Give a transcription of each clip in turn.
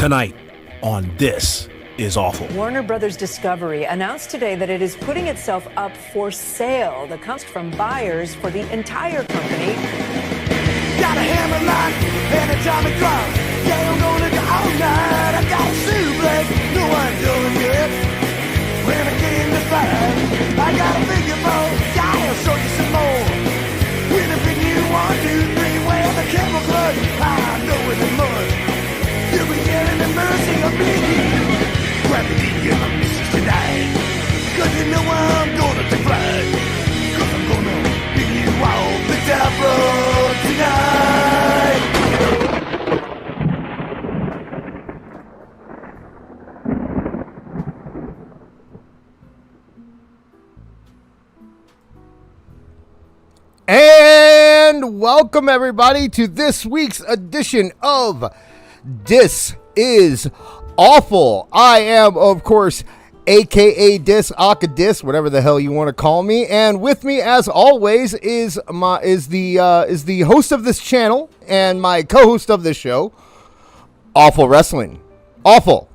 Tonight on This Is Awful. Warner Brothers Discovery announced today that it is putting itself up for sale. The comes from buyers for the entire company. Got a hammer lock and a Tommy clock. Yeah, I'm gonna go all night. I got a suplex, no one's doing it. When I get in the fight, I got a figure four. Yeah, I'll show you some more. Anything you want, 2, 3, wear the camel clutch. I know it in mud. You'll be getting the mercy of me. Grab it in your missus tonight. Cause you know I'm gonna take flight. Cause I'm gonna pick you off the top road tonight. And welcome everybody to this week's edition of This Is Awful. I am, of course, aka Dis, Aka Dis, whatever the hell you want to call me, and with me, as always, is the host of this channel and my co-host of this show, Awful Wrestling. Awful,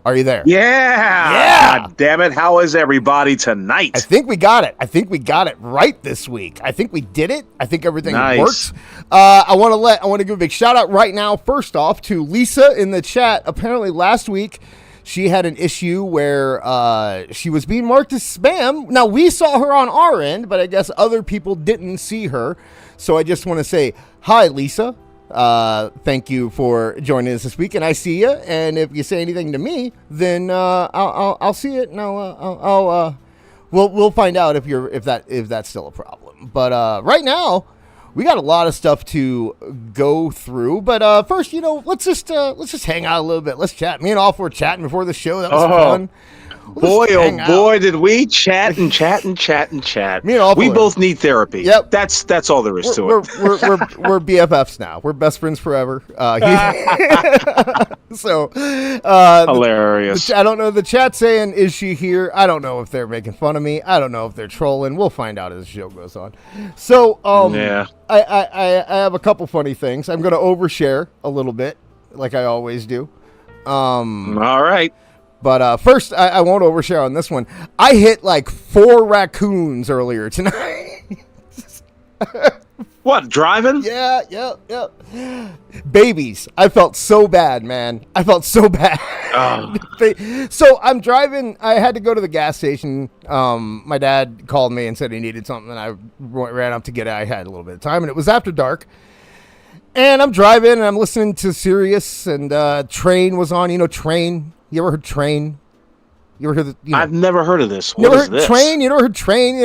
are you there? Yeah. God damn it! How is everybody tonight? I think we got it. I think we got it right this week. I think we did it. I think everything works. I want to give a big shout out right now. First off, to Lisa in the chat. Apparently, last week she had an issue where she was being marked as spam. Now we saw her on our end, but I guess other people didn't see her. So I just want to say hi, Lisa. Thank you for joining us this week, and I see you. And if you say anything to me, then I'll see it, and we'll find out if that's still a problem. But right now, we got a lot of stuff to go through. But first, let's just hang out a little bit. Let's chat. Me and Awful were chatting before the show. That was fun. Boy, oh boy, did we chat and chat and chat and chat. Me and Awful we both need therapy. Yep. That's all there is to it. We're BFFs now. We're best friends forever. So hilarious. I don't know. The chat saying, is she here? I don't know if they're making fun of me. I don't know if they're trolling. We'll find out as the show goes on. So yeah. I have a couple funny things. I'm going to overshare a little bit, like I always do. All right. But first, I won't overshare on this one. I hit like 4 raccoons earlier tonight. What, driving? Yeah. Babies. I felt so bad, man. I felt so bad. Oh. So I'm driving. I had to go to the gas station. My dad called me and said he needed something, and I ran up to get it. I had a little bit of time, and it was after dark. And I'm driving, and I'm listening to Sirius, and Train was on. Train. You ever heard Train? You ever heard I've never heard of this. What is this? Train? You never heard Train?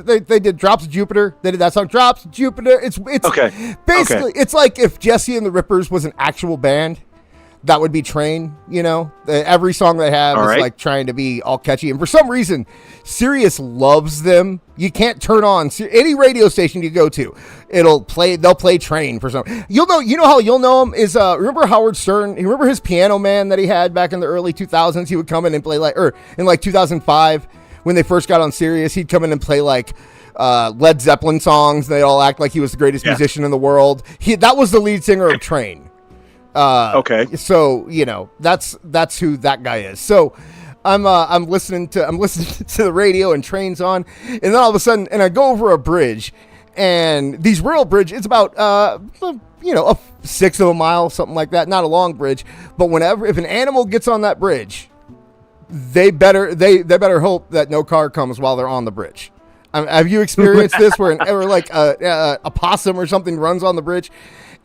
They did Drops of Jupiter. They did that song, Drops of Jupiter. It's okay. Basically, it's like if Jesse and the Rippers was an actual band. That would be Train, Every song they have is like trying to be all catchy. And for some reason, Sirius loves them. You can't turn on any radio station you go to. They'll play Train for some. You know how you'll know them is, remember Howard Stern? You remember his Piano Man that he had back in the early 2000s? He would come in and play in 2005 when they first got on Sirius, he'd come in and play Led Zeppelin songs. They all act like he was the greatest musician in the world. That was the lead singer of Train. Okay. So that's who that guy is. So I'm listening to the radio and Train's on, and then all of a sudden, and I go over a bridge, and these rail bridge, it's about a 1/6 of a mile, something like that. Not a long bridge, but if an animal gets on that bridge, they better hope that no car comes while they're on the bridge. Have you experienced this where a possum or something runs on the bridge?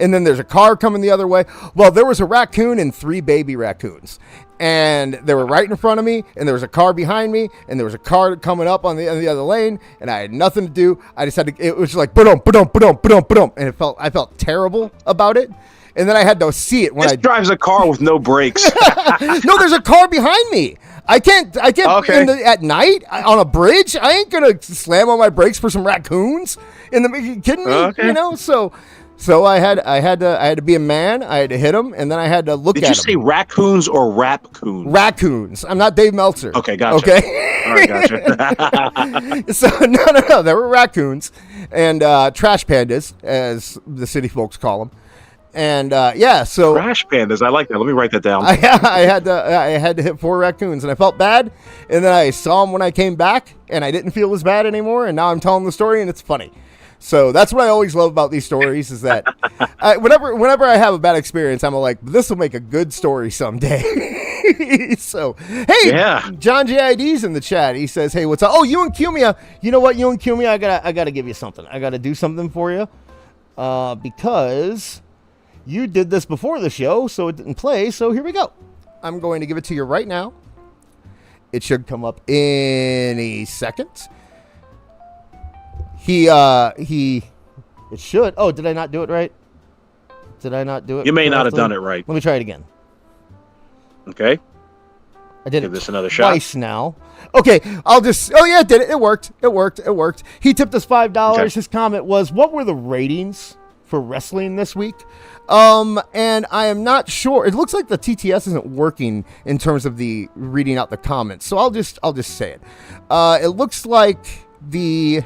And then there's a car coming the other way. Well, there was a raccoon and 3 baby raccoons. And they were right in front of me, and there was a car behind me, and there was a car coming up on the other lane, and I had nothing to do. I just had to, it was just like, ba-dum, ba-dum, ba-dum, ba-dum, ba-dum. And I felt terrible about it. And then I had to see it when This drives a car with no brakes. No, there's a car behind me. I can't Okay. at night on a bridge. I ain't going to slam on my brakes for some raccoons. Are you kidding me? Okay. So I had to be a man. I had to hit him, and then I had to look at him. Did you say raccoons or rapcoons? Raccoons. I'm not Dave Meltzer. Okay, gotcha. Okay. All right, gotcha. So no. There were raccoons and trash pandas, as the city folks call them. And so Trash pandas. I like that. Let me write that down. I had to hit 4 raccoons, and I felt bad. And then I saw them when I came back, and I didn't feel as bad anymore. And now I'm telling the story, and it's funny. So that's what I always love about these stories is that whenever I have a bad experience, I'm like, this will make a good story someday. So, hey, Yeah. John JID's in the chat. He says, hey, what's up? Oh, you and Cumia. You know what, you and Cumia, I gotta give you something. I gotta do something for you because you did this before the show, so it didn't play. So here we go. I'm going to give it to you right now. It should come up any second. It should. Oh, did I not do it right? Did I not do it? You may not have correctly? done it right. Let me try it again. Okay. I did Give it this another shot. twice now. Okay, I'll just. Oh yeah, it did it. It worked. It worked. He tipped us $5. Okay. His comment was, "What were the ratings for wrestling this week?" And I am not sure. It looks like the TTS isn't working in terms of the reading out the comments. So I'll just say it. It looks like the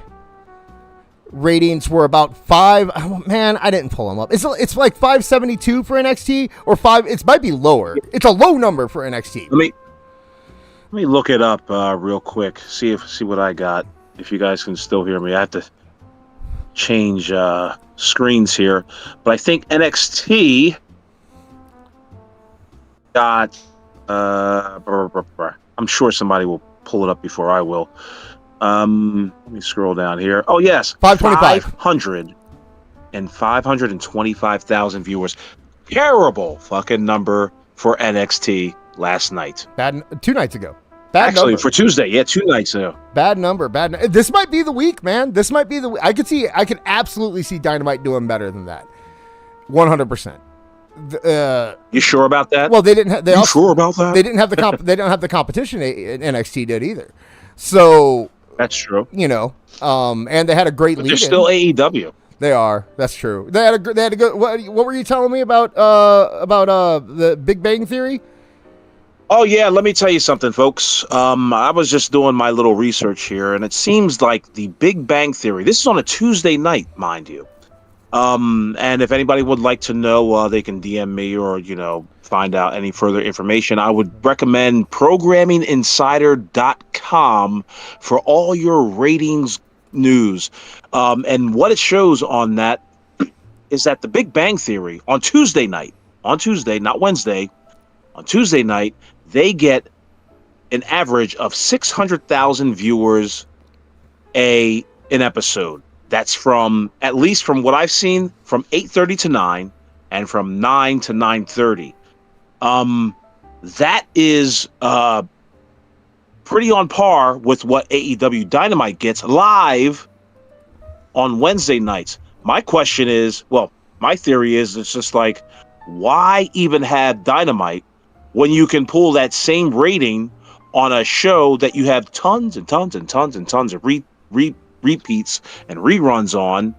ratings were about 5. Oh, man, I didn't pull them up. It's like 572 for NXT or 5. It might be lower. It's a low number for NXT. Let me look it up real quick. See what I got. If you guys can still hear me, I have to change screens here. But I think NXT got. I'm sure somebody will pull it up before I will. Let me scroll down here. Oh yes, 525. 500 and 525,000 viewers. Terrible fucking number for NXT last night. Bad 2 nights ago. Bad Actually, number. for Tuesday, yeah, 2 nights ago. Bad number. This might be the week, man. This might be the week. I could absolutely see Dynamite doing better than that. 100%. You sure about that? Well, they didn't. Sure about that? They didn't have the they don't have the competition NXT did either. So That's true. and they had a great But lead. they're still AEW. They are. That's true. They had a good. What were you telling me about the Big Bang Theory? Oh yeah, let me tell you something, folks. I was just doing my little research here, and it seems like the Big Bang Theory. This is on a Tuesday night, mind you. And if anybody would like to know, they can DM me or find out any further information. I would recommend ProgrammingInsider.com for all your ratings news. And what it shows on that is that the Big Bang Theory on Tuesday, not Wednesday, on Tuesday night, they get an average of 600,000 viewers an episode. That's from, at least from what I've seen, from 8:30 to 9 and from 9 to 9:30. That is pretty on par with what AEW Dynamite gets live on Wednesday nights. My question is, my theory is it's just like, why even have Dynamite when you can pull that same rating on a show that you have tons and tons and tons and tons of repeats and reruns on?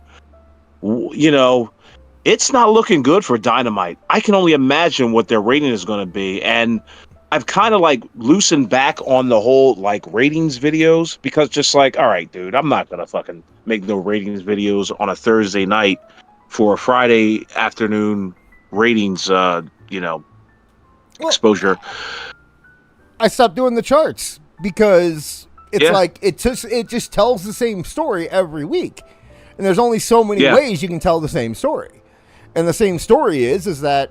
It's not looking good for Dynamite. I can only imagine what their rating is going to be. And I've kind of loosened back on the whole ratings videos, because just all right, dude, I'm not going to fucking make no ratings videos on a Thursday night for a Friday afternoon ratings, exposure. I stopped doing the charts because it's it just tells the same story every week, and there's only so many ways you can tell the same story. And the same story is that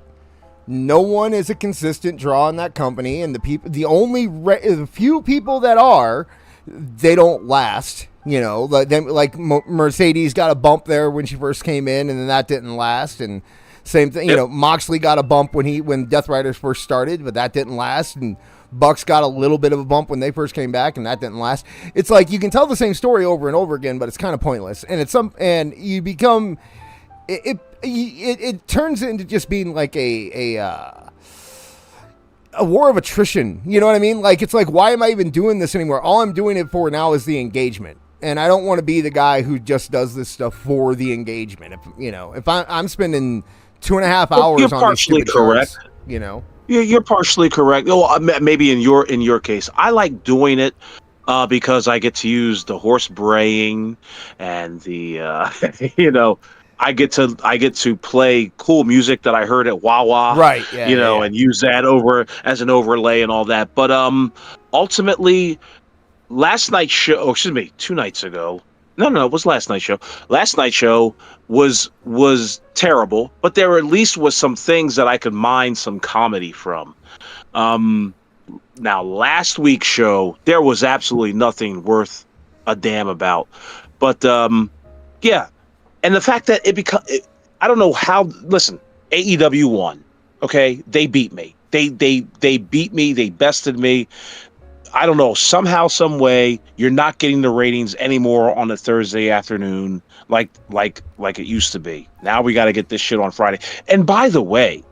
no one is a consistent draw in that company, and the few people that are, they don't last. Mercedes got a bump there when she first came in, and then that didn't last. And same thing, Moxley got a bump when Death Riders first started, but that didn't last. And Bucks got a little bit of a bump when they first came back, and that didn't last. It's like you can tell the same story over and over again, but it's kind of pointless. And you become it turns into just being like a war of attrition. You know what I mean? It's like, why am I even doing this anymore? All I'm doing it for now is the engagement. And I don't want to be the guy who just does this stuff for the engagement. If I'm spending 2.5 hours on these stupid charts, You're partially correct. Well, maybe in your case, I like doing it because I get to use the horse braying and the I get to play cool music that I heard at Wawa, Right, yeah, yeah. and use that over as an overlay and all that. But ultimately, last night's show, 2 nights ago. No, it was last night's show. Last night's show was terrible, but there at least was some things that I could mine some comedy from. Now, last week's show, there was absolutely nothing worth a damn about. But, yeah. And the fact that I don't know how, listen, AEW won, okay? They beat me. They beat me. They bested me. I don't know, somehow, some way, you're not getting the ratings anymore on a Thursday afternoon like it used to be. Now we got to get this shit on Friday. And by the way,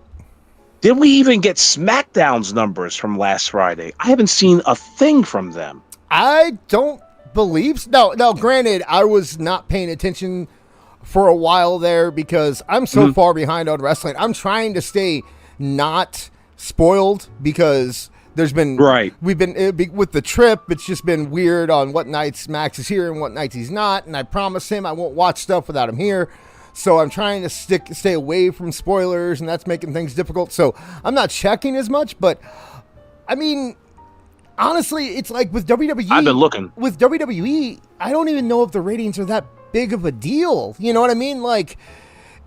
did we even get SmackDown's numbers from last Friday? I haven't seen a thing from them. I don't believe so. Now, granted, I was not paying attention for a while there because I'm so far behind on wrestling. I'm trying to stay not spoiled because there's been we've been with the trip. It's just been weird on what nights Max is here and what nights he's not. And I promised him I won't watch stuff without him here. So I'm trying to stay away from spoilers, and that's making things difficult. So I'm not checking as much, but I mean, honestly, it's like with WWE. I've been looking. With WWE, I don't even know if the ratings are that big of a deal. You know what I mean? Like,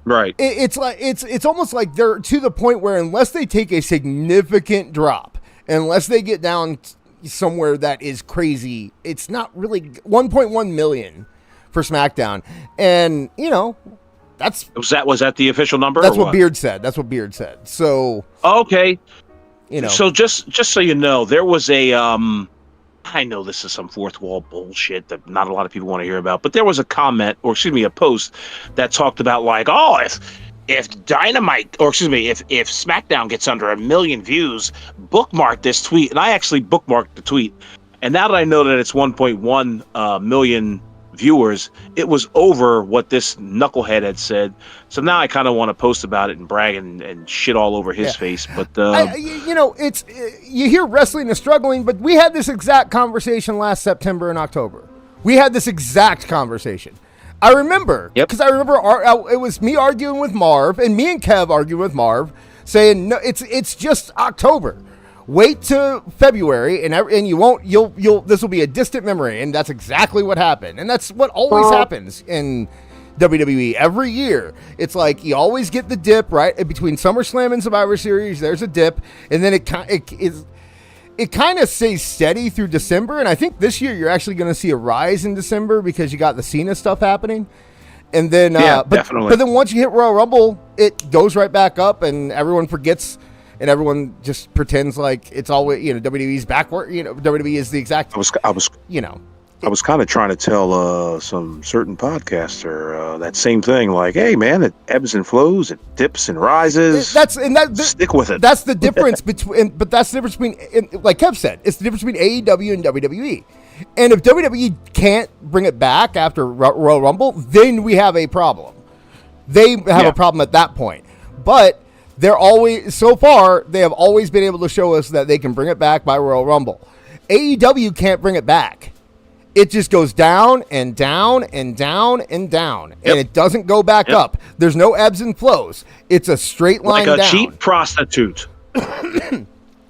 right. It's like it's almost like they're to the point where unless they take a significant drop, unless they get down somewhere that is crazy, it's not really 1.1 million for SmackDown, and you know. Was that the official number? That's what Beard said. So okay, you know. So just so you know, there was a I know this is some fourth wall bullshit that not a lot of people want to hear about, but there was a comment, or a post that talked about like, oh, if Dynamite, or if SmackDown gets under 1 million views, bookmark this tweet, and I actually bookmarked the tweet, and now that I know that it's 1.1 million viewers, it was over what this knucklehead had said. So now I kind of want to post about it and brag and shit all over his face. But it's you hear wrestling is struggling, but we had this exact conversation last September and October. We had this exact conversation. I remember because it was me arguing with Marv and me and Kev arguing with Marv, saying no, it's just October. Wait till February, and you'll this will be a distant memory, and that's exactly what happened, and that's what always happens in WWE every year. It's like you always get the dip right between SummerSlam and Survivor Series. There's a dip, and then it kind of stays steady through December. And I think this year you're actually going to see a rise in December because you got the Cena stuff happening, and then definitely. But then once you hit Royal Rumble, it goes right back up, and everyone forgets. And everyone just pretends like it's always, WWE's backward. WWE is the exact. I was kind of trying to tell some certain podcaster that same thing. Like, hey, man, it ebbs and flows, it dips and rises. Stick with it. That's the difference between. But that's the difference between, like Kev said, it's the difference between AEW and WWE. And if WWE can't bring it back after Royal Rumble, then we have a problem. They have a problem at that point, but. They have always been able to show us that they can bring it back by Royal Rumble. AEW can't bring it back. It just goes down and down and down and down, and it doesn't go back up. There's no ebbs and flows. It's a straight line down. Like a cheap prostitute.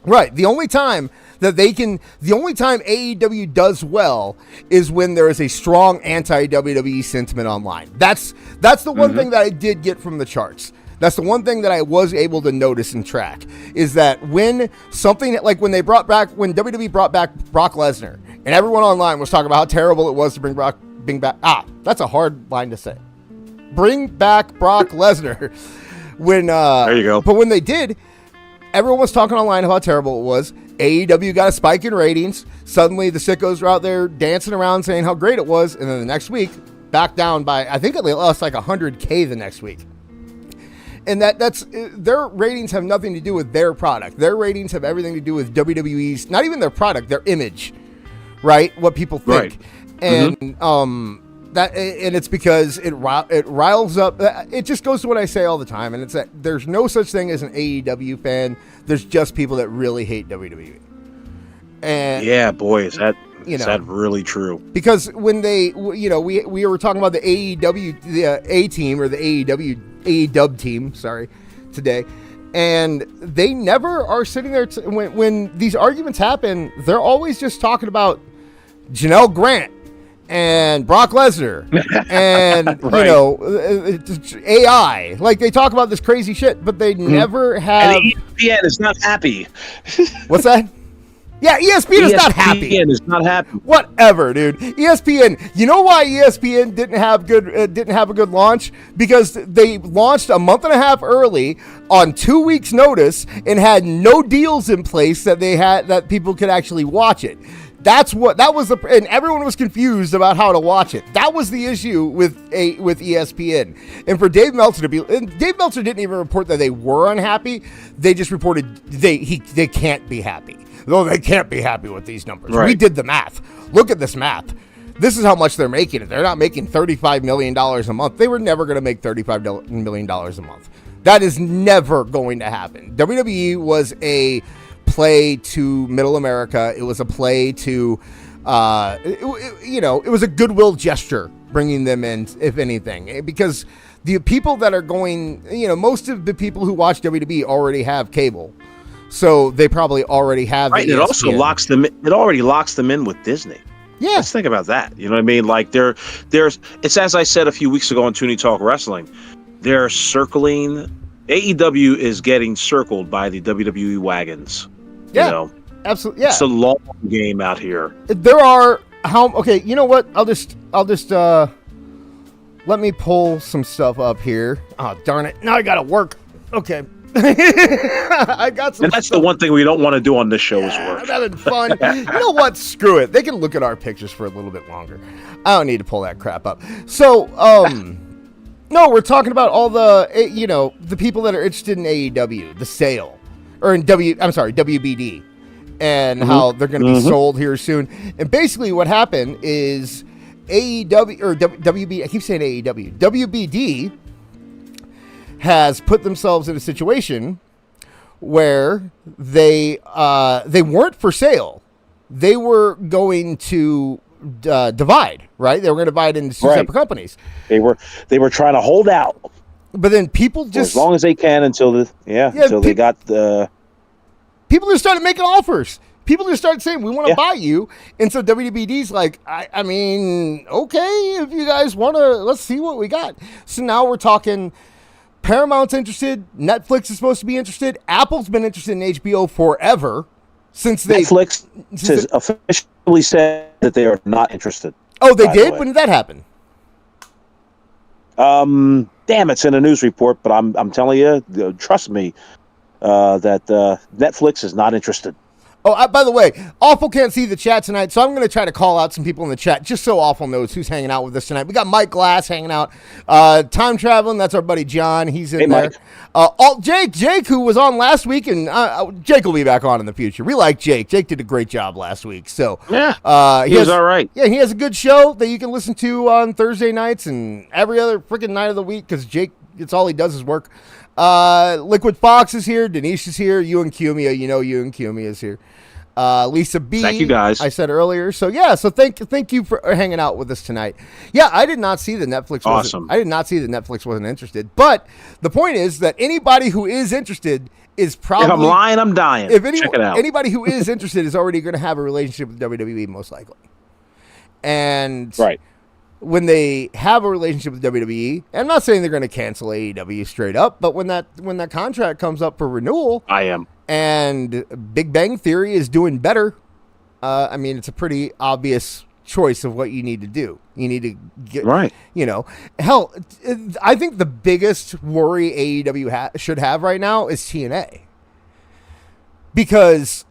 Right. The only time AEW does well is when there is a strong anti-WWE sentiment online. That's the one thing that I did get from the charts. That's the one thing that I was able to notice and track is that when something like when WWE brought back Brock Lesnar and everyone online was talking about how terrible it was to bring back. That's a hard line to say. Bring back Brock Lesnar. There you go. But when they did, everyone was talking online about how terrible it was. AEW got a spike in ratings. Suddenly the sickos were out there dancing around saying how great it was. And then the next week, back down by, I think it lost like 100K the next week. And that's their ratings have nothing to do with their product. Their ratings have everything to do with WWE's, not even their product, their image, right? What people think, and and it's because it riles up. It just goes to what I say all the time, and it's that there's no such thing as an AEW fan. There's just people that really hate WWE. And yeah, boy, is that You know, is that really true? because when they, we were talking about the AEW, the A team, or the AEW team, sorry, today, and they never are sitting there when these arguments happen. They're always just talking about Janelle Grant and Brock Lesnar and AI. Like, they talk about this crazy shit, but they never have. And ESPN is not happy. What's that? Yeah, ESPN is not happy. ESPN is not happy. Whatever, dude. ESPN. You know why ESPN didn't have a good launch? Because they launched a month and a half early on 2 weeks' notice and had no deals in place that people could actually watch it. And everyone was confused about how to watch it. That was the issue with ESPN. And for Dave Meltzer Dave Meltzer didn't even report that they were unhappy. They just reported they can't be happy. Though they can't be happy with these numbers. Right. We did the math. Look at this math. This is how much they're making it. They're not making $35 million a month. They were never going to make $35 million a month. That is never going to happen. WWE was a play to middle America. It was a play to, it was a goodwill gesture bringing them in, if anything, because the people that are going, most of the people who watch WWE already have cable. So they probably already have. Right. It also locks them. It already locks them in with Disney. Yeah. Let's think about that. You know what I mean? Like it's as I said a few weeks ago on Toonie Talk Wrestling. They're circling. AEW is getting circled by the WWE wagons. Yeah. Absolutely. Yeah. It's a long game out here. There are okay. You know what? I'll just let me pull some stuff up here. Oh, darn it! Now I gotta work. Okay. I got some. And that's the one thing we don't want to do on this show is work. That'd been fun. You know what? Screw it. They can look at our pictures for a little bit longer. I don't need to pull that crap up. So, no, we're talking about all the, the people that are interested in AEW, the sale, or in WBD, and how they're going to be sold here soon. And basically, what happened is AEW or WB. I keep saying AEW. WBD has put themselves in a situation where they weren't for sale. They were going to divide, right? They were going to divide into two separate companies. They were trying to hold out, but then people just as long as they can until they got the people just started making offers. People just started saying, we want to buy you. And so WWBD's like, I mean, okay, if you guys want to, let's see what we got. So now we're talking Paramount's interested. Netflix is supposed to be interested. Apple's been interested in HBO forever. Netflix has officially said that they are not interested. Oh, they did? When did that happen? Damn, it's in a news report, but I'm telling you, trust me, that Netflix is not interested. Oh, by the way, Awful can't see the chat tonight, so I'm going to try to call out some people in the chat just so Awful knows who's hanging out with us tonight. We got Mike Glass hanging out. Time Traveling, that's our buddy John. He's in there. Jake, who was on last week, and Jake will be back on in the future. We like Jake. Jake did a great job last week. So he was all right. Yeah, he has a good show that you can listen to on Thursday nights and every other freaking night of the week because Jake, it's all he does is work. Liquid Fox is here. Denise is here. Ewan Cumia, Ewan Cumia is here. Lisa B. Thank you guys. I said earlier. So yeah, so thank you for hanging out with us tonight. Yeah, I did not see that Netflix. I did not see that Netflix wasn't interested. But the point is that anybody who is interested is probably. If I'm lying, I'm dying. Check it out. Anybody who is interested is already going to have a relationship with WWE, most likely. And when they have a relationship with WWE, I'm not saying they're going to cancel AEW straight up, but when that contract comes up for renewal, I am. And Big Bang Theory is doing better. I mean, it's a pretty obvious choice of what you need to do. You need to get hell. I think the biggest worry AEW should have right now is TNA because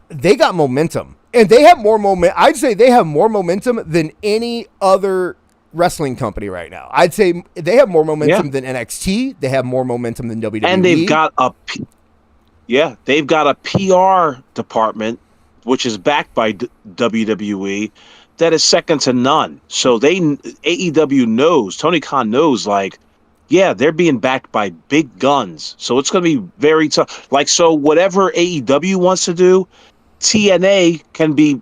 they got momentum. And they have more I'd say they have more momentum than any other wrestling company right now. I'd say they have more momentum than NXT. They have more momentum than WWE. And they've got a PR department, which is backed by WWE, that is second to none. So AEW knows, Tony Khan knows, they're being backed by big guns. So it's going to be very tough. So whatever AEW wants to do, TNA can be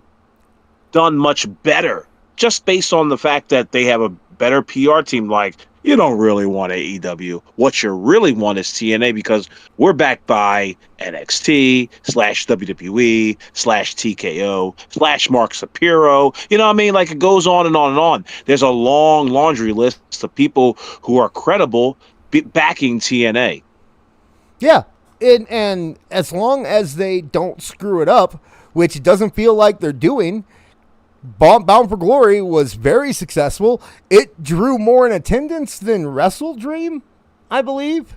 done much better just based on the fact that they have a better PR team. Like, you don't really want AEW. What you really want is TNA, because we're backed by NXT /WWE /TKO /Mark Shapiro. You know what I mean? Like, it goes on and on and on. There's a long laundry list of people who are credible backing TNA. Yeah. And as long as they don't screw it up, which it doesn't feel like they're doing, Bound for Glory was very successful. It drew more in attendance than Wrestle Dream, I believe.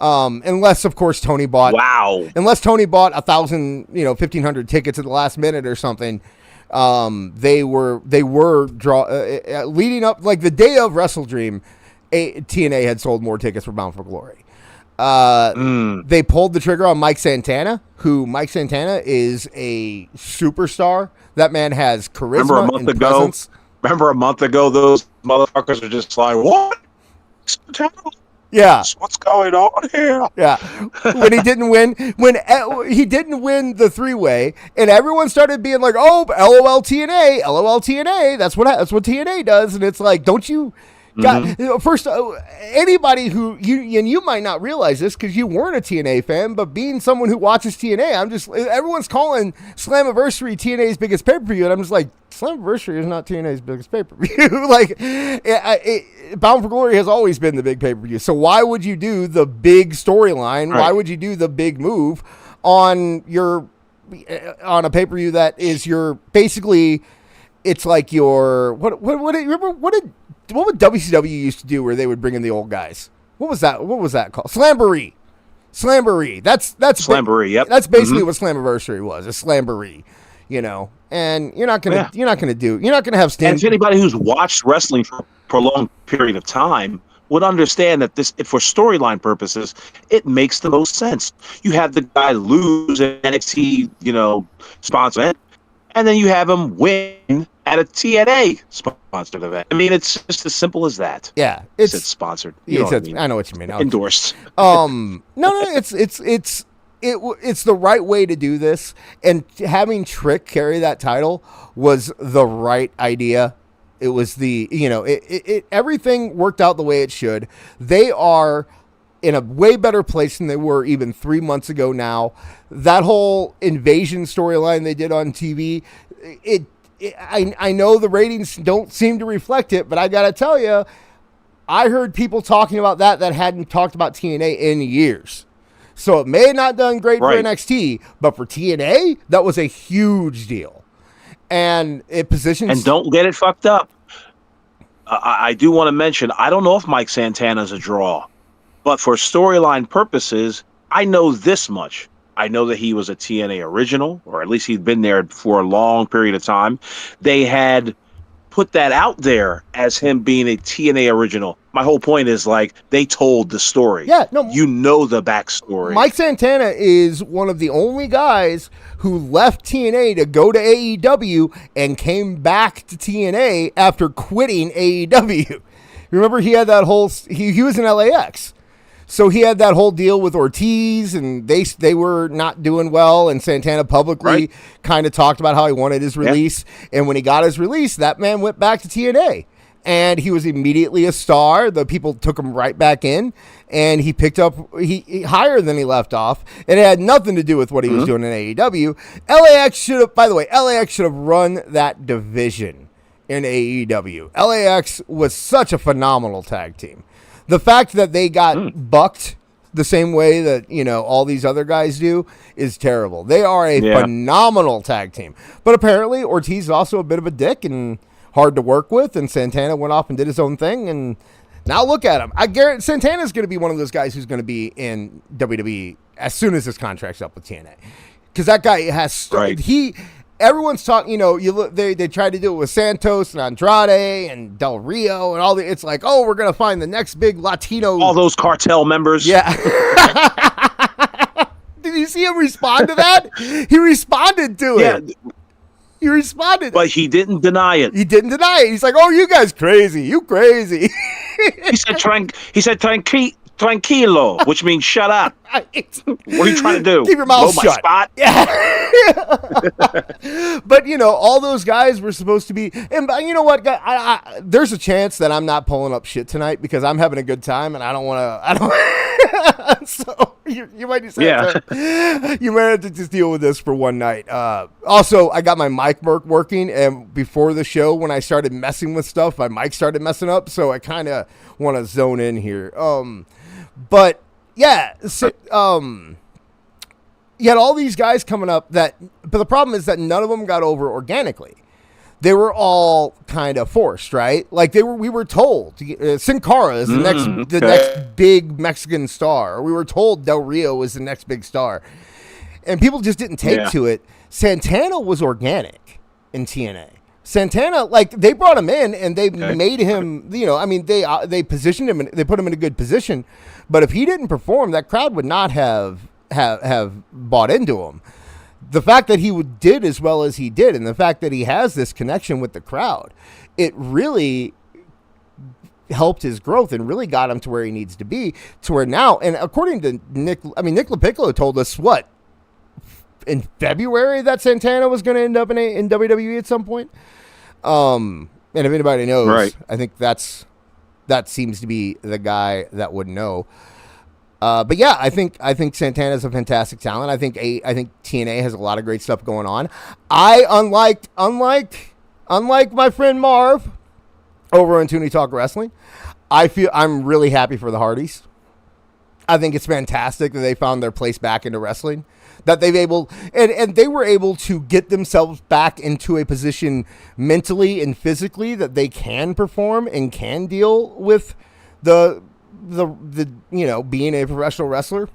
Unless, of course, Tony bought 1,000, 1,500 tickets at the last minute or something. They were leading up, like the day of Wrestle Dream, TNA had sold more tickets for Bound for Glory. They pulled the trigger on Mike Santana, Mike Santana is a superstar. That man has charisma and presence. Remember a month ago, those motherfuckers were just like, what? Yeah. What's going on here? Yeah. When he didn't win the three-way, and everyone started being like, oh, LOL TNA, that's what TNA does. And it's like, don't you... First, anybody who you might not realize this because you weren't a TNA fan, but being someone who watches TNA, everyone's calling Slammiversary TNA's biggest pay-per-view, and I'm just like, Slammiversary is not TNA's biggest pay-per-view. Like, Bound for Glory has always been the big pay-per-view. So why would you do the big storyline? Right. Why would you do the big move on a pay-per-view that is basically, it's like your what would WCW used to do where they would bring in the old guys? What was that called? Slamboree. That's Slamboree. Yep. That's basically what Slammiversary was. A Slamboree, And you're not gonna have stands. And anybody who's watched wrestling for a prolonged period of time would understand that this, for storyline purposes, it makes the most sense. You have the guy lose an NXT, sponsor, and then you have him win at a TNA sponsored event. I mean, it's just as simple as that. Yeah, it's sponsored. I know what you mean. Endorsed. No, it's the right way to do this, and having Trick carry that title was the right idea. It was everything worked out the way it should. They are in a way better place than they were even 3 months ago now. That whole invasion storyline they did on TV, I know the ratings don't seem to reflect it, but I got to tell you, I heard people talking about that hadn't talked about TNA in years. So it may have not done great for NXT, but for TNA, that was a huge deal. And it positions... And don't get it fucked up. I do want to mention, I don't know if Mike Santana's a draw, but for storyline purposes, I know this much. I know that he was a TNA original, or at least he'd been there for a long period of time. They had put that out there as him being a TNA original. My whole point is, like, they told the story. Yeah, no, the backstory. Mike Santana is one of the only guys who left TNA to go to AEW and came back to TNA after quitting AEW. Remember, he had that whole... He was in LAX. So he had that whole deal with Ortiz, and they were not doing well, and Santana publicly kind of talked about how he wanted his release. Yeah. And when he got his release, that man went back to TNA. And he was immediately a star. The people took him right back in, and he picked up he higher than he left off. And it had nothing to do with what he was doing in AEW. LAX should have run that division in AEW. LAX was such a phenomenal tag team. The fact that they got bucked the same way that, all these other guys do is terrible. They are a phenomenal tag team. But apparently Ortiz is also a bit of a dick and hard to work with, and Santana went off and did his own thing, and now look at him. I guarantee Santana's going to be one of those guys who's going to be in WWE as soon as his contract's up with TNA. Because that guy has... Everyone's talking, they tried to do it with Santos and Andrade and Del Rio and all it's like, oh, we're going to find the next big Latino. All those cartel members. Yeah. Did you see him respond to that? He responded to it. He responded. But he didn't deny it. He's like, oh, you guys crazy. You crazy. He said, tranquilo, which means shut up. What are you trying to do? Keep your mouth Blow shut. My spot? But all those guys were supposed to be. And you know what? There's a chance that I'm not pulling up shit tonight because I'm having a good time and I don't want to. I don't. So you might just have to, you might have to just deal with this for one night. Also, I got my mic working, and before the show, when I started messing with stuff, my mic started messing up. So I kind of want to zone in here. But yeah, so, you had all these guys coming up but the problem is that none of them got over organically. They were all kind of forced, right? Like we were told Sin Cara is the next big Mexican star. We were told Del Rio was the next big star, and people just didn't take to it. Santana was organic in TNA. Santana, like they brought him in and they made him, they positioned him and they put him in a good position. But if he didn't perform, that crowd would not have bought into him. The fact that he did as well as he did, and the fact that he has this connection with the crowd, it really helped his growth and really got him to where he needs to be, to where now, and according to Nick LaPiccolo told us in February that Santana was going to end up in WWE at some point. And if anybody knows, right. I think that seems to be the guy that would know. But yeah, I think Santana's a fantastic talent. I think TNA has a lot of great stuff going on. Unlike my friend Marv over on Toonie Talk Wrestling, I'm really happy for the Hardys. I think it's fantastic that they found their place back into wrestling. That they were able to get themselves back into a position mentally and physically that they can perform and can deal with the being a professional wrestler.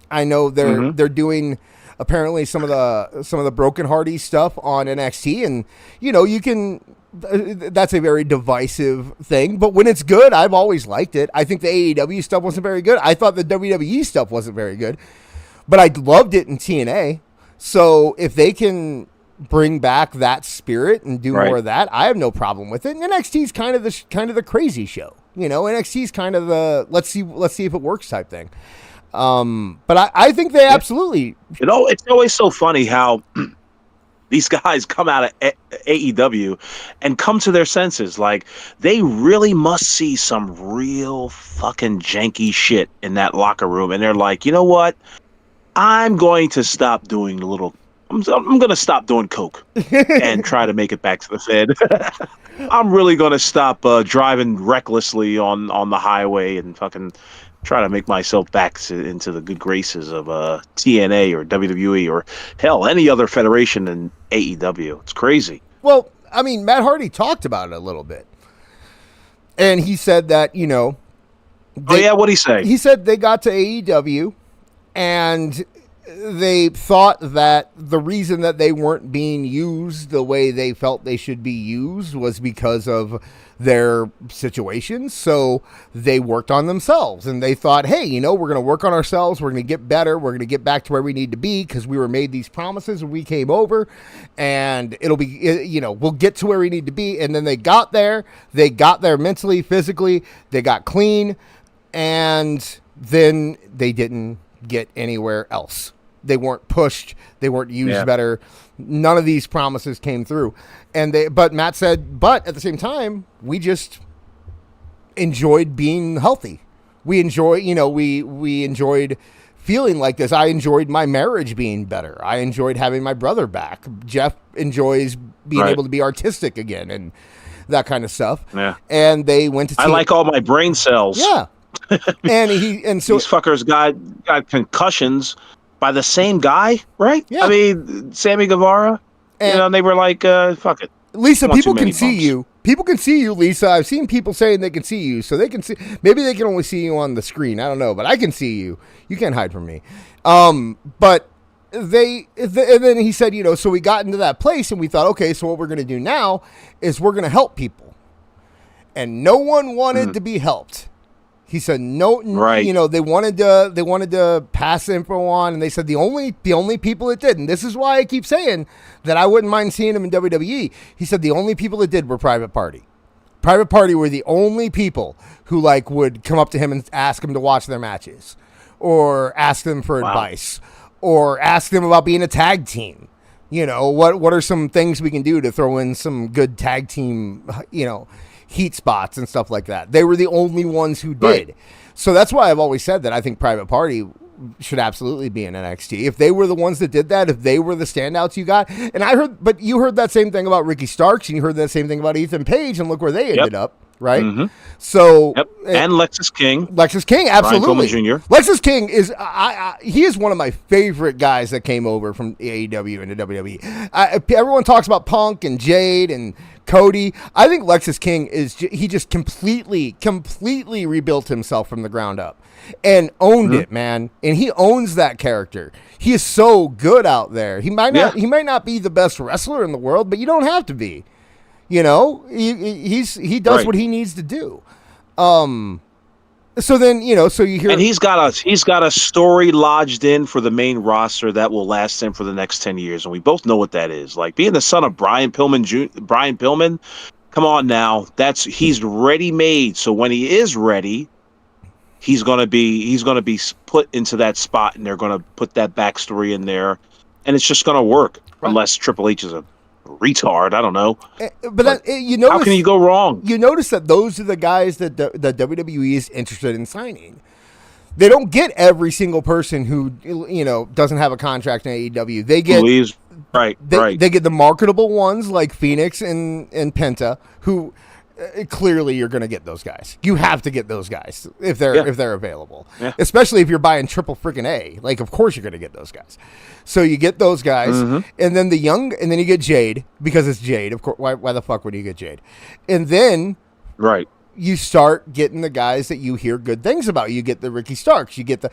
I know they're doing apparently some of the Broken Hardy stuff on NXT, and you can. That's a very divisive thing, but when it's good, I've always liked it. I think the AEW stuff wasn't very good. I thought the WWE stuff wasn't very good, but I loved it in TNA. So if they can bring back that spirit and do more of that, I have no problem with it. And NXT's kind of the crazy show. NXT's kind of the let's see if it works type thing. But I think they absolutely. It's always so funny how these guys come out of AEW and come to their senses. Like, they really must see some real fucking janky shit in that locker room, and they're like, you know what? I'm going to stop doing the little. I'm going to stop doing coke and try to make it back to the Fed. I'm really going to stop driving recklessly on the highway and fucking try to make myself back into the good graces of TNA or WWE or hell, any other federation than AEW. It's crazy. Well, I mean, Matt Hardy talked about it a little bit. And he said that, what'd he say? He said they got to AEW and they thought that the reason that they weren't being used the way they felt they should be used was because of their situations. So they worked on themselves and they thought, hey, we're going to work on ourselves. We're going to get better. We're going to get back to where we need to be because we were made these promises when we came over, and it'll be, we'll get to where we need to be. And then they got there mentally, physically, they got clean, and then they didn't get anywhere else. They weren't pushed. They weren't used better. None of these promises came through. But Matt said, but at the same time, we just enjoyed being healthy. We we enjoyed feeling like this. I enjoyed my marriage being better. I enjoyed having my brother back. Jeff enjoys being able to be artistic again and that kind of stuff. Yeah. And they went to I like all my brain cells. Yeah. and so these fuckers got concussions by the same guy, right? Yeah. I mean, Sammy Guevara, and they were like, fuck it. Lisa, people can see you. People can see you, Lisa. I've seen people saying they can see you, so they can see. Maybe they can only see you on the screen. I don't know, but I can see you. You can't hide from me. But and then he said, so we got into that place and we thought, okay, so what we're going to do now is we're going to help people. And no one wanted to be helped. He said no, right. They wanted to pass info on, and they said the only people that did, and this is why I keep saying that I wouldn't mind seeing him in WWE. He said the only people that did were Private Party. Private Party were the only people who like would come up to him and ask him to watch their matches, or ask them for advice, or ask them about being a tag team. You know, what are some things we can do to throw in some good tag team, you know, heat spots and stuff like that. They were the only ones who did. Right. So that's why I've always said that I think Private Party should absolutely be in NXT. If they were the ones that did that, if they were the standouts you got. And but you heard that same thing about Ricky Starks, and you heard that same thing about Ethan Page, and look where they ended up. Right. Mm-hmm. So, and Lexus King, absolutely. Brian Pillman Jr. Lexus King is, he is one of my favorite guys that came over from AEW into WWE. Everyone talks about Punk and Jade and Cody. I think Lexus King he just completely rebuilt himself from the ground up and owned it, man. And he owns that character. He is so good out there. He might not be the best wrestler in the world, but you don't have to be. You know, he does what he needs to do. So then, you know, so you hear, and he's got a story lodged in for the main roster that will last him for the next 10 years, and we both know what that is. Like being the son of Brian Pillman, come on now, he's ready made. So when he is ready, he's gonna be put into that spot, and they're gonna put that backstory in there, and it's just gonna work unless Triple H is a retard. I don't know, but you notice, how can you go wrong? You notice that those are the guys that the WWE is interested in signing. They don't get every single person who, you know, doesn't have a contract in AEW. They get They get the marketable ones like Phoenix and Penta, who clearly you're going to get those guys. You have to get those guys if they're available, especially if you're buying triple freaking A. Like, of course you're going to get those guys. So you get those guys, and then and then you get Jade, because it's Jade. Of course, why the fuck would you get Jade? And then you start getting the guys that you hear good things about. You get the Ricky Starks. You get the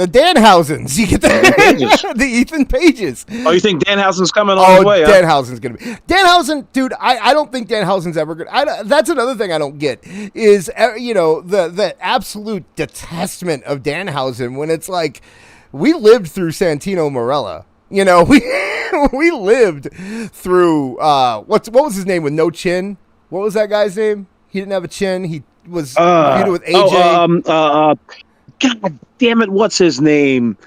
Danhausens. You get the Ethan Pages. Oh, you think Danhausen's coming on the way? Danhausen's going to be. Danhausen, dude, I don't think Danhausen's ever good. That's another thing I don't get is, you know, the absolute detestment of Danhausen when it's like, we lived through Santino Marella. You know, we lived through, what was his name with no chin? What was that guy's name? He didn't have a chin. He was feuded with AJ. God damn it! What's his name?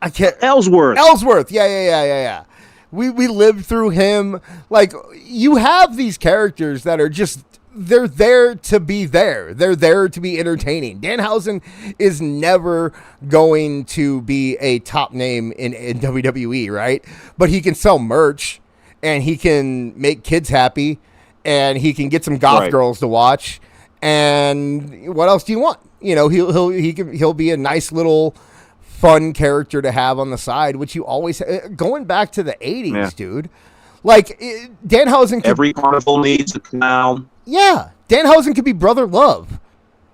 I can't. Ellsworth. Yeah. We lived through him. Like, you have these characters that are just, they're there to be there. They're there to be entertaining. Danhausen is never going to be a top name in WWE, right? But he can sell merch, and he can make kids happy, and he can get some goth girls to watch. And what else do you want? You know, he'll be a nice little fun character to have on the side, which you always going back to the 80s, dude. Like, Danhausen. Every carnival needs a clown. Yeah, Danhausen could be Brother Love.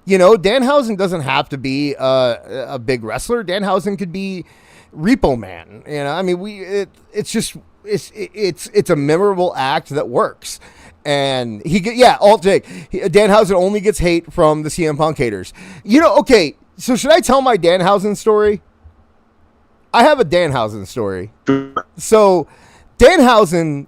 You know, Danhausen doesn't have to be a big wrestler. Danhausen could be Repo Man. You know, I mean, it's a memorable act that works. And Danhausen only gets hate from the CM Punk haters. You know, okay, so should I tell my Danhausen story? I have a Danhausen story. So Danhausen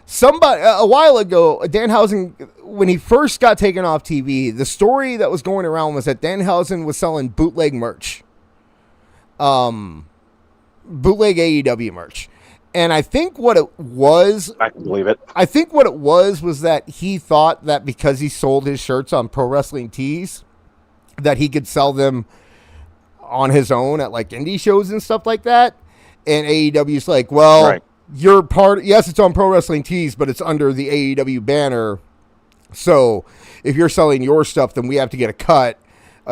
somebody a while ago, Danhausen, when he first got taken off TV, the story that was going around was that Danhausen was selling bootleg merch. Bootleg AEW merch. And I think what it was, I can believe it. I think what it was that he thought that because he sold his shirts on Pro Wrestling Tees, that he could sell them on his own at like indie shows and stuff like that. And AEW's like, well, you're yes, it's on Pro Wrestling Tees, but it's under the AEW banner. So if you're selling your stuff, then we have to get a cut.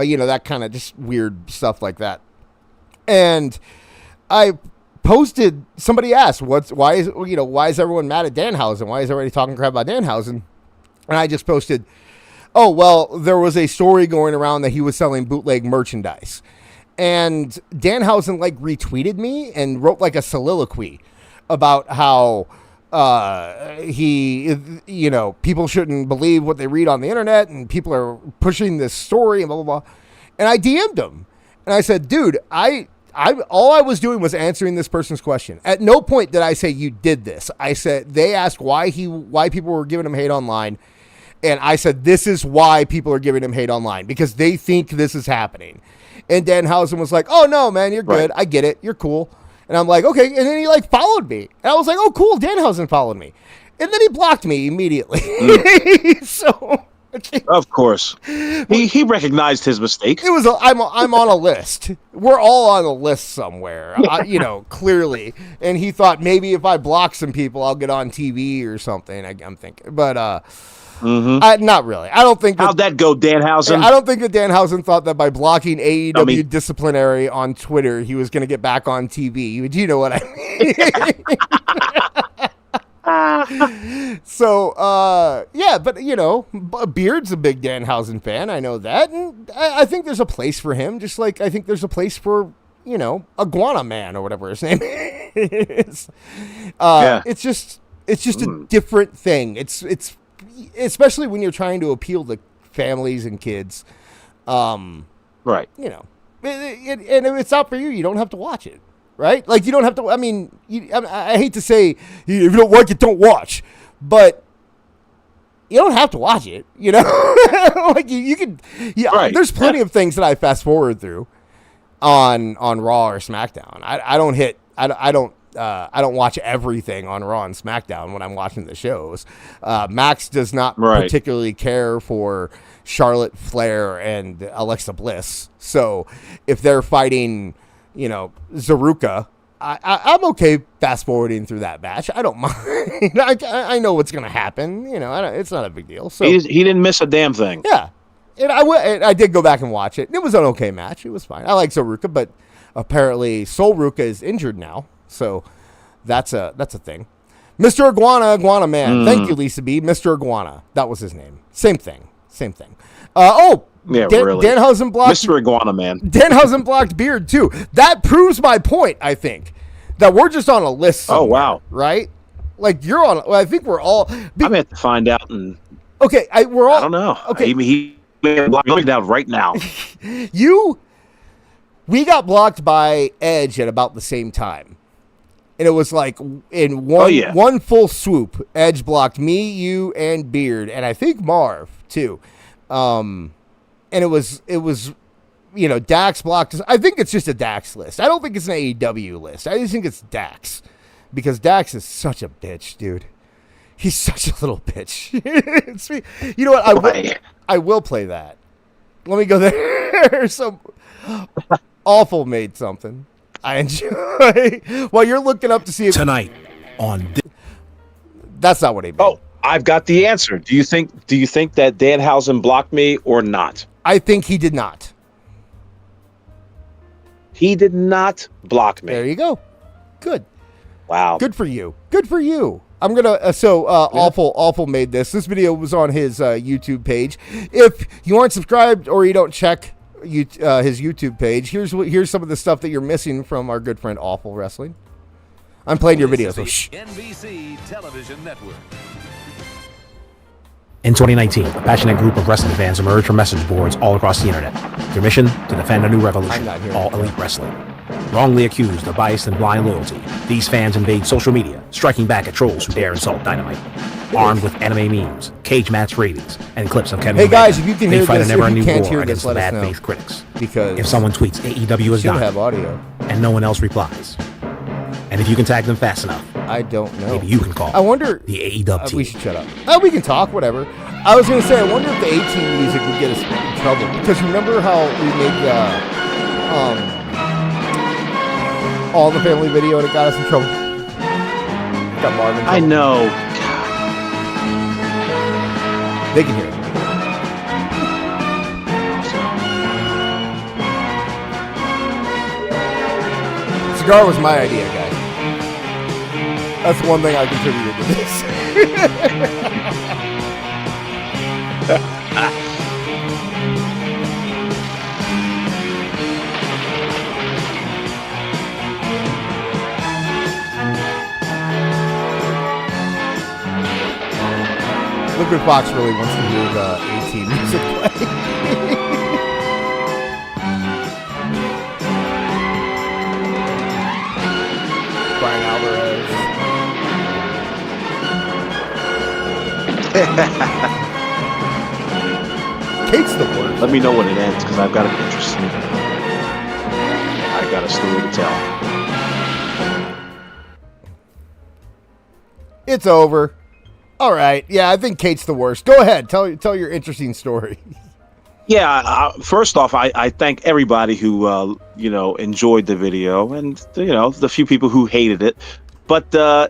You know, that kind of just weird stuff like that. And I posted, somebody asked, why is everyone mad at Danhausen? Why is everybody talking crap about Danhausen? And I just posted, oh, well, there was a story going around that he was selling bootleg merchandise. And Danhausen like retweeted me and wrote like a soliloquy about how people shouldn't believe what they read on the internet, and people are pushing this story and blah, blah, blah. And I DM'd him. And I said, dude, I all I was doing was answering this person's question. At no point did I say you did this. I said they asked why people were giving him hate online, and I said this is why people are giving him hate online, because they think this is happening. And Danhausen was like, "Oh no, man, you're good. I get it. You're cool." And I'm like, "Okay." And then he like followed me, and I was like, "Oh, cool. Danhausen followed me," and then he blocked me immediately. So. Of course, he recognized his mistake. It was I'm on a list. We're all on a list somewhere, clearly. And he thought maybe if I block some people, I'll get on TV or something. I'm thinking, but not really. I don't think how'd that go, Danhausen. I don't think that Danhausen thought that by blocking AEW disciplinary on Twitter, he was going to get back on TV. Do you know what I mean? So, but Beard's a big Danhausen fan. I know that. And I think there's a place for him, just like I think there's a place for, Iguana Man or whatever his name is. It's just a different thing. It's especially when you're trying to appeal to families and kids. Right. And if it's not for you, you don't have to watch it. Right? Like, you don't have to, I hate to say, if you don't like it, don't watch. But you don't have to watch it, like, you can, right. There's plenty of things that I fast forward through on Raw or SmackDown. I don't watch everything on Raw and SmackDown when I'm watching the shows. Max does not particularly care for Charlotte Flair and Alexa Bliss. So if they're fighting... Zaruka, I'm okay fast forwarding through that match. I don't mind. I know what's going to happen. It's not a big deal. So he didn't miss a damn thing. Yeah, and I did go back and watch it. It was an okay match. It was fine. I like Zaruka, but apparently Sol Ruka is injured now, so that's a thing. Mr. Iguana Man. Thank you, Lisa B. Mr. Iguana. That was his name. Same thing. Yeah, really. Danhausen blocked Mr. Iguana Man. Danhausen blocked Beard too. That proves my point. I think that we're just on a list somewhere, oh wow, right? Like you're on. I think we're all. I'm gonna have to find out. And okay, we're all. I don't know. Okay, he blocked down right now. We got blocked by Edge at about the same time, and it was like in one full swoop. Edge blocked me, you, and Beard, and I think Marv too. And it was, Dax blocked us. I think it's just a Dax list. I don't think it's an AEW list. I just think it's Dax. Because Dax is such a bitch, dude. He's such a little bitch. You know what? I will play that. Let me go there. So, Awful made something I enjoy. While you're looking up to see if... Tonight on... That's not what he made. Oh, I've got the answer. Do you think that Danhausen blocked me or not? I think he did not. He did not block me. There you go. Good. Wow. Good for you. Good for you. I'm gonna. Awful made this. This video was on his YouTube page. If you aren't subscribed or you don't check his YouTube page, here's some of the stuff that you're missing from our good friend Awful Wrestling. I'm playing your video. So shh. NBC Television Network. In 2019, a passionate group of wrestling fans emerged from message boards all across the internet. Their mission? To defend a new revolution, all elite wrestling. Wrongly accused of bias and blind loyalty, these fans invade social media, striking back at trolls who dare insult Dynamite. Armed with anime memes, cage match ratings, and clips of Kenny Hey guys, Omega, if you can they hear fight this, a if you never-ending can't war hear against this, let us bad know. faith critics. Because if someone tweets AEW is should dying, have audio. and no one else replies, and if you can tag them fast enough, I don't know. maybe you can call. I wonder. The AEW team. We should shut up. We can talk, whatever. I was gonna say, I wonder if the A-Team music would get us in trouble, because remember how we made All in the Family video and it got us in trouble. Got Marvin. I know. They can hear it. Cigar was my idea, guys. That's one thing I contributed to this. Liquid Fox really wants to hear the A-Team music play. Kate's the worst. Let me know when it ends, because I've got an interesting. I got a story to tell. It's over. All right. Yeah, I think Kate's the worst. Go ahead. Tell your interesting story. Yeah, first off, I thank everybody who enjoyed the video, and the few people who hated it. But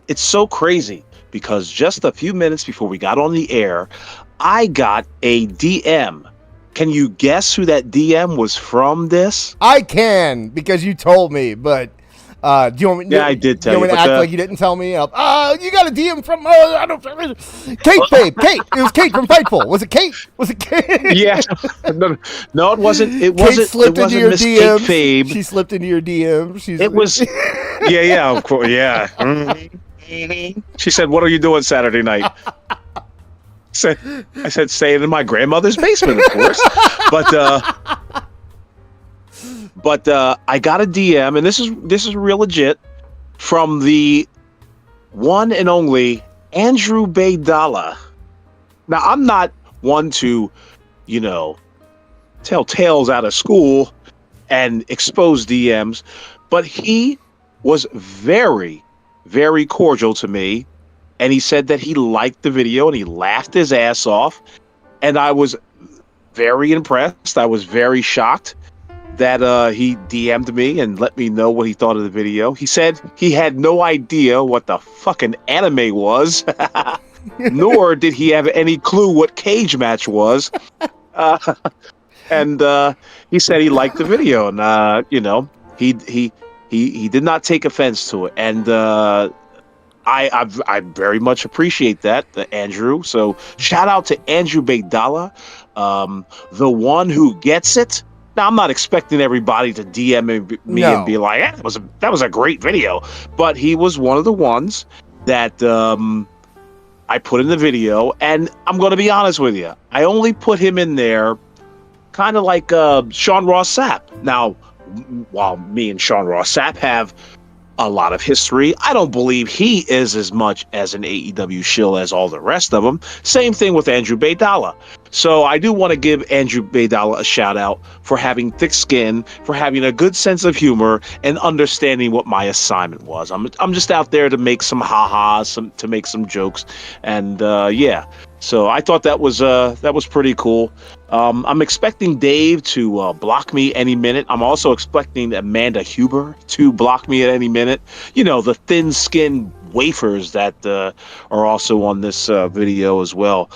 it's so crazy because just a few minutes before we got on the air, I got a DM. Can you guess who that DM was from this? I can, because you told me, but do you want me? Yeah, I did tell you. You want me to act like you didn't tell me? You got a DM from Kate, babe. Kate. It was Kate from Fightful. Was it Kate? Was it Kate? Yeah. No, it wasn't. It Kate wasn't. Slipped it into wasn't your Miss DMs. Kate Fabe. She slipped into your DM. It was. Yeah, of course. Yeah. She said, "What are you doing Saturday night?" I said, "Staying in my grandmother's basement, of course." But I got a DM, and this is real legit, from the one and only Andrew Baydala. Now, I'm not one to, tell tales out of school and expose DMs, but he was very, very cordial to me, and he said that he liked the video and he laughed his ass off, and I was very impressed. I was very shocked that he DM'd me and let me know what he thought of the video. He said he had no idea what the fucking anime was, nor did he have any clue what cage match was. And he said he liked the video, and he did not take offense to it, and I very much appreciate that, Andrew. So shout out to Andrew Baydala, the one who gets it. Now, I'm not expecting everybody to DM me and be like, that was a great video. But he was one of the ones that I put in the video. And I'm going to be honest with you. I only put him in there kind of like Sean Ross Sapp. Now, while me and Sean Ross Sapp have a lot of history, I don't believe he is as much as an AEW shill as all the rest of them. Same thing with Andrew Baydala. So I do want to give Andrew Baydala a shout out for having thick skin, for having a good sense of humor, and understanding what my assignment was. I'm just out there to make some ha-has, to make some jokes, and yeah. So I thought that was pretty cool. I'm expecting Dave to block me any minute. I'm also expecting Amanda Huber to block me at any minute. The thin-skinned wafers that are also on this video as well.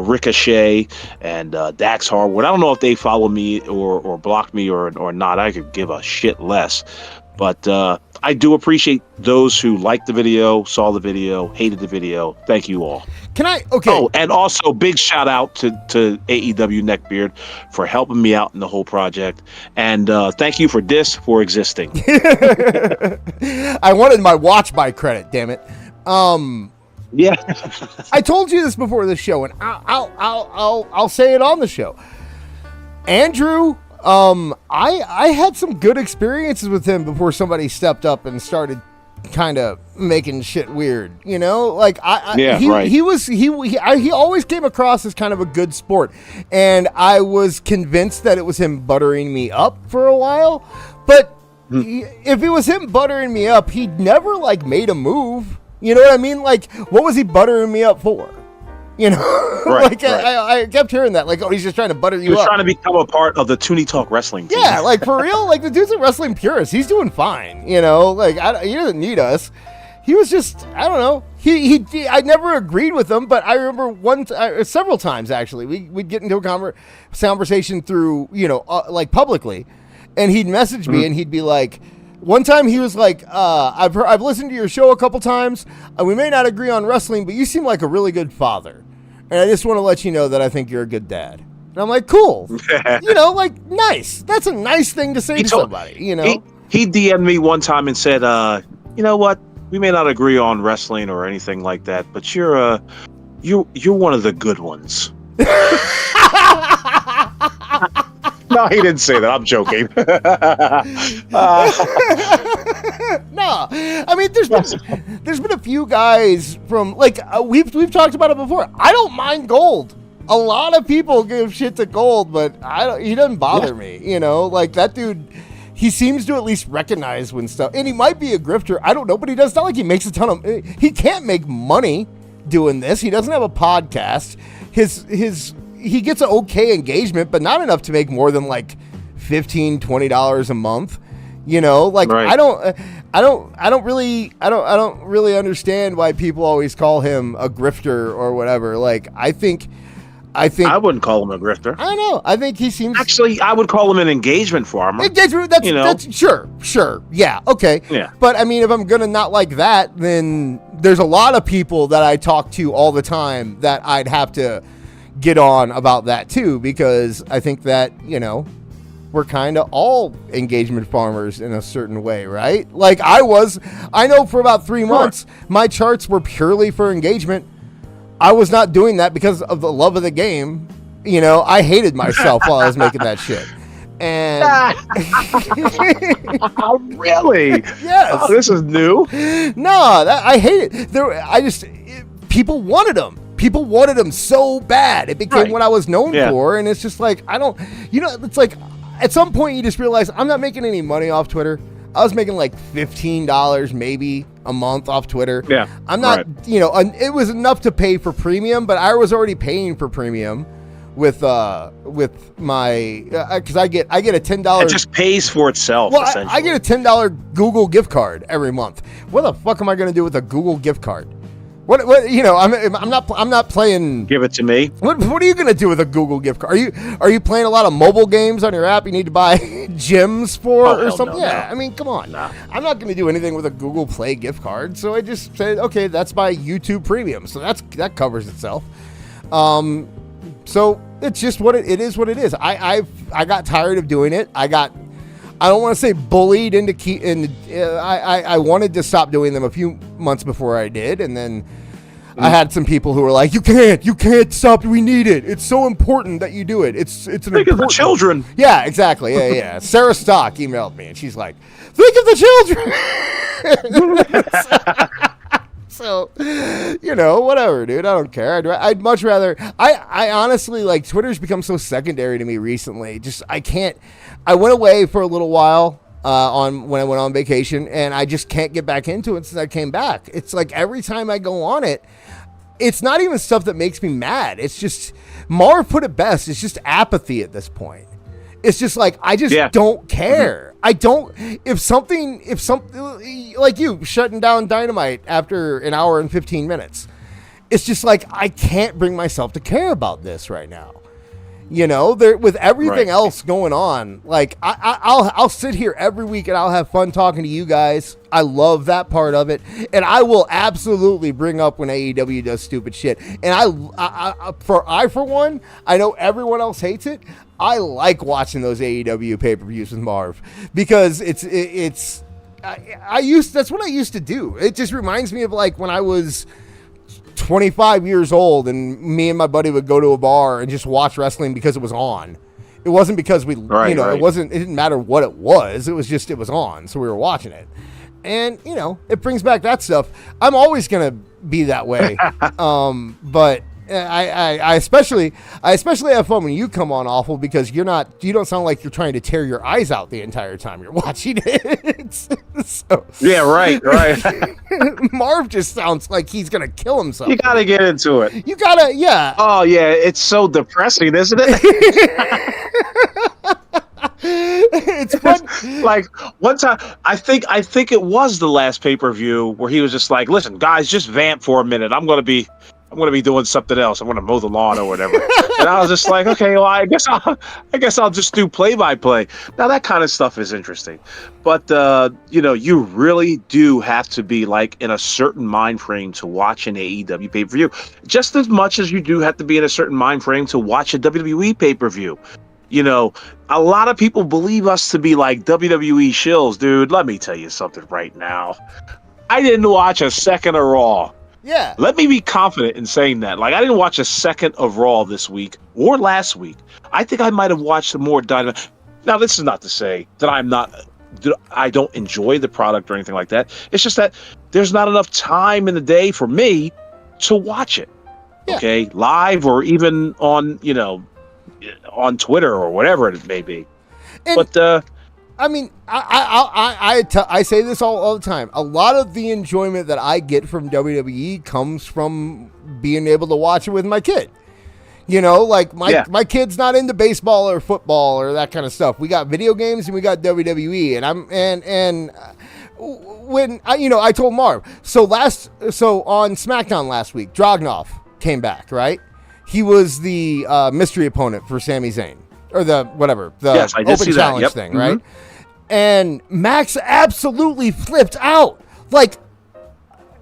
Ricochet and Dax Harwood. I don't know if they follow me or block me or not. I could give a shit less. But I do appreciate those who liked the video, saw the video, hated the video. Thank you all. Can I? Okay. Oh, and also big shout out to AEW Neckbeard for helping me out in the whole project. And thank you for for existing. I wanted my watch by credit, damn it. Yeah. I told you this before the show, and I'll say it on the show. Andrew, I had some good experiences with him before somebody stepped up and started kind of making shit weird, like he always came across as kind of a good sport, and I was convinced that it was him buttering me up for a while, but if it was him buttering me up, he never made a move. You know what I mean? What was he buttering me up for? Right, right. I kept hearing that, he's just trying to butter you up. He was trying to become a part of the Toonie Talk wrestling team. Yeah, for real, the dude's a wrestling purist. He's doing fine, he doesn't need us. He was just, I don't know. I never agreed with him, but I remember several times actually, we'd get into a conversation through, publicly, and he'd message me and he'd be like, one time he was like, I've listened to your show a couple times. We may not agree on wrestling, but you seem like a really good father. And I just want to let you know that I think you're a good dad. And I'm like, cool. Nice. That's a nice thing to say to somebody, He DM'd me one time and said, you know what? We may not agree on wrestling or anything like that, but you're one of the good ones. No, he didn't say that. I'm joking. No, I mean, there's been a few guys from like we've talked about it before. I don't mind Gold. A lot of people give shit to Gold, but he doesn't bother me. You know, like that dude. He seems to at least recognize when stuff, and he might be a grifter. I don't know, but he does not like he makes a ton of. He can't make money doing this. He doesn't have a podcast. He gets an okay engagement, but not enough to make more than like $15-$20 a month. You know, like right. I don't really understand why people always call him a grifter or whatever. Like I think I wouldn't call him a grifter. I don't know. I think he seems actually. I would call him an engagement farmer. Engagement. That's sure. Yeah. Okay. Yeah. But I mean, if I'm gonna not like that, then there's a lot of people that I talk to all the time that I'd have to get on about that too, because I think that we're kind of all engagement farmers in a certain way, right? Like I know for about 3 months, my charts were purely for engagement. I was not doing that because of the love of the game. I hated myself while I was making that shit. And oh, really? Yes. Oh, this is new. No, I hate it. People wanted them. People wanted them so bad. It became what I was known for. And it's just like, it's like at some point you just realize I'm not making any money off Twitter. I was making like $15 maybe a month off Twitter. Yeah. I'm not, it was enough to pay for premium, but I was already paying for premium with my, cause I get a $10. It just pays for itself. Well, I get a $10 Google gift card every month. What the fuck am I going to do with a Google gift card? What I'm not playing. Give it to me. What are you gonna do with a Google gift card? Are you playing a lot of mobile games on your app? You need to buy gems for or something? No. I mean, come on. No. I'm not gonna do anything with a Google Play gift card. So I just said, okay, that's my YouTube Premium. So that covers itself. So it's just what it is. What it is. I got tired of doing it. I don't want to say bullied into I wanted to stop doing them a few months before I did, and then I had some people who were like, "You can't stop. We need it. It's so important that you do it. It's an think of the children." Yeah, exactly. Yeah. Sarah Stock emailed me, and she's like, "Think of the children." So, whatever, dude. I don't care. I'd much rather. I honestly, like, Twitter's become so secondary to me recently. Just I went away for a little while when I went on vacation, and I just can't get back into it since I came back. It's like every time I go on it, it's not even stuff that makes me mad. It's just, Marv put it best. It's just apathy at this point. It's just like, I just don't care. Mm-hmm. I don't, if something like you shutting down Dynamite after an hour and 15 minutes, it's just like, I can't bring myself to care about this right now. With everything else going on, like I'll sit here every week and I'll have fun talking to you guys. I love that part of it, and I will absolutely bring up when AEW does stupid shit. And for one, I know everyone else hates it. I like watching those AEW pay-per-views with Marv because that's what I used to do. It just reminds me of like when I was 25 years old and me and my buddy would go to a bar and just watch wrestling because it was on. It wasn't because it didn't matter what it was. It was just, it was on. So we were watching it. And, it brings back that stuff. I'm always going to be that way. But I especially have fun when you come on, Awful, because you don't sound like you're trying to tear your eyes out the entire time you're watching it. So, yeah, right. Marv just sounds like he's gonna kill himself. You gotta get into it. You gotta, yeah. Oh yeah, it's so depressing, isn't it? It's fun. Like one time, I think it was the last pay-per-view where he was just like, "Listen, guys, just vamp for a minute. I'm gonna be doing something else. I'm gonna mow the lawn or whatever." And I was just like, okay, well, I guess I'll just do play-by-play. Now that kind of stuff is interesting, but you really do have to be like in a certain mind frame to watch an AEW pay-per-view, just as much as you do have to be in a certain mind frame to watch a WWE pay-per-view. A lot of people believe us to be like WWE shills, dude. Let me tell you something right now. I didn't watch a second of Raw. Yeah. Let me be confident in saying that. Like, I didn't watch a second of Raw this week or last week. I think I might have watched more Dynamite. Now, this is not to say that I'm not I don't enjoy the product or anything like that. It's just that there's not enough time in the day for me to watch it. Yeah. Okay, live or even on on Twitter or whatever it may be. And, But I mean, I say this all the time. A lot of the enjoyment that I get from WWE comes from being able to watch it with my kid. You know, like my kid's not into baseball or football or that kind of stuff. We got video games and we got WWE, and when I told Marv. So on SmackDown last week, Dragunov came back, right? He was the mystery opponent for Sami Zayn, or the open challenge thing, right? And Max absolutely flipped out, like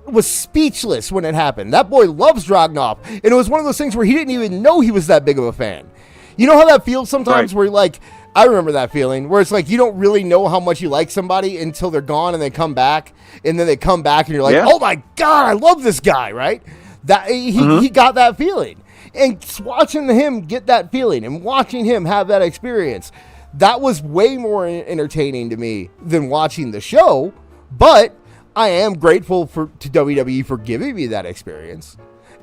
was speechless when it happened. That boy loves Dragunov, and it was one of those things where he didn't even know he was that big of a fan. You know how that feels sometimes, where like, I remember that feeling where it's like you don't really know how much you like somebody until they're gone and they come back, and then they come back and you're like, oh my God, I love this guy, right? That he got that feeling, and watching him get that feeling and watching him have that experience, that was way more entertaining to me than watching the show. But I am grateful to WWE for giving me that experience,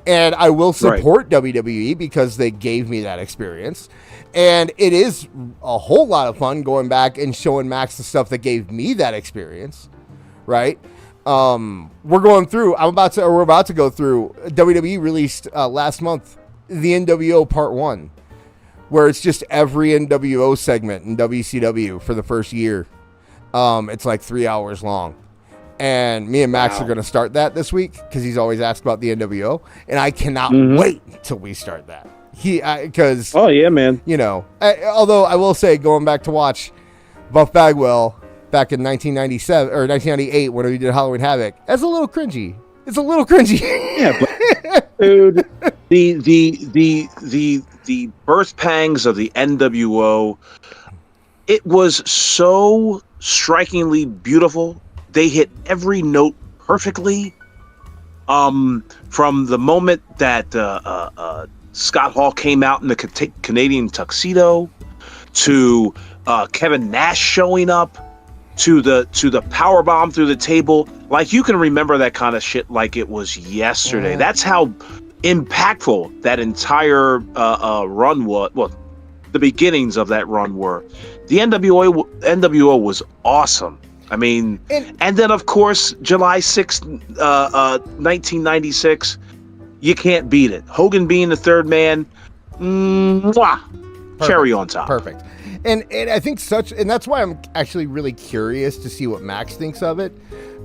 and I will support WWE because they gave me that experience. And it is a whole lot of fun going back and showing Max the stuff that gave me that experience, right? We're about to go through. WWE released last month the NWO Part 1, where it's just every NWO segment in WCW for the first year. It's like 3 hours long. And me and Max are going to start that this week because he's always asked about the NWO, and I cannot wait till we start that. Because oh yeah, man. You know, although I will say, going back to watch Buff Bagwell back in 1997 or 1998 when we did Halloween Havoc, that's a little cringy. It's a little cringy. Yeah, but dude, the birth pangs of the NWO, it was so strikingly beautiful. They hit every note perfectly. From the moment that Scott Hall came out in the Canadian tuxedo, to Kevin Nash showing up, to the power bomb through the table, like you can remember that kind of shit like it was yesterday. That's how impactful that entire run was. Well, the beginnings of that run were. The NWO was awesome. I mean, and then of course July 6th, 1996, you can't beat it. Hogan being the third man, cherry on top. Perfect. And I think and that's why I'm actually really curious to see what Max thinks of it,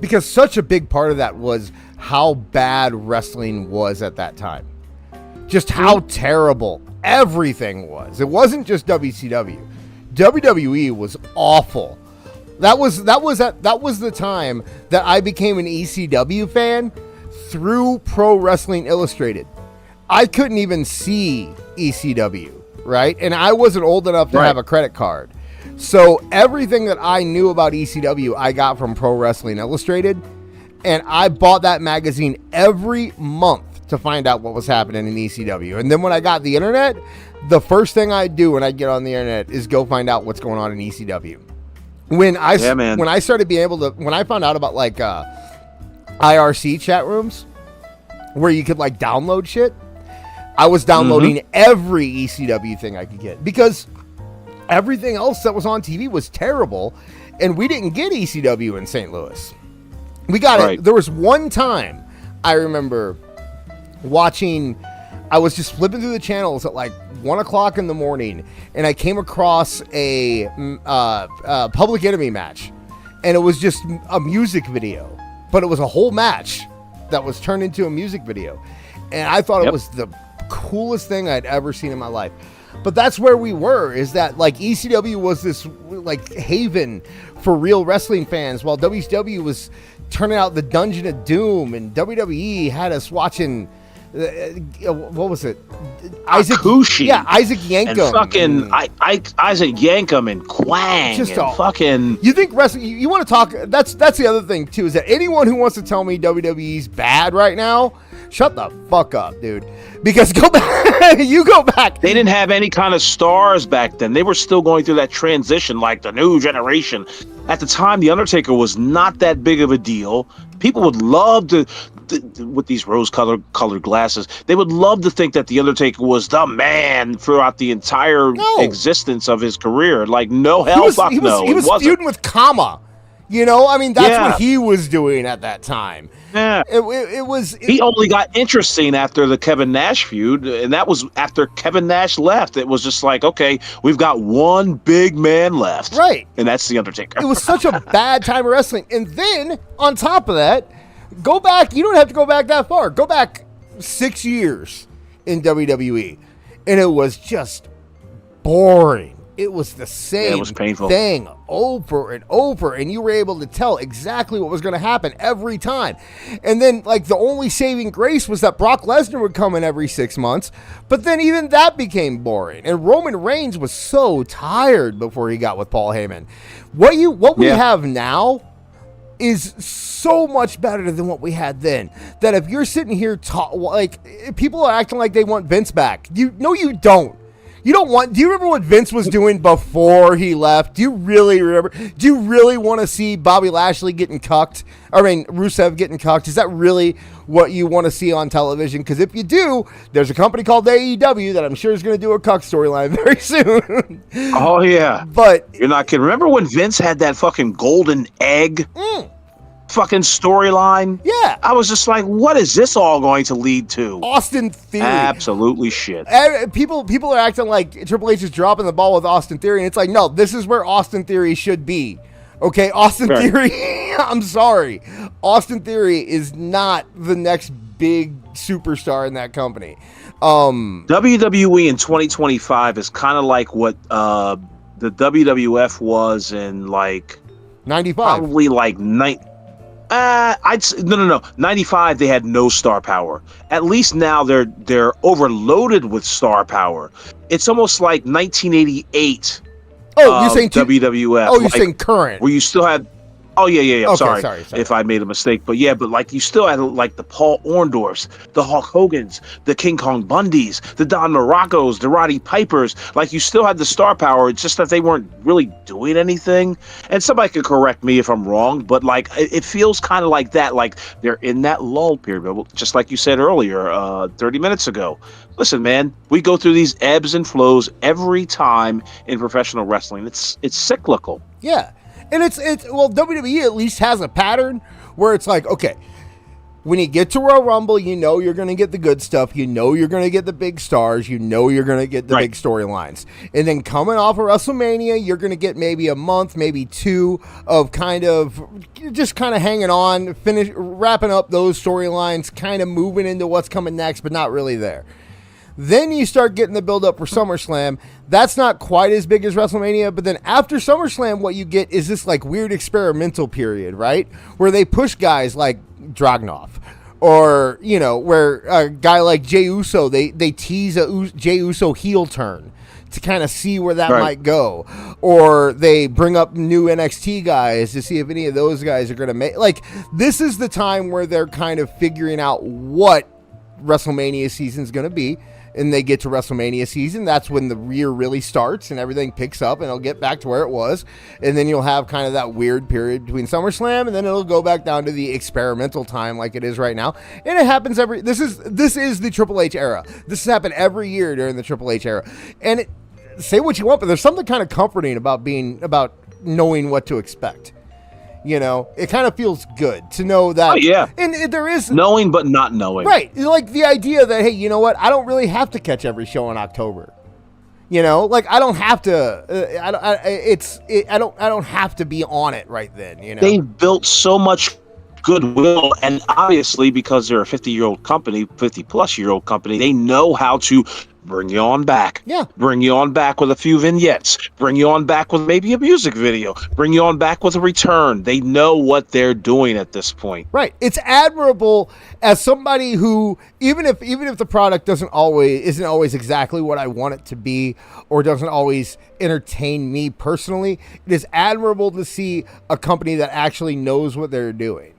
because such a big part of that was how bad wrestling was at that time. Just how terrible everything was. It wasn't just WCW. WWE was awful. That was the time that I became an ECW fan through Pro Wrestling Illustrated. I couldn't even see ECW, right? And I wasn't old enough to have a credit card. So everything that I knew about ECW, I got from Pro Wrestling Illustrated. And I bought that magazine every month to find out what was happening in ECW. And then when I got the internet, the first thing I do when I get on the internet is go find out what's going on in ECW. When I started being able to, when I found out about like IRC chat rooms where you could like download shit, I was downloading every ECW thing I could get, because everything else that was on TV was terrible, and we didn't get ECW in St. Louis. We got it. There was one time I remember watching, I was just flipping through the channels at like 1 o'clock in the morning, and I came across a Public Enemy match, and it was just a music video, but it was a whole match that was turned into a music video, and I thought it was the coolest thing I'd ever seen in my life. But that's where we were, is that like ECW was this like haven for real wrestling fans, while WCW was turning out the Dungeon of Doom, and WWE had us watching what was it? Isaac Akushi. Yeah, Isaac Yankem. And fucking Isaac Yankem and Quang. Just and fucking. You think wrestling? You want to talk? That's the other thing too. Is that anyone who wants to tell me WWE's bad right now Shut the fuck up, dude. Because go back, you go back. They didn't have any kind of stars back then. They were still going through that transition, like the new generation. At the time, The Undertaker was not that big of a deal. People would love to, with these rose-colored glasses, they would love to think that The Undertaker was the man throughout the entire existence of his career. Like, no, hell, fuck no. He was feuding with Kama. You know, I mean, that's what he was doing at that time. Yeah. He only got interesting after the Kevin Nash feud, and that was after Kevin Nash left. It was just like, okay, we've got one big man left. Right. And that's The Undertaker. It was such a bad time of wrestling. And then, on top of that, go back, you don't have to go back that far. Go back 6 years in WWE, and it was just boring. It was the same thing over and over, and you were able to tell exactly what was going to happen every time. And then, like, the only saving grace was that Brock Lesnar would come in every 6 months, but then even that became boring. And Roman Reigns was so tired before he got with Paul Heyman. What we have now is so much better than what we had then. That if you're sitting here, people are acting like they want Vince back. You don't. Do you remember what Vince was doing before he left? Do you really remember? Do you really want to see Bobby Lashley getting cucked? Rusev getting cucked? Is that really what you want to see on television? Because if you do, there's a company called AEW that I'm sure is going to do a cuck storyline very soon. Oh, yeah. But you're not kidding. Remember when Vince had that fucking golden egg? Fucking storyline. Yeah. I was just like, what is this all going to lead to? Austin Theory. Absolutely shit. People are acting like Triple H is dropping the ball with Austin Theory, and it's like, no, this is where Austin Theory should be. Okay, Austin Theory, I'm sorry. Austin Theory is not the next big superstar in that company. WWE in 2025 is kind of like what the WWF was in like 95. Probably like 95 they had no star power. At least now they're overloaded with star power. It's almost like 1988. Oh, you're saying WWF. Oh, you're saying current. Where you still had Oh, yeah. Okay, sorry if I made a mistake. But like you still had like the Paul Orndorffs, the Hulk Hogans, the King Kong Bundys, the Don Moroccos, the Roddy Pipers. Like you still had the star power. It's just that they weren't really doing anything. And somebody could correct me if I'm wrong, but like it feels kind of like that. Like they're in that lull period, just like you said earlier, 30 minutes ago. Listen, man, we go through these ebbs and flows every time in professional wrestling. It's cyclical. Yeah. And it's WWE at least has a pattern where it's like, okay, when you get to Royal Rumble, you know you're going to get the good stuff. You know you're going to get the big stars. You know you're going to get the big storylines. And then coming off of WrestleMania, you're going to get maybe a month, maybe two of kind of hanging on, wrapping up those storylines, kind of moving into what's coming next, but not really there. Then you start getting the build-up for SummerSlam. That's not quite as big as WrestleMania, but then after SummerSlam, what you get is this like weird experimental period, right? Where they push guys like Dragunov, or, you know, where a guy like Jey Uso, they tease a Jey Uso heel turn to kind of see where that might go. Or they bring up new NXT guys to see if any of those guys are going to make... Like, this is the time where they're kind of figuring out what WrestleMania season's going to be. And they get to WrestleMania season, that's when the year really starts and everything picks up and it'll get back to where it was. And then you'll have kind of that weird period between SummerSlam, and then it'll go back down to the experimental time like it is right now. And it happens this is the Triple H era. This has happened every year during the Triple H era. And say what you want, but there's something kind of comforting about knowing what to expect. You know, it kind of feels good to know that. Oh, yeah. And there is... Knowing but not knowing. Right. Like the idea that, hey, you know what? I don't really have to catch every show in October. You know? Like, I don't have to... I don't have to be on it right then, you know? They've built so much goodwill, and obviously because they're a 50-year-old company, 50-plus-year-old company, they know how to... bring you on back. Yeah. Bring you on back with a few vignettes. Bring you on back with maybe a music video. Bring you on back with a return. They know what they're doing at this point. Right. It's admirable as somebody who, even if the product isn't always exactly what I want it to be, or doesn't always entertain me personally, it is admirable to see a company that actually knows what they're doing.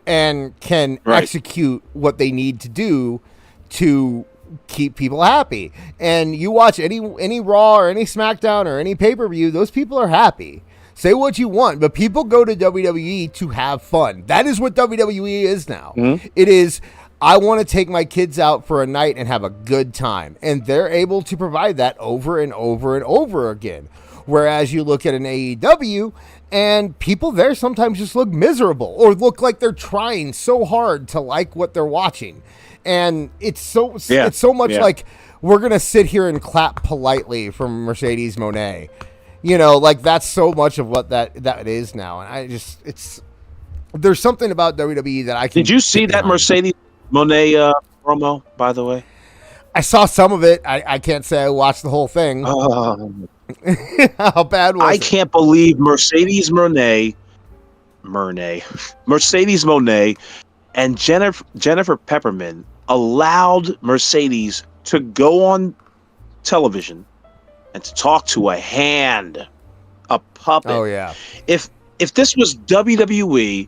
and can Right. execute what they need to do to keep people happy. And you watch any Raw or any SmackDown or any pay-per-view, those people are happy. Say what you want, but people go to WWE to have fun. That is what WWE is now. It is, I want to take my kids out for a night and have a good time. And they're able to provide that over and over and over again. Whereas you look at an AEW and people there sometimes just look miserable or look like they're trying so hard to like what they're watching. And it's so much like we're going to sit here and clap politely from Mercedes Moné. You know, like that's so much of what that is now. And there's something about WWE that I can. Did you see that Mercedes Moné promo, by the way? I saw some of it. I can't say I watched the whole thing. How bad was it? I can't believe Mercedes Moné and Jennifer Pepperman allowed Mercedes to go on television and to talk to a puppet. Oh yeah. If this was WWE,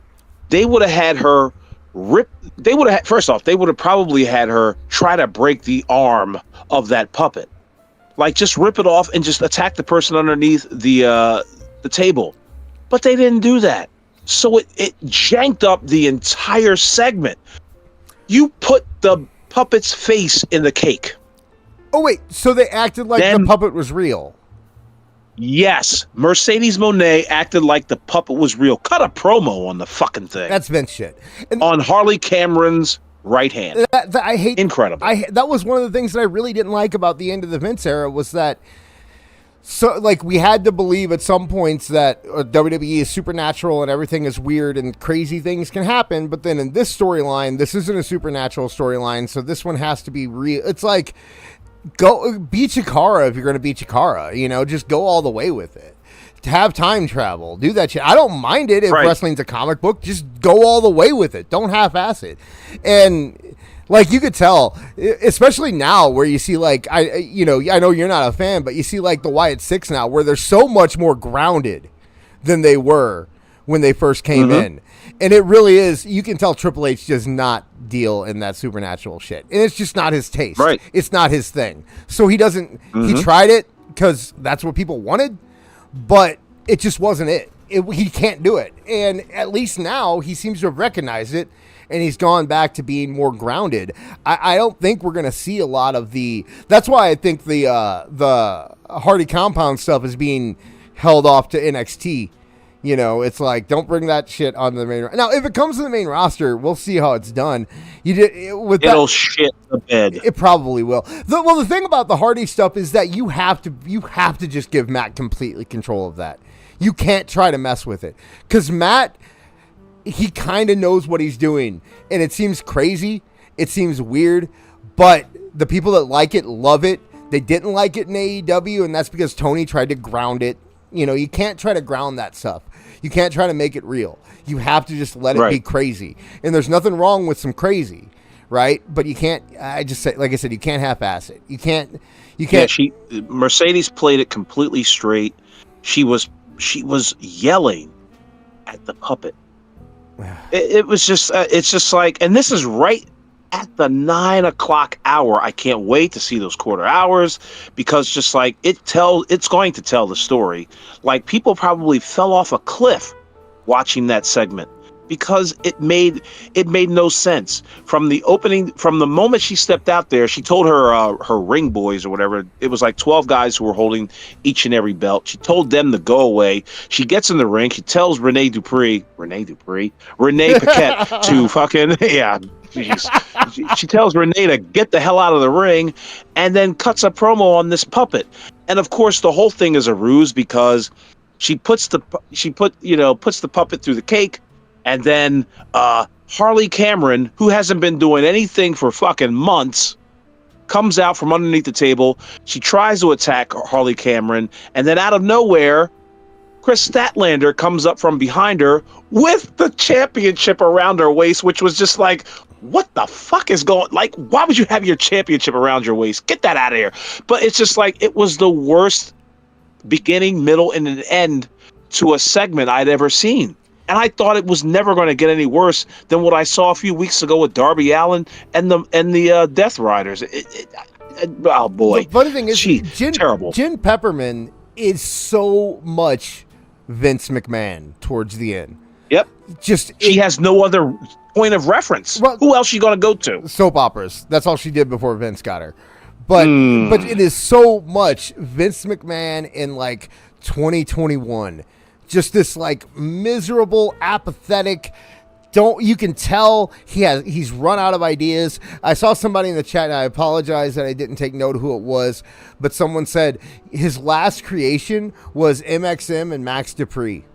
they would have had her rip. They would have probably had her try to break the arm of that puppet, like just rip it off and just attack the person underneath the table. But they didn't do that, so it janked up the entire segment. You put the puppet's face in the cake. Oh wait, so they acted like the puppet was real. Yes, Mercedes Moné acted like the puppet was real. Cut a promo on the fucking thing. That's Vince shit. And on Harley Cameron's right hand. I hate. Incredible. That was one of the things that I really didn't like about the end of the Vince era was that. So, like, we had to believe at some points that WWE is supernatural and everything is weird and crazy things can happen. But then in this storyline, this isn't a supernatural storyline, so this one has to be real. It's like, go beat Chikara if you're going to beat Chikara. You know, just go all the way with it. To have time travel, do that shit. I don't mind it if wrestling's a comic book. Just go all the way with it. Don't half-ass it. And like you could tell, especially now where you see like I know you're not a fan, but you see like the Wyatt Six now where they're so much more grounded than they were when they first came in. And it really is, you can tell Triple H does not deal in that supernatural shit. And it's just not his taste. Right. It's not his thing. So he doesn't, he tried it because that's what people wanted, but it just wasn't it. He can't do it. And at least now he seems to have recognized it and he's gone back to being more grounded. I don't think we're going to see a lot of that's why I think the Hardy Compound stuff is being held off to NXT. You know, it's like, don't bring that shit onto the main roster. Now, if it comes to the main roster, we'll see how it's done. It'll shit the bed. It probably will. The thing about the Hardy stuff is that you have to just give Matt completely control of that. You can't try to mess with it. Because Matt, he kind of knows what he's doing. And it seems crazy. It seems weird. But the people that like it love it. They didn't like it in AEW, and that's because Tony tried to ground it. You know, you can't try to ground that stuff. You can't try to make it real. You have to just let it be crazy. And there's nothing wrong with some crazy, right? But you can't, like I said, you can't half-ass it. You can't. Yeah, Mercedes played it completely straight. She was yelling at the puppet. It was just, it's just like, and this is right at the 9 o'clock hour. I can't wait to see those quarter hours because just like it's going to tell the story. Like people probably fell off a cliff watching that segment because it made no sense from the opening, from the moment she stepped out there. She told her ring boys or whatever, it was like 12 guys who were holding each and every belt. She told them to go away. She gets in the ring. She tells Renee Paquette to fucking she tells Renee to get the hell out of the ring and then cuts a promo on this puppet. And of course the whole thing is a ruse because she puts the puppet through the cake, and then Harley Cameron, who hasn't been doing anything for fucking months, comes out from underneath the table. She tries to attack Harley Cameron, and then out of nowhere, Chris Statlander comes up from behind her with the championship around her waist, which was just like, what the fuck is going, like, why would you have your championship around your waist? Get that out of here. But it's just like, it was the worst beginning, middle, and an end to a segment I'd ever seen. and I thought it was never going to get any worse than what I saw a few weeks ago with Darby Allin and the Death Riders. Oh boy! The funny thing is, terrible. Jen Pepperman is so much Vince McMahon towards the end. Yep. She has no other point of reference. Well, who else are you going to go to? Soap operas. That's all she did before Vince got her. But it is so much Vince McMahon in like 2021. Just this like miserable, apathetic. You can tell he's run out of ideas. I saw somebody in the chat, and I apologize that I didn't take note of who it was, but someone said his last creation was MXM and Max Dupree.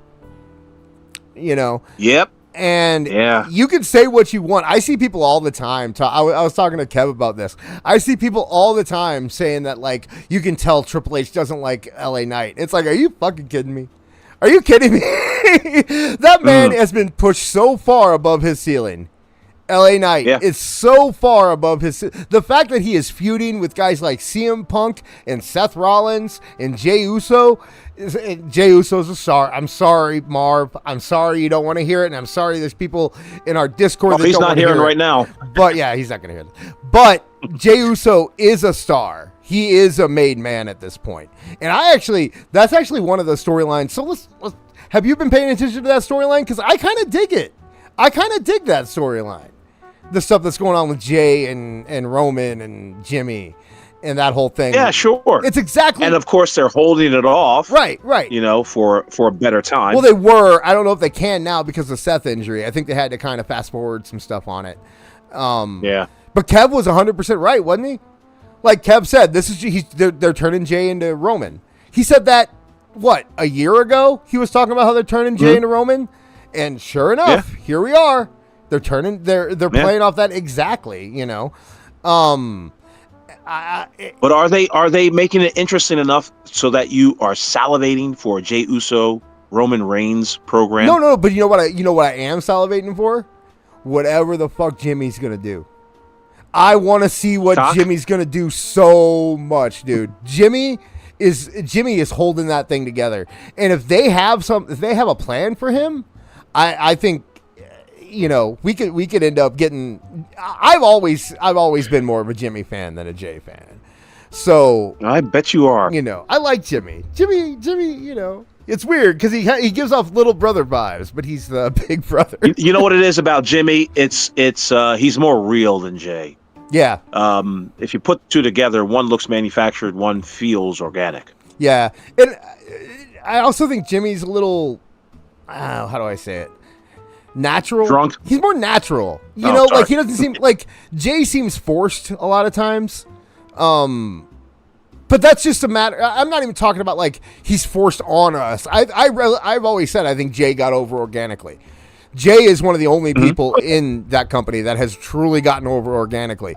Yep. And you can say what you want. I see people all the time. I was talking to Kev about this. I see people all the time saying that, like, you can tell Triple H doesn't like LA Knight. It's like, are you fucking kidding me? Are you kidding me? That man has been pushed so far above his ceiling. LA Knight is so far above the fact that he is feuding with guys like CM Punk and Seth Rollins and Jey Uso. Jey Uso's a star. I'm sorry, Marv. I'm sorry you don't want to hear it, and I'm sorry there's people in our Discord that he's don't not want to hearing hear it right now. But yeah, he's not going to hear it. But Jey Uso is a star. He is a made man at this point. And that's actually one of the storylines. So let's have you been paying attention to that storyline? Because I kind of dig it. I kind of dig that storyline. The stuff that's going on with Jay and Roman and Jimmy and that whole thing. Yeah, sure. It's exactly. And of course they're holding it off. Right. For a better time. Well, they were. I don't know if they can now because of Seth injury. I think they had to kind of fast forward some stuff on it. Yeah. But Kev was 100% right, wasn't he? Like Kev said, they're turning Jay into Roman. He said that, a year ago? He was talking about how they're turning Jay into Roman. And sure enough, here we are. They're playing off that exactly, But are they making it interesting enough so that you are salivating for a Jey Uso Roman Reigns program? No. But you know what I am salivating for? Whatever the fuck Jimmy's gonna do. I want to see what Jimmy's gonna do so much, dude. Jimmy is holding that thing together, and if they have a plan for him, I think. We could end up getting. I've always been more of a Jimmy fan than a Jay fan. So I bet you are. I like Jimmy. Jimmy. It's weird because he gives off little brother vibes, but he's the big brother. You know what it is about Jimmy? It's he's more real than Jay. Yeah. If you put two together, one looks manufactured, one feels organic. Yeah, and I also think Jimmy's a little. How do I say it? Natural. Drunk. He's more natural. Sorry. Like he doesn't seem like Jay seems forced a lot of times. But that's just a matter. I'm not even talking about like he's forced on us. I've always said I think Jay got over organically. Jay is one of the only people in that company that has truly gotten over organically.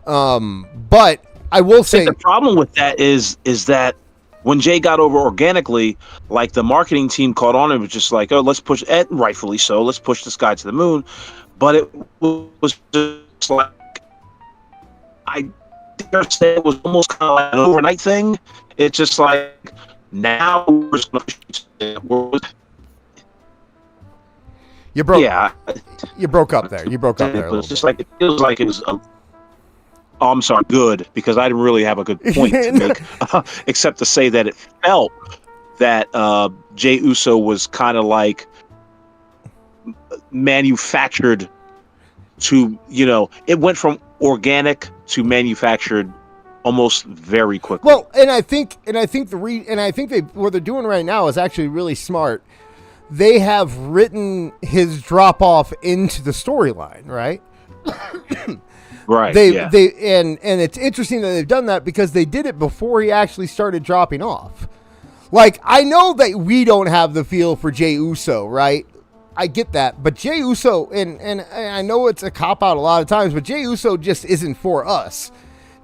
But I will say the problem with that is that when Jay got over organically, like the marketing team caught on and was just like, oh, let's push, and rightfully so, let's push this guy to the moon. But it was just like, I dare say it was almost kind of like an overnight thing. It's just like, now we're You broke. Yeah, you broke up there. You broke up there. It was just like it feels like it was. I'm sorry, good, because I didn't really have a good point to make, except to say that it felt that Jey Uso was kind of like manufactured to, it went from organic to manufactured almost very quickly. Well, and I think what they're doing right now is actually really smart. They have written his drop off into the storyline, right? Right. And it's interesting that they've done that because they did it before he actually started dropping off. Like, I know that we don't have the feel for Jey Uso, right? I get that, but Jey Uso, and I know it's a cop out a lot of times, but Jey Uso just isn't for us.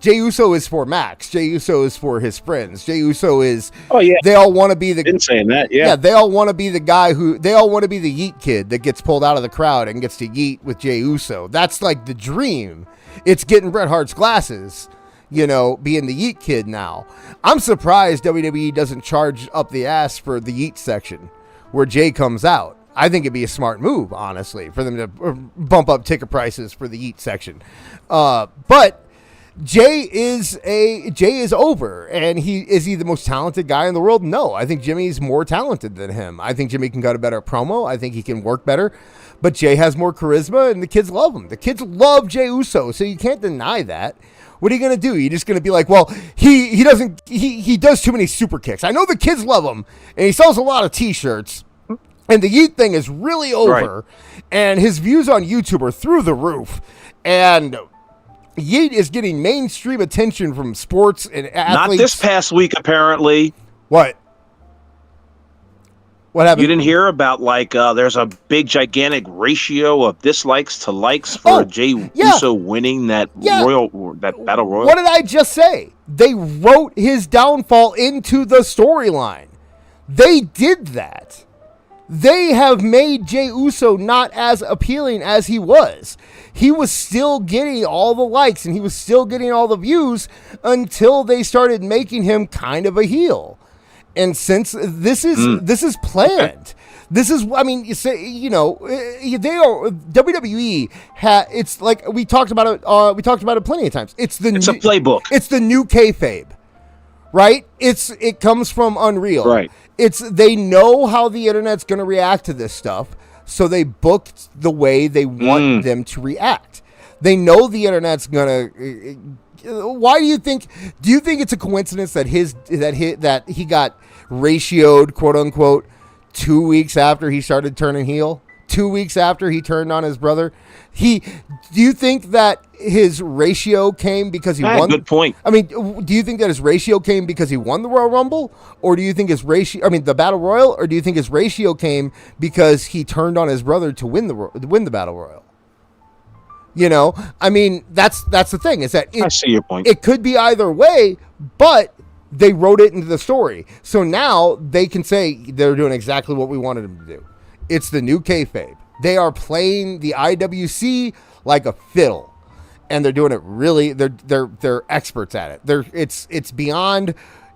Jey Uso is for Max. Jey Uso is for his friends. Jey Uso is. Oh yeah. They all want to be the. Been saying that. Yeah. Yeah. They all want to be the guy they all want to be the yeet kid that gets pulled out of the crowd and gets to yeet with Jey Uso. That's like the dream. It's getting Bret Hart's glasses, being the yeet kid now. I'm surprised WWE doesn't charge up the ass for the yeet section where Jay comes out. I think it'd be a smart move, honestly, for them to bump up ticket prices for the Yeet section. But Jay is over, and is he the most talented guy in the world? No, I think Jimmy's more talented than him. I think Jimmy can cut a better promo. I think he can work better, but Jay has more charisma, and the kids love him. The kids love Jay Uso, so you can't deny that. What are you gonna do? You're just gonna be like, well, he does too many super kicks. I know the kids love him, and he sells a lot of T-shirts, and the Yeet thing is really over, and his views on YouTube are through the roof, and Yeet is getting mainstream attention from sports and athletes. Not this past week, apparently. What happened? You didn't hear about, like, there's a big, gigantic ratio of dislikes to likes for Jay Uso winning that battle royal. What did I just say? They wrote his downfall into the storyline. They did that. They have made Jay Uso not as appealing as he was. He was still getting all the likes and he was still getting all the views until they started making him kind of a heel. And since this is planned, this is, I mean, they are WWE. It's like we talked about it. We talked about it plenty of times. It's a playbook. It's the new kayfabe, right? It comes from Unreal, right? They know how the internet's going to react to this stuff, so they booked the way they want them to react. They know the internet's going to. Why do you think it's a coincidence that he got ratioed, quote unquote, 2 weeks after he started turning heel? 2 weeks after he turned on his brother? Do you think that his ratio came because he won? Good point. I mean, do you think that his ratio came because he won the Royal Rumble? Or do you think the Battle Royal? Or do you think his ratio came because he turned on his brother to win the Battle Royal? You know, I mean, that's the thing, is that I see your point. It could be either way, but they wrote it into the story. So now they can say they're doing exactly what we wanted them to do. It's the new kayfabe. They are playing the IWC like a fiddle, and they're doing it really. They're experts at it. It's beyond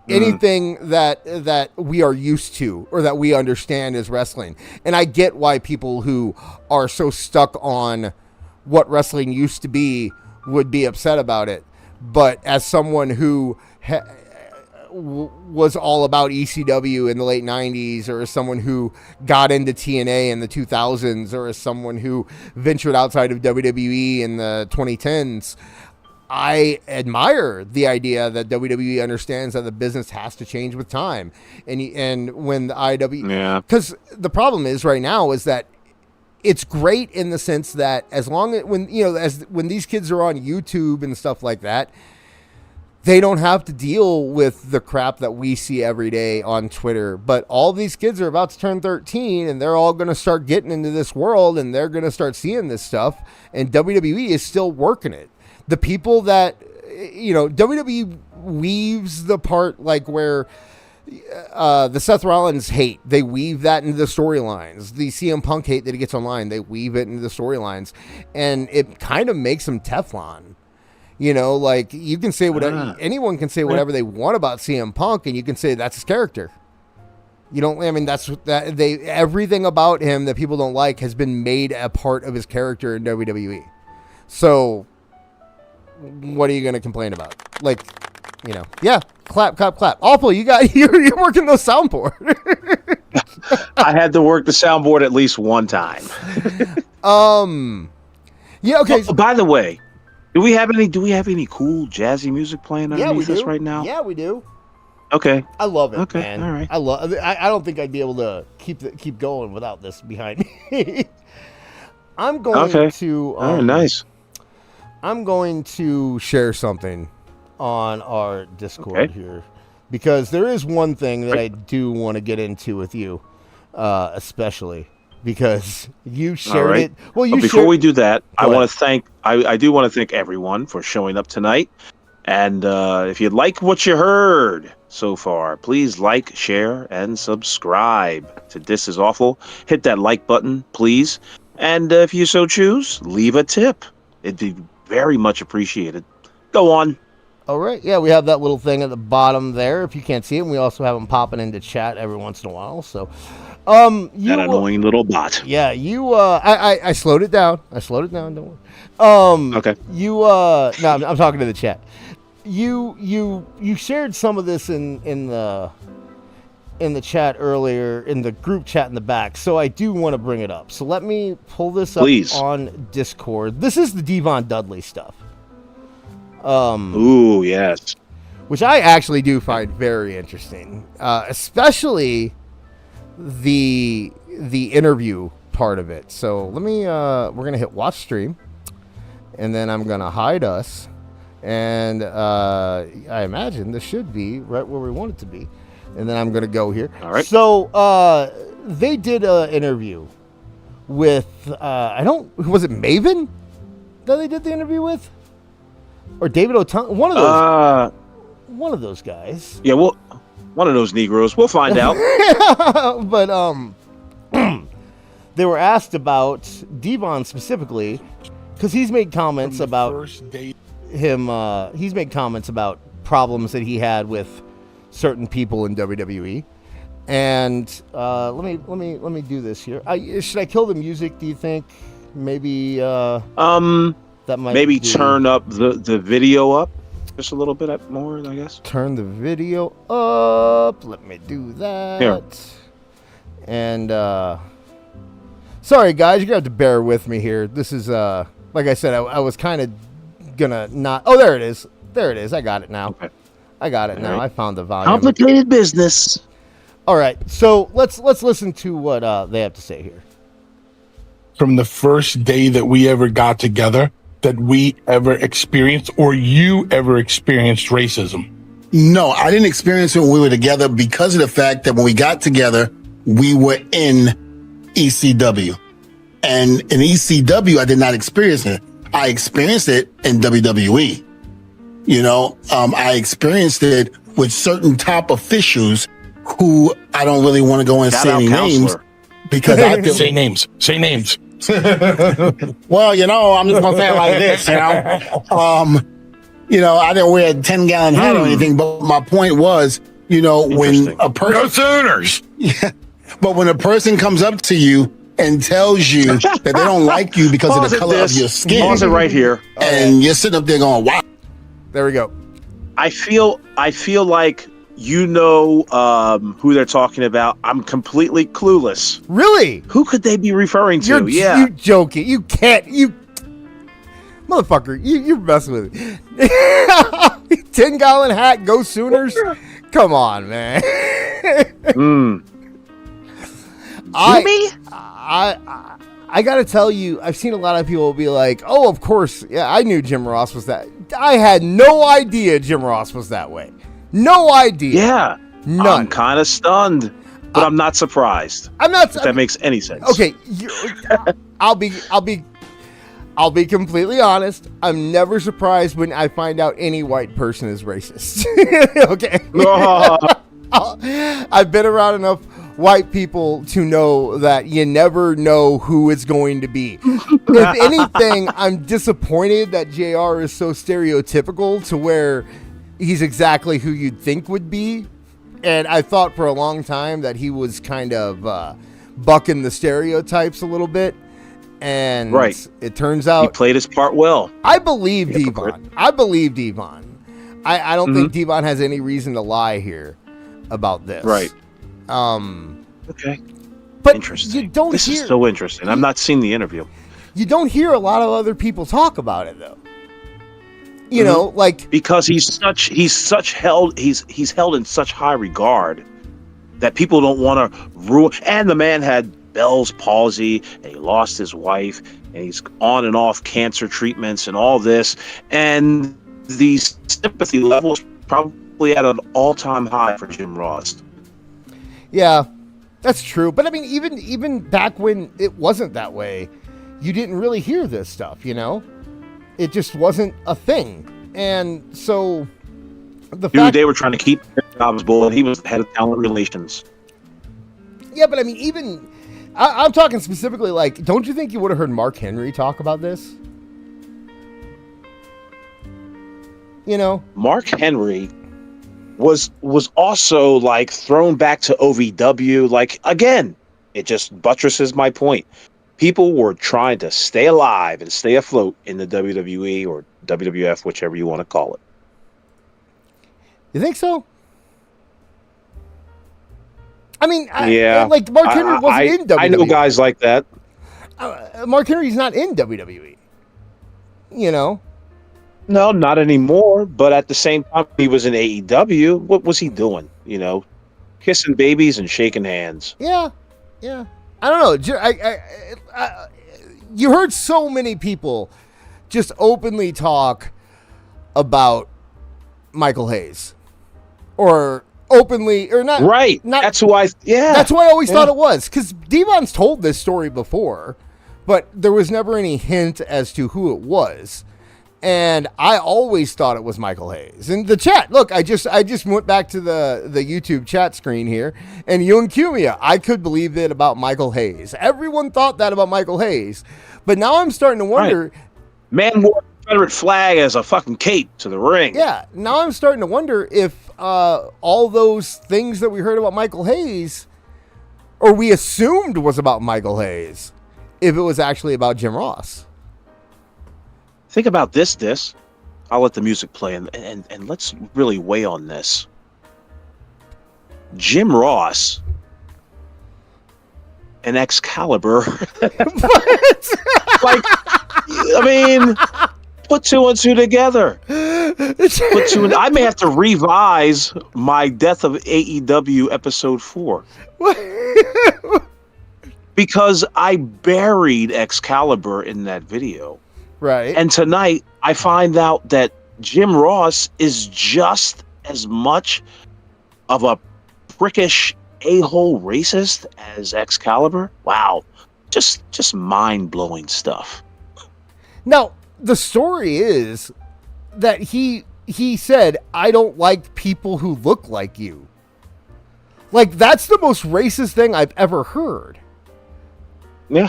anything that we are used to or that we understand as wrestling. And I get why people who are so stuck on what wrestling used to be would be upset about it. But as someone who was all about ECW in the late 90s, or as someone who got into TNA in the 2000s, or as someone who ventured outside of WWE in the 2010s, I admire the idea that WWE understands that the business has to change with time. And when the IW, because the problem is right now is that it's great in the sense that when these kids are on YouTube and stuff like that, they don't have to deal with the crap that we see every day on Twitter. But all these kids are about to turn 13, and they're all going to start getting into this world, and they're going to start seeing this stuff. And WWE is still working it. The people that, WWE weaves the part like where the Seth Rollins hate, they weave that into the storylines. The CM Punk hate that he gets online, they weave it into the storylines. And it kind of makes them Teflon. You know, like, you can say whatever, anyone can say whatever they want about CM Punk, and you can say that's his character. Everything about him that people don't like has been made a part of his character in WWE. So, what are you going to complain about? Like, clap, clap, clap. Awful, you're working the soundboard. I had to work the soundboard at least one time. Yeah, okay. Oh, by the way, do we have any cool jazzy music playing underneath us right now? Yeah, we do. Okay. I love it, okay, man. All right. I don't think I'd be able to keep going without this behind me. I'm going to nice. I'm going to share something on our Discord here, because there is one thing that I do want to get into with you, especially because you shared it. Well, before we do that, I want to thank. I do want to thank everyone for showing up tonight. And if you like what you heard so far, please like, share, and subscribe to This Is Awful. Hit that like button, please. And if you so choose, leave a tip. It'd be very much appreciated. Go on. All right. Yeah, we have that little thing at the bottom there. If you can't see it, and we also have them popping into chat every once in a while. So, That annoying little bot. yeah, I slowed it down. Don't worry. Okay. No, I'm talking to the chat. You shared some of this in the chat earlier, in the group chat in the back. So I do want to bring it up. So let me pull this up Please. on Discord. This is the Devon Dudley stuff. Ooh, yes. Which I actually do find very interesting, especially the interview part of it. So let me we're gonna hit watch stream, and then I'm gonna hide us, and I imagine this should be right where we want it to be, and then I'm gonna go here. All right. So they did an interview with was it Maven that they did the interview with? Or David O'Ton, one of those guys. Yeah, well, one of those Negroes. We'll find out. But they were asked about Devon specifically because he's made comments about him. He's made comments about problems that he had with certain people in WWE. And let me do this here. Should I kill the music? Do you think maybe? That might maybe turn up the video up just a little bit more, I guess. Turn the video up. Let me do that. Here. And sorry guys, you're gonna have to bear with me here. This is like I said, I was kind of gonna not. Oh, there it is. I got it now. Okay. I got it now. right. I found the volume. Complicated business. All right, so let's listen to what they have to say here. From the first day that we ever got together, that we ever experienced, or you ever experienced racism? No, I didn't experience it when we were together because of the fact that when we got together, we were in ECW. And in ECW, I did not experience it. I experienced it in WWE. You know, I experienced it with certain top officials who I don't really want to go and Shout say out any names counselor. because I feel Say names. Say names. well, you know, I'm just gonna say it like this, you know, I didn't wear a 10-gallon hat or anything, but my point was, you know, when Interesting. a person, Go Sooners! but when a person comes up to you and tells you that they don't like you because of Pause the it color this. of your skin, Pause it right here. and you're sitting up there going, wow. There we go. I feel like you know who they're talking about. I'm completely clueless. Really? Who could they be referring to? You joking? You can't. You motherfucker. You're messing with me. 10-gallon hat. Go Sooners. Come on, man. I gotta tell you, I've seen a lot of people be like, "Oh, of course, yeah, I knew Jim Ross was that." I had no idea Jim Ross was that way. No idea. Yeah. None. I'm kind of stunned, but I'm not surprised. I'm not. If that makes any sense. Okay, I'll be completely honest. I'm never surprised when I find out any white person is racist. Okay. I've been around enough white people to know that you never know who it's going to be. If anything, I'm disappointed that JR is so stereotypical to where he's exactly who you'd think would be. And I thought for a long time that he was kind of bucking the stereotypes a little bit. And right. It turns out he played his part well. I believe Hypocrite. Devon. I don't think Devon has any reason to lie here about this. Right. Okay. Okay. But Interesting. you don't this hear. is so interesting. I've not seen the interview. You don't hear a lot of other people talk about it though. You know, like because he's held in such high regard that people don't want to ruin. And the man had Bell's palsy, and he lost his wife, and he's on and off cancer treatments and all this, and the sympathy level is probably at an all-time high for Jim Ross. Yeah, that's true. But I mean, even back when it wasn't that way, you didn't really hear this stuff, you know? It just wasn't a thing. And so they were trying to keep Jobs Bull, and he was the head of talent relations. Yeah, but I mean, even I'm talking specifically, like, don't you think you would have heard Mark Henry talk about this? You know, Mark Henry was also like thrown back to OVW. Like, again, it just buttresses my point. People were trying to stay alive and stay afloat in the WWE or WWF, whichever you want to call it. you think so? I mean, Yeah, like Mark Henry wasn't in WWE. I know guys like that. Mark Henry's not in WWE. You know? No, not anymore. But at the same time, he was in AEW. What was he doing? You know, kissing babies and shaking hands. Yeah. I don't know. You heard so many people just openly talk about Michael Hayes, or openly or not. Right. That's who I. Yeah. That's what I always thought it was, because Devon's told this story before, but there was never any hint as to who it was. And I always thought it was Michael Hayes. In the chat, look, I just went back to the YouTube chat screen here, and Young Kumia, I could believe it about Michael Hayes. Everyone thought that about Michael Hayes, but now I'm starting to wonder. Right. Man wore a Confederate flag as a fucking cape to the ring. Yeah, now I'm starting to wonder if all those things that we heard about Michael Hayes, or we assumed was about Michael Hayes, if it was actually about Jim Ross. Think about this. I'll let the music play and let's really weigh on this. Jim Ross and Excalibur. Like, I mean, put two and two together. I may have to revise my Death of AEW episode 4. Because I buried Excalibur in that video. Right. And tonight, I find out that Jim Ross is just as much of a prickish a-hole racist as Excalibur. Wow. Just mind-blowing stuff. Now, the story is that he said, "I don't like people who look like you." Like, that's the most racist thing I've ever heard. Yeah.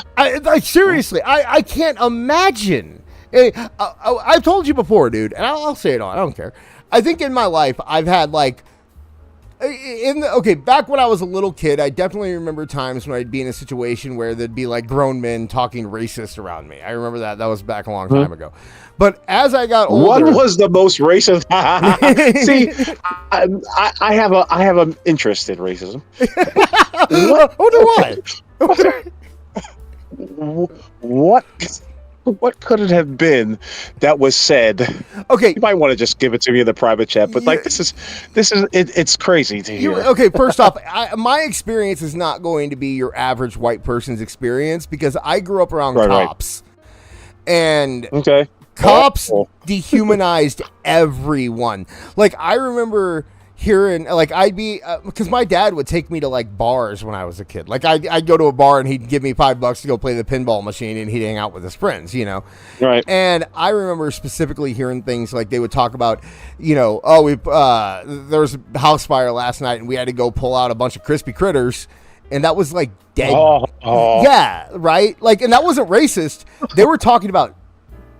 Seriously, I can't imagine. I've told you before, dude, and I'll say it all. I don't care. I think in my life, I've had like, back when I was a little kid, I definitely remember times when I'd be in a situation where there'd be like grown men talking racist around me. I remember that. That was back a long time ago. But as I got older, what was the most racist? See, I have an interest in racism. What could it have been that was said? Okay, you might want to just give it to me in the private chat, but like it's crazy to hear. Okay, first off, my experience is not going to be your average white person's experience, because I grew up around cops, and cops dehumanized everyone. Like, I remember hearing, like, I'd be, because my dad would take me to like bars when I was a kid. Like, I'd go to a bar and he'd give me $5 to go play the pinball machine, and he'd hang out with his friends, you know? Right. And I remember specifically hearing things like they would talk about, you know, there was a house fire last night and we had to go pull out a bunch of crispy critters. And that was like dead. Yeah, right? Like, and that wasn't racist. They were talking about,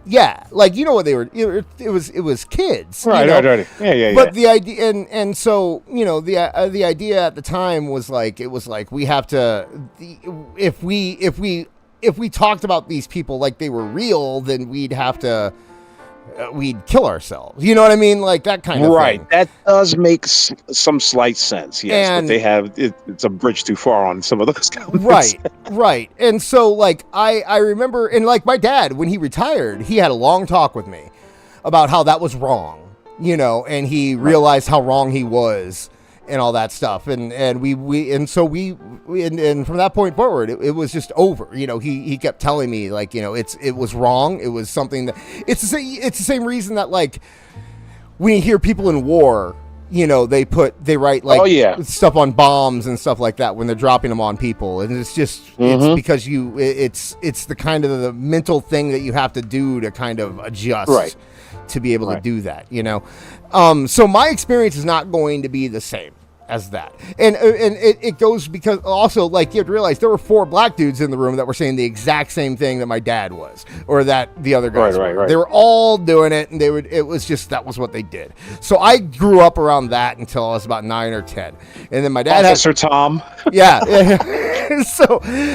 yeah, like, you know what they were, it was kids. Right, you know? right. Yeah. But the idea, and so, you know, the idea at the time was like, it was like, we have to, if we talked about these people like they were real, then we'd have to, we'd kill ourselves. You know what I mean? Like that kind of thing. Right. That does make some slight sense. Yes, but they have it's a bridge too far on some of those comments. Right. And so, like, I remember, and like my dad, when he retired, he had a long talk with me about how that was wrong, you know, and he realized how wrong he was and all that stuff. And from that point forward, it was just over. You know, he kept telling me, like, you know, it was wrong. It was something that it's the same reason that, like, when you hear people in war, you know, they write like stuff on bombs and stuff like that when they're dropping them on people. And it's just, it's because it's the kind of the mental thing that you have to do to kind of adjust to be able to do that, you know? So my experience is not going to be the same as that. And it goes because also, like, you have to realize there were 4 black dudes in the room that were saying the exact same thing that my dad was, or that the other guys were. Right. They were all doing it, and it was just, that was what they did. So I grew up around that until I was about 9 or 10. And then my dad Officer Tom. Yeah.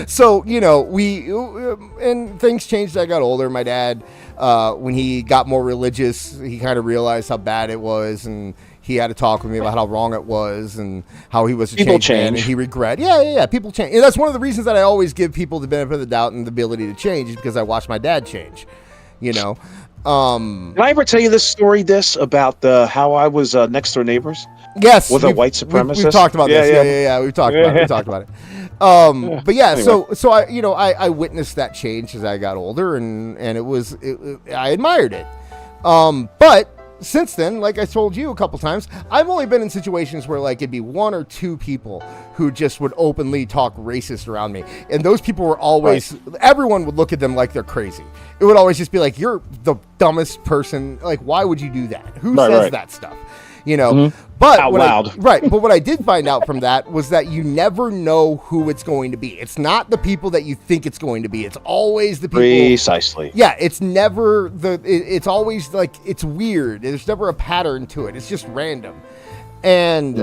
So, you know, and things changed as I got older. My dad, when he got more religious, he kind of realized how bad it was, and he had to talk with me about how wrong it was and how he was a changed man, and he regret. Yeah. People change. And that's one of the reasons that I always give people the benefit of the doubt and the ability to change, is because I watched my dad change, you know. Can I ever tell you this story, about how I was next door neighbors? Yes, with a white supremacist. We've talked about this. Yeah. We've talked about it. But yeah, anyway. so I, you know, I witnessed that change as I got older, and I admired it. But since then, like I told you a couple times, I've only been in situations where, like, it'd be 1 or 2 people who just would openly talk racist around me. And those people were always, everyone would look at them like they're crazy. It would always just be like, you're the dumbest person. Like, why would you do that? Who says that stuff? You know, but out loud. But what I did find out from that was that you never know who it's going to be. It's not the people that you think it's going to be. It's always the people. Precisely. Yeah, it's never it's always like, it's weird. There's never a pattern to it. It's just random. And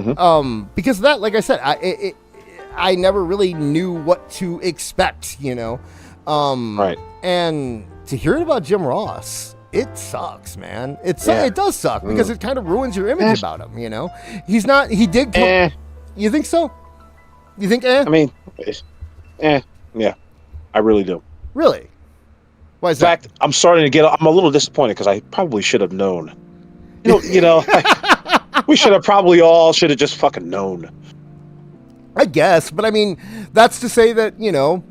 because of that, like I said, I never really knew what to expect, you know. Right. And to hear it about Jim Ross, it sucks, man. It does suck because it kind of ruins your image about him, you know? He did come, You think so? You think I mean, yeah. I really do. Really? Why is that? In fact, I'm a little disappointed because I probably should have known. You know, we should have just fucking known. I guess, but I mean, that's to say that, you know,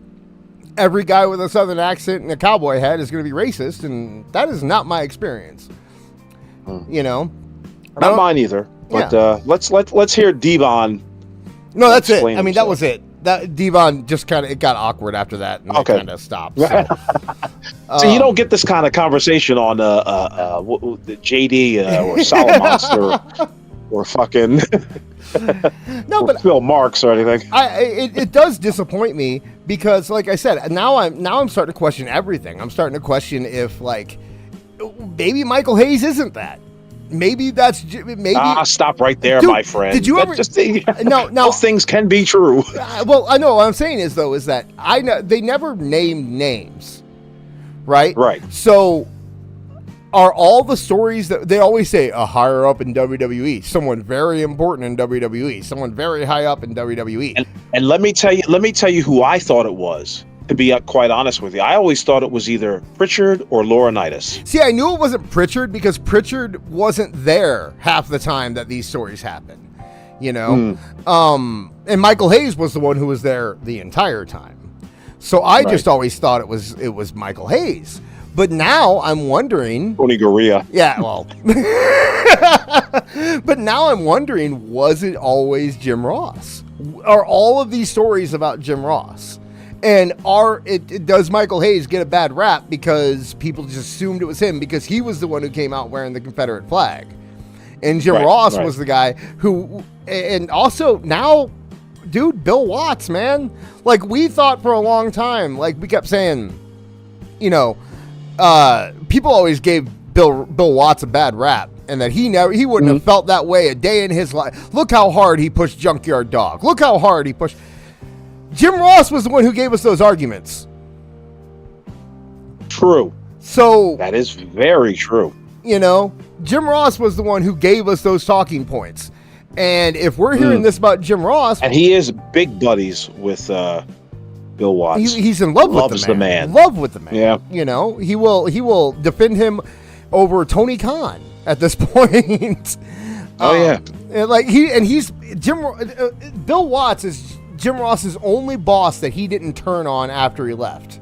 every guy with a southern accent and a cowboy hat is going to be racist, and that is not my experience. You know, not mine either. But let's hear Devon. No, that's it. I mean, that was it. That Devon just it got awkward after that, and it kind of stopped. So. So you don't get this kind of conversation on the JD or Solomon or fucking. No, but Phil Marks or anything. It does disappoint me because, like I said, now I'm starting to question everything. I'm starting to question if, like, maybe Michael Hayes isn't that. Maybe that's maybe. Stop right there, Dude, my friend. Did you ever? No. Those things can be true. Well, I know what I'm saying is that I know they never named names, right? Right. So. Are all the stories that they always say a higher up in WWE, someone very important in WWE, someone very high up in WWE? And let me tell you who I thought it was. To be quite honest with you, I always thought it was either Pritchard or Laurinaitis. See, I knew it wasn't Pritchard because Pritchard wasn't there half the time that these stories happened. You know, and Michael Hayes was the one who was there the entire time. So I just always thought it was Michael Hayes. But now I'm wondering. Tony Gurria. Yeah, well. But now I'm wondering, was it always Jim Ross? Are all of these stories about Jim Ross? And does Michael Hayes get a bad rap because people just assumed it was him because he was the one who came out wearing the Confederate flag? And Jim Ross was the guy who. And also now, dude, Bill Watts, man. Like, we thought for a long time, like, we kept saying, you know, people always gave Bill Watts a bad rap, and that he wouldn't have felt that way a day in his life. Look how hard he pushed Junkyard Dog. Look how hard he pushed. Jim Ross was the one who gave us those arguments. True. So that is very true. You know, Jim Ross was the one who gave us those talking points. And if we're hearing this about Jim Ross, and he is big buddies with Bill Watts. He's in love with the man. Love with the man. Yeah. You know, he will defend him over Tony Khan at this point. Bill Watts is Jim Ross's only boss that he didn't turn on after he left.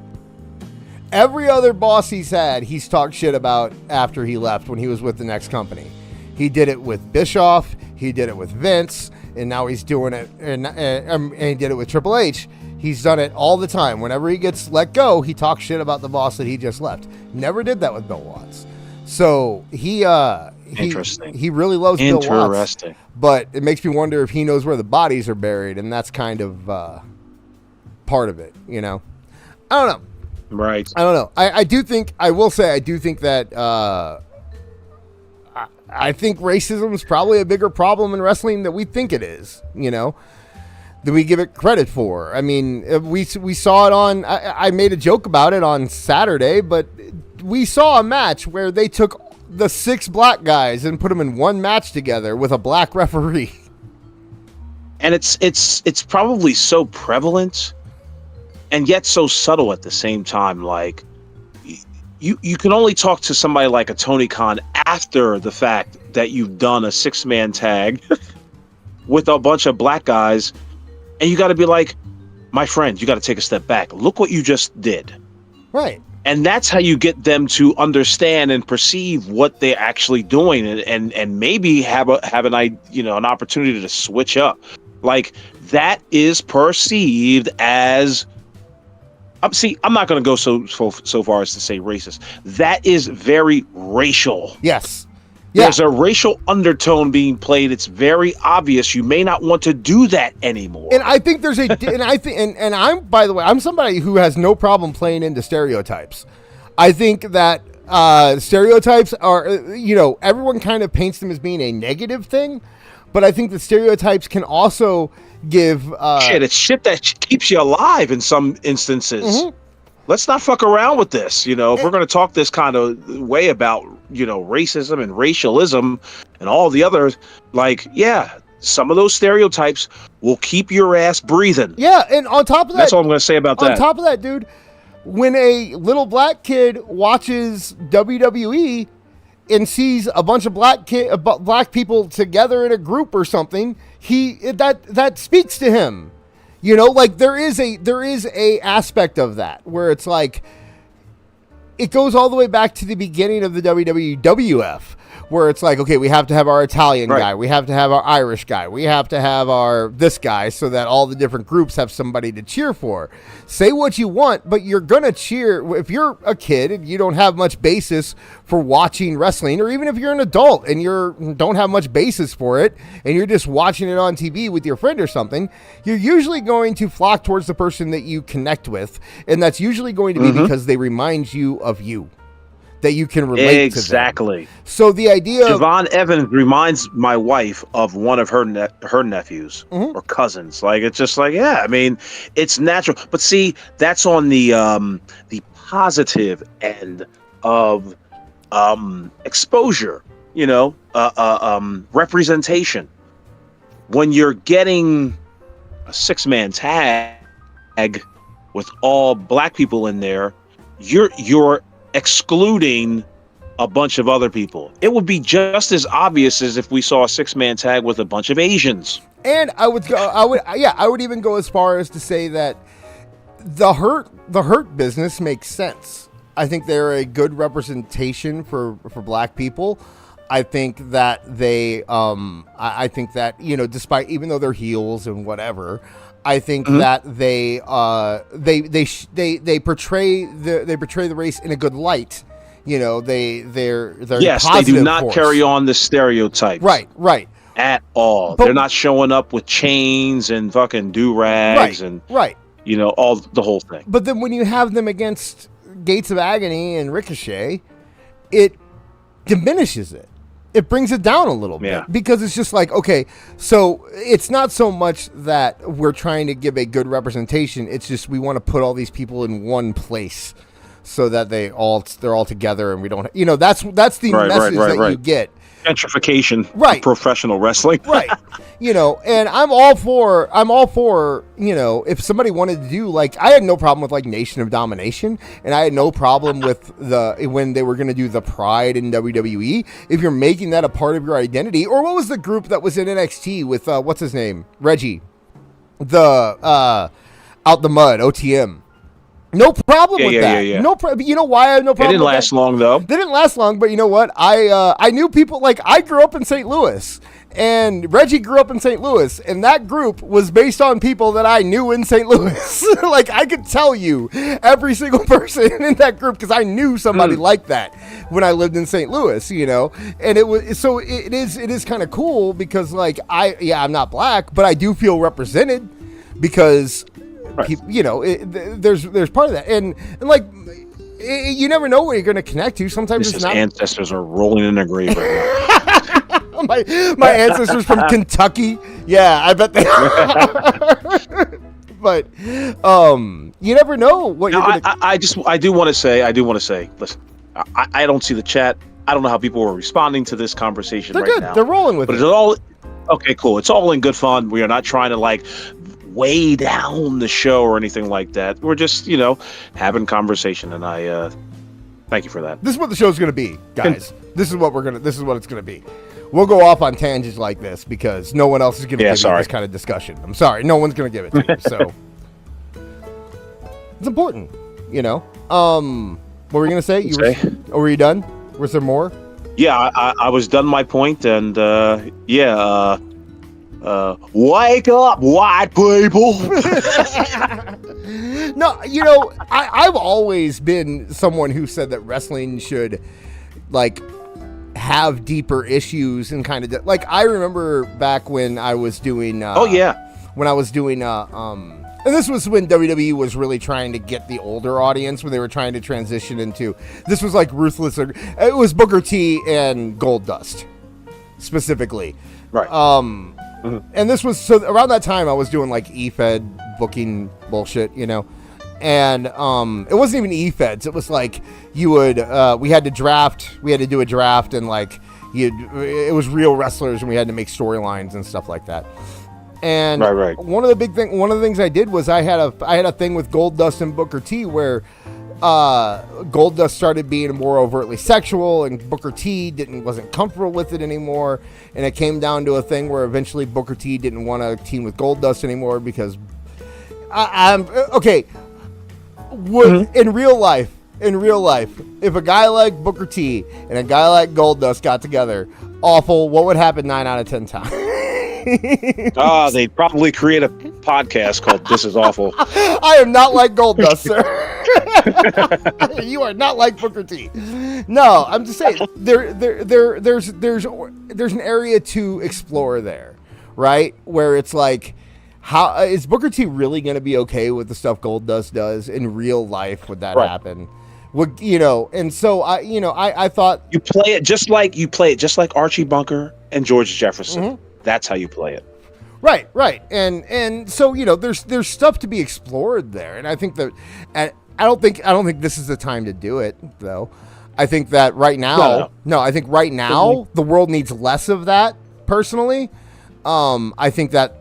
Every other boss he's had, he's talked shit about after he left when he was with the next company. He did it with Bischoff, he did it with Vince, and now he's doing it, and he did it with Triple H. He's done it all the time. Whenever he gets let go, he talks shit about the boss that he just left. Never did that with Bill Watts. So he Interesting. He really loves Bill Watts. Interesting. But it makes me wonder if he knows where the bodies are buried, and that's kind of part of it, you know? I don't know. Right. I don't know. I do think that I think racism is probably a bigger problem in wrestling than we think it is, you know, than we give it credit for. I mean, we saw it on, I made a joke about it on Saturday, but we saw a match where they took the 6 black guys and put them in one match together with a black referee. And it's probably so prevalent and yet so subtle at the same time. Like, you can only talk to somebody like a Tony Khan after the fact that you've done a 6-man tag with a bunch of black guys, and you got to be like, my friend, you got to take a step back. Look what you just did. Right. And that's how you get them to understand and perceive what they're actually doing, and maybe have an opportunity to switch up. Like, that is perceived as. See, I'm not going to go so far as to say racist. That is very racial. Yes. Yeah. There's a racial undertone being played. It's very obvious. You may not want to do that anymore. And I think there's and I'm, by the way, I'm somebody who has no problem playing into stereotypes. I think that stereotypes are, everyone kind of paints them as being a negative thing, but I think that stereotypes can also give it's shit that keeps you alive in some instances. Mm-hmm. Let's not fuck around with this. If we're going to talk this kind of way about racism and racialism and all the others, some of those stereotypes will keep your ass breathing. Yeah, and on top of that, that's all I'm going to say about that. On top of that, dude, when a little black kid watches WWE and sees a bunch of black people together in a group or something, that speaks to him. There is a aspect of that where it's like it goes all the way back to the beginning of the WWF, where it's like, okay, we have to have our Italian guy, we have to have our Irish guy, we have to have our this guy, so that all the different groups have somebody to cheer for. Say what you want, but you're gonna cheer. If you're a kid and you don't have much basis for watching wrestling, or even if you're an adult and you don't have much basis for it and you're just watching it on TV with your friend or something, you're usually going to flock towards the person that you connect with, and that's usually going to be because they remind you of you, that you can relate exactly. to them. So the idea Javon Evans reminds my wife of one of her nephews or cousins. Like, it's just like, yeah, I mean, it's natural. But see, that's on the positive end of exposure, representation. When you're getting a 6-man tag with all black people in there, you're excluding a bunch of other people. It would be just as obvious as if we saw a 6-man tag with a bunch of Asians. And I would even go as far as to say that the hurt business makes sense. I think they're a good representation for black people. I think that they I think that, despite, even though they're heels and whatever, I think that they portray the race in a good light. They're yes, they do not carry on the stereotypes. Right. At all. They're not showing up with chains and fucking do-rags and all the whole thing. But then when you have them against Gates of Agony and Ricochet, it diminishes it. It brings it down a little bit, because it's just like, okay, so it's not so much that we're trying to give a good representation. It's just we want to put all these people in one place so that they're all together, and we don't, that's the message that you get. Gentrification of professional wrestling. Right. And I'm all for, if somebody wanted to do, like, I had no problem with, like, Nation of Domination, and I had no problem with when they were going to do the Pride in WWE. If you're making that a part of your identity, or what was the group that was in NXT with, what's his name? Reggie. Out the Mud, OTM. No problem with that. Yeah. No problem. You know why I have no problem? They didn't last long, though. They didn't last long, but you know what? I knew people, like, I grew up in St. Louis, And Reggie grew up in St. Louis, and that group was based on people that I knew in St. Louis. Like, I could tell you every single person in that group because I knew somebody like that when I lived in St. Louis, you know. And it was so it is kind of cool because, like, I'm not black, but I do feel represented because, you know, there's part of that, and like. You never know where you're going to connect to. Sometimes His it's not. ancestors are rolling in their grave right now. my ancestors from Kentucky. Yeah, I bet they are. But you never know what you're going to. I do want to say. Listen, I don't see the chat. I don't know how people are responding to this conversation They're right good. now. They're rolling with but it. It's all okay. Cool. It's all in good fun. We are not trying to like weigh down the show or anything like that. We're just, you know, having conversation, and I thank you for that. This is what the show's going to be, guys. This is what it's going to be. We'll go off on tangents like this because no one else is going to give me this kind of discussion. I'm sorry, no one's going to give it to you. So it's important, you know. What were you going to say? Were you done? Was there more? Yeah, I was done my point, and wake up, white people. No, you know, I've always been someone who said that wrestling should, like, have deeper issues and kind of like I remember back when I was doing. When I was doing and this was when WWE was really trying to get the older audience when they were trying to transition into. This was like Ruthless. It was Booker T and Goldust specifically. Right. And this was so around that time I was doing like eFed booking bullshit, you know, and it wasn't even eFeds. It was like you would we had to do a draft, and like it was real wrestlers, and we had to make storylines and stuff like that. And right. One of the things I did was I had a thing with Goldust and Booker T where Goldust started being more overtly sexual, and Booker T wasn't comfortable with it anymore, and it came down to a thing where eventually Booker T didn't want to team with Goldust anymore because I'm okay. In real life, if a guy like Booker T and a guy like Goldust got together, awful. What would happen 9 out of 10 times? They'd probably create a podcast called "This Is Awful." I am not like Goldust, sir. You are not like Booker T. No, I'm just saying there's an area to explore there, right? Where it's like, how is Booker T really going to be okay with the stuff Goldust does in real life? Would that happen? Would you know? And so I thought you play it just like Archie Bunker and George Jefferson. Mm-hmm. That's how you play it. Right. And so, you know, there's stuff to be explored there. And I think that I don't think this is the time to do it, though. I think that right now, I think right now the world needs less of that, personally. I think that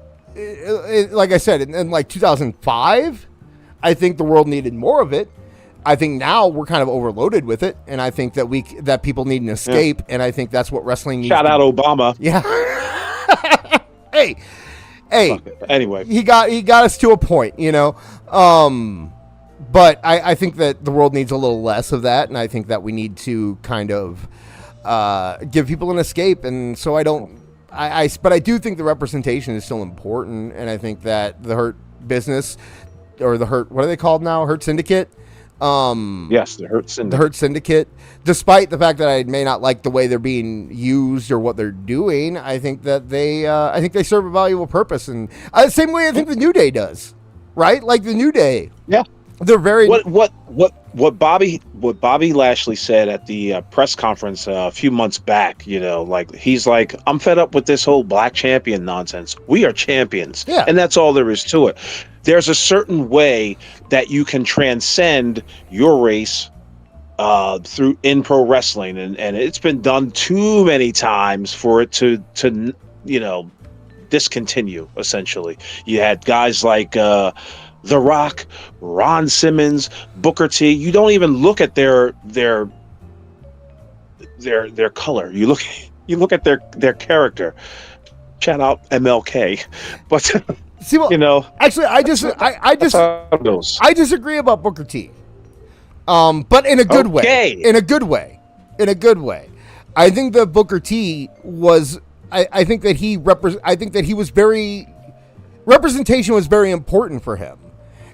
like I said, in like 2005, I think the world needed more of it. I think now we're kind of overloaded with it, and I think that people need an escape, and I think that's what wrestling needs. Shout out Obama. Yeah. Hey. Anyway, he got us to a point, you know. But I think that the world needs a little less of that, and I think that we need to kind of give people an escape. And so but I do think the representation is still important, and I think that the Hurt Business or the Hurt, what are they called now? Hurt Syndicate. Yes, the Hurt Syndicate. The Hurt Syndicate. Despite the fact that I may not like the way they're being used or what they're doing, I think that they serve a valuable purpose, and same way I think the New Day does, right? Like the New Day. Yeah, they're very. What Bobby Lashley said at the press conference a few months back, you know, like he's like, I'm fed up with this whole black champion nonsense. We are champions, and that's all there is to it. There's a certain way that you can transcend your race through in pro wrestling, and it's been done too many times for it to you know, discontinue. Essentially, you had guys like The Rock, Ron Simmons, Booker T. You don't even look at their color. You look at their character. Shout out MLK, but. See, well, you know, actually, I disagree about Booker T. But in a good way. In a good way. I think that Booker T was I think that I think that he was representation was very important for him.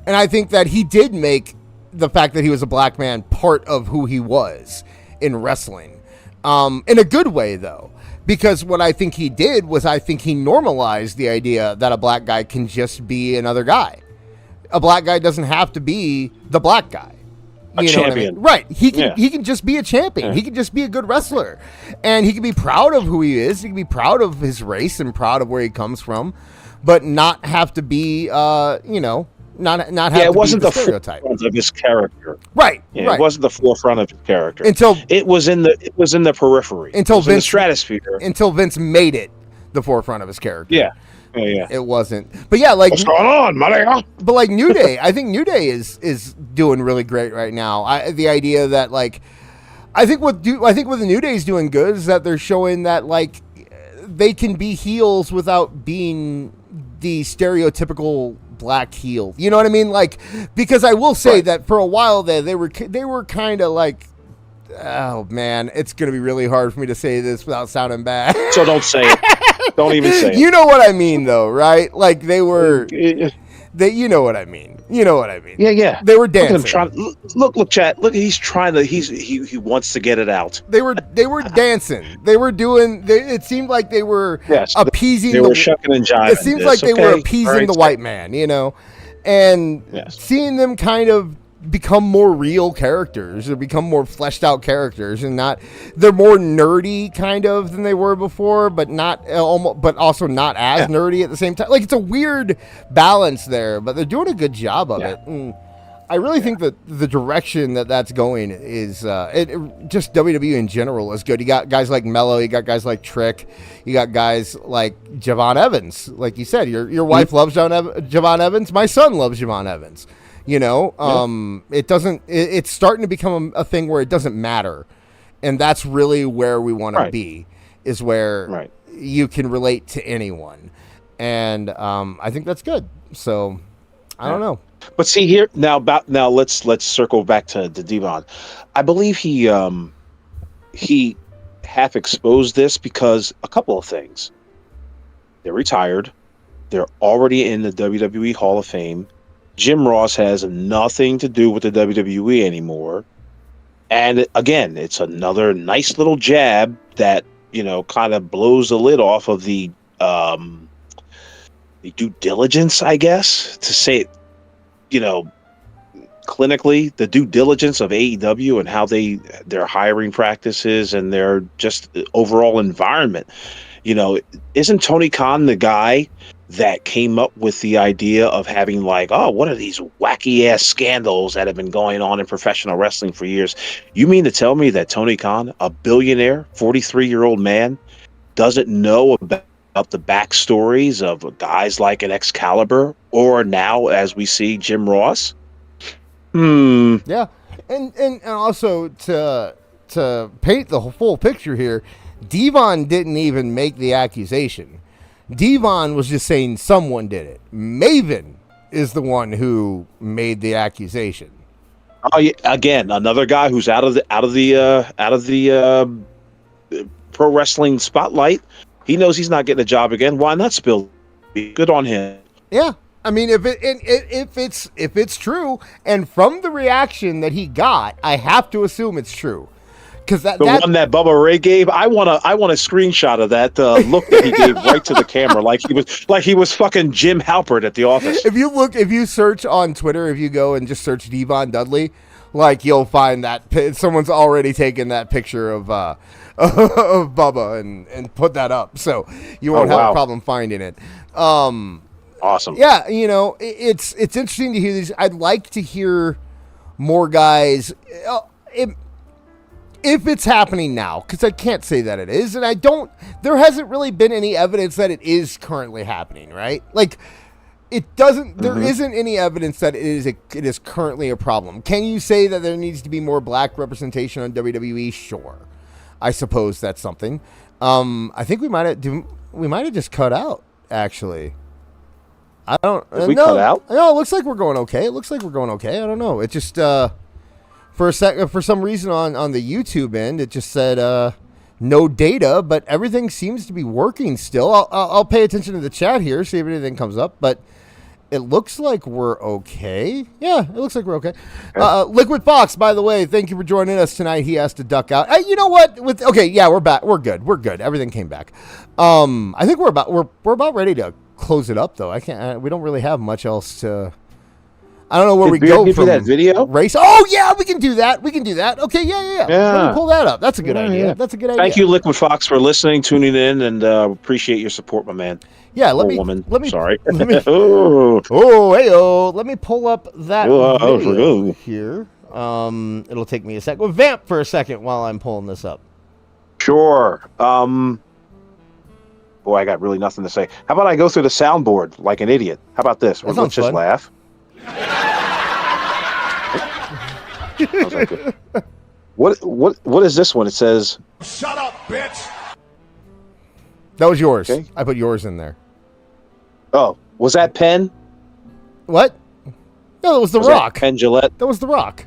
And I think that he did make the fact that he was a black man part of who he was in wrestling. In a good way, though. Because what I think he did was I think he normalized the idea that a black guy can just be another guy. A black guy doesn't have to be the black guy. A you know champion. what I mean? Right. He can just be a champion. Yeah. He can just be a good wrestler. And he can be proud of who he is. He can be proud of his race and proud of where he comes from, but not have to be, not have it to wasn't be the stereotype of his character. Right. Yeah, right. It wasn't the forefront of his character. Until it was in the periphery. Until Vince, in the stratosphere. Until Vince made it the forefront of his character. Yeah. Yeah. It wasn't. But yeah, like what's going on, Maria? But like New Day, I think New Day is doing really great right now. The idea that like I think what the New Day is doing good is that they're showing that like they can be heels without being the stereotypical black heel. You know what I mean? Like, because I will say that for a while there they were kind of like, oh man, it's gonna be really hard for me to say this without sounding bad. So don't say it. Don't even say it. You know what I mean, though, right? Like they were. You know what I mean. You know what I mean. Yeah. They were dancing. Look, chat. Look, he's trying to. He wants to get it out. They were dancing. They were doing. It seemed like they were appeasing. They were shucking and jiving. It seems like they were appeasing the white man, and seeing them kind of become more real characters or become more fleshed out characters, and they're more nerdy kind of than they were before, but not but also not as nerdy at the same time. Like it's a weird balance there, but they're doing a good job of it. And I really think that the direction that's going is just WWE in general is good. You got guys like Mello, you got guys like Trick, you got guys like Javon Evans. Like you said, your wife loves Javon Evans. My son loves Javon Evans. It's starting to become a thing where it doesn't matter. And that's really where we want to be, is where you can relate to anyone. And I think that's good. So I don't know. But see here now let's circle back to Devon. I believe he half exposed this because a couple of things. They're retired. They're already in the WWE Hall of Fame. Jim Ross has nothing to do with the WWE anymore. And again, it's another nice little jab that, kind of blows the lid off of the due diligence, I guess, to say it, clinically, the due diligence of AEW and how their hiring practices and their just overall environment. Isn't Tony Khan the guy that came up with the idea of having like, oh, what are these wacky ass scandals that have been going on in professional wrestling for years? You mean to tell me that Tony Khan, a billionaire, 43-year-old man, doesn't know about the backstories of guys like an Excalibur or now, as we see, Jim Ross? Yeah. And also to paint the full picture here, Devon didn't even make the accusation. Devon was just saying someone did it. Maven is the one who made the accusation. Oh, yeah. Again, another guy who's out of the pro wrestling spotlight. He knows he's not getting a job again. Why not spill? Good on him. Yeah, I mean, if it's true, and from the reaction that he got, I have to assume it's true. Because the one that Bubba Ray gave, I want a screenshot of that look that he gave right to the camera, like he was fucking Jim Halpert at The Office. If you search on Twitter, if you go and just search Devon Dudley, like you'll find that someone's already taken that picture of Bubba and put that up, so you won't have a problem finding it. Awesome. Yeah, it's interesting to hear these. I'd like to hear more guys. If it's happening now, because I can't say that it is, and there hasn't really been any evidence that it is currently happening, right? Like, it doesn't, there isn't any evidence that it is currently a problem. Can you say that there needs to be more black representation on WWE? Sure. I suppose that's something. I think we might have just cut out, actually. I don't, Did we cut out? No, it looks like we're going okay. I don't know. It just, for some reason on the YouTube end, it just said no data, but everything seems to be working still. I'll pay attention to the chat here, see if anything comes up, but it looks like we're okay. Yeah, it looks like we're okay. Liquid Fox, by the way, thank you for joining us tonight. He has to duck out. You know what? We're back. We're good. We're good. Everything came back. I think we're about ready to close it up, though. We don't really have much else to. I don't know where we go give from you that video. Race. Oh yeah, we can do that. Okay, yeah. Let me pull that up. That's a good idea. Yeah. That's a good idea. Thank you, Liquid Fox, for listening, tuning in, and appreciate your support, my man. Yeah, Let me. Sorry. Let me. Oh, Heyo. Let me pull up that video oh. here. It'll take me a sec. We'll vamp for a second while I'm pulling this up. Sure. Boy, I got really nothing to say. How about I go through the soundboard like an idiot? How about this? That Let's just sounds fun. laugh. Sounds like it. What is this one? It says, Shut up, bitch! That was yours. Okay. I put yours in there. oh, was that Penn? What? No, that was The Was Rock. that Penn Jillette? That was The Rock.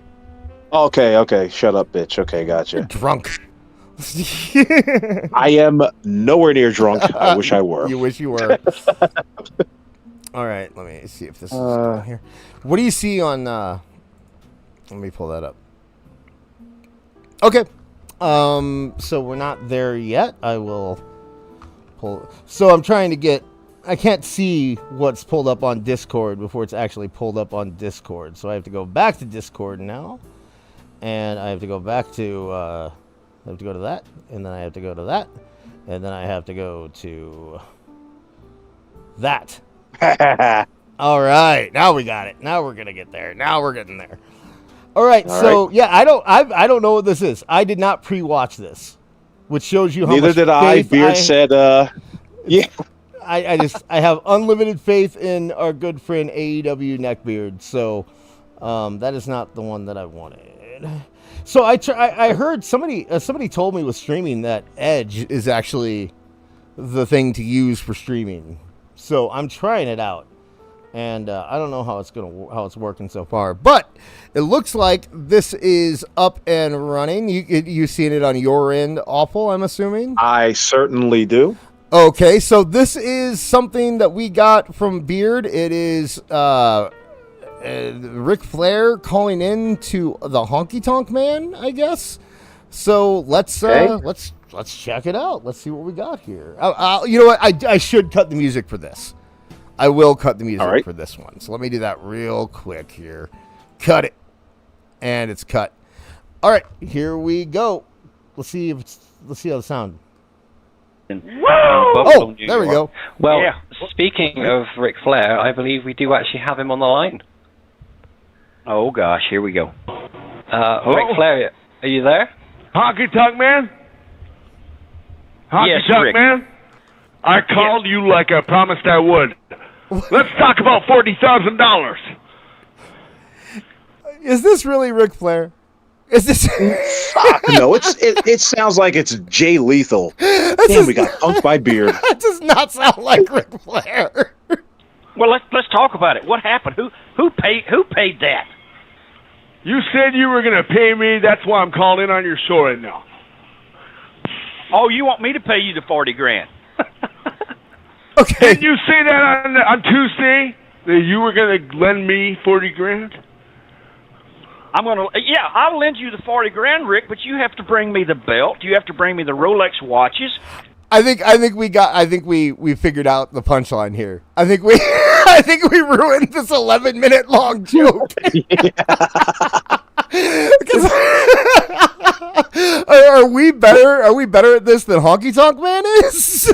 Okay. Shut up, bitch. Okay, gotcha. Drunk. I am nowhere near drunk. I wish I were. You wish you were. All right, let me see if this is down here. What do you see on... let me pull that up. Okay. So we're not there yet. I will pull... So I'm trying to get... I can't see what's pulled up on Discord before it's actually pulled up on Discord. So I have to go back to Discord now. And I have to go back to... I have to go to that. And then I have to go to that. And then I have to go to... that. All right, now we got it. Now we're gonna get there. Now we're getting there. All right, yeah, I don't know what this is. I did not pre-watch this, which shows you how Neither much did I. faith Beard said, yeah. I have unlimited faith in our good friend AEW Neckbeard. So that is not the one that I wanted. So I heard somebody told me with streaming that Edge is actually the thing to use for streaming. So I'm trying it out, and I don't know how it's working so far. But it looks like this is up and running. You seeing it on your end, Awful? I'm assuming. I certainly do. Okay, so this is something that we got from Beard. It is Ric Flair calling in to the Honky Tonk Man, I guess. So let's check it out. Let's see what we got here. You know what? I should cut the music for this. I will cut the music for this one. So let me do that real quick here. Cut it. And it's cut. All right, here we go. Let's see how the sound. Oh, there we go. Well, speaking of Ric Flair, I believe we do actually have him on the line. Oh gosh, here we go. Ric Flair, are you there? Honky Tonk Man? Yes, Tonk Rick. Man? I called you like I promised I would. Let's talk about $40,000. Is this really Ric Flair? Is this? No, it sounds like it's Jay Lethal. Damn, we got punked by Beard. That does not sound like Ric Flair. Well, let's talk about it. What happened? Who paid that? You said you were going to pay me. That's why I'm calling in on your show right now. Oh, you want me to pay you the $40,000? Okay. Did you say that on Tuesday that you were going to lend me $40,000? I'll lend you the $40,000, Rick, but you have to bring me the belt. You have to bring me the Rolex watches. I think we figured out the punchline here. I think we ruined this 11-minute long joke. Are we better at this than Honky Tonk Man is?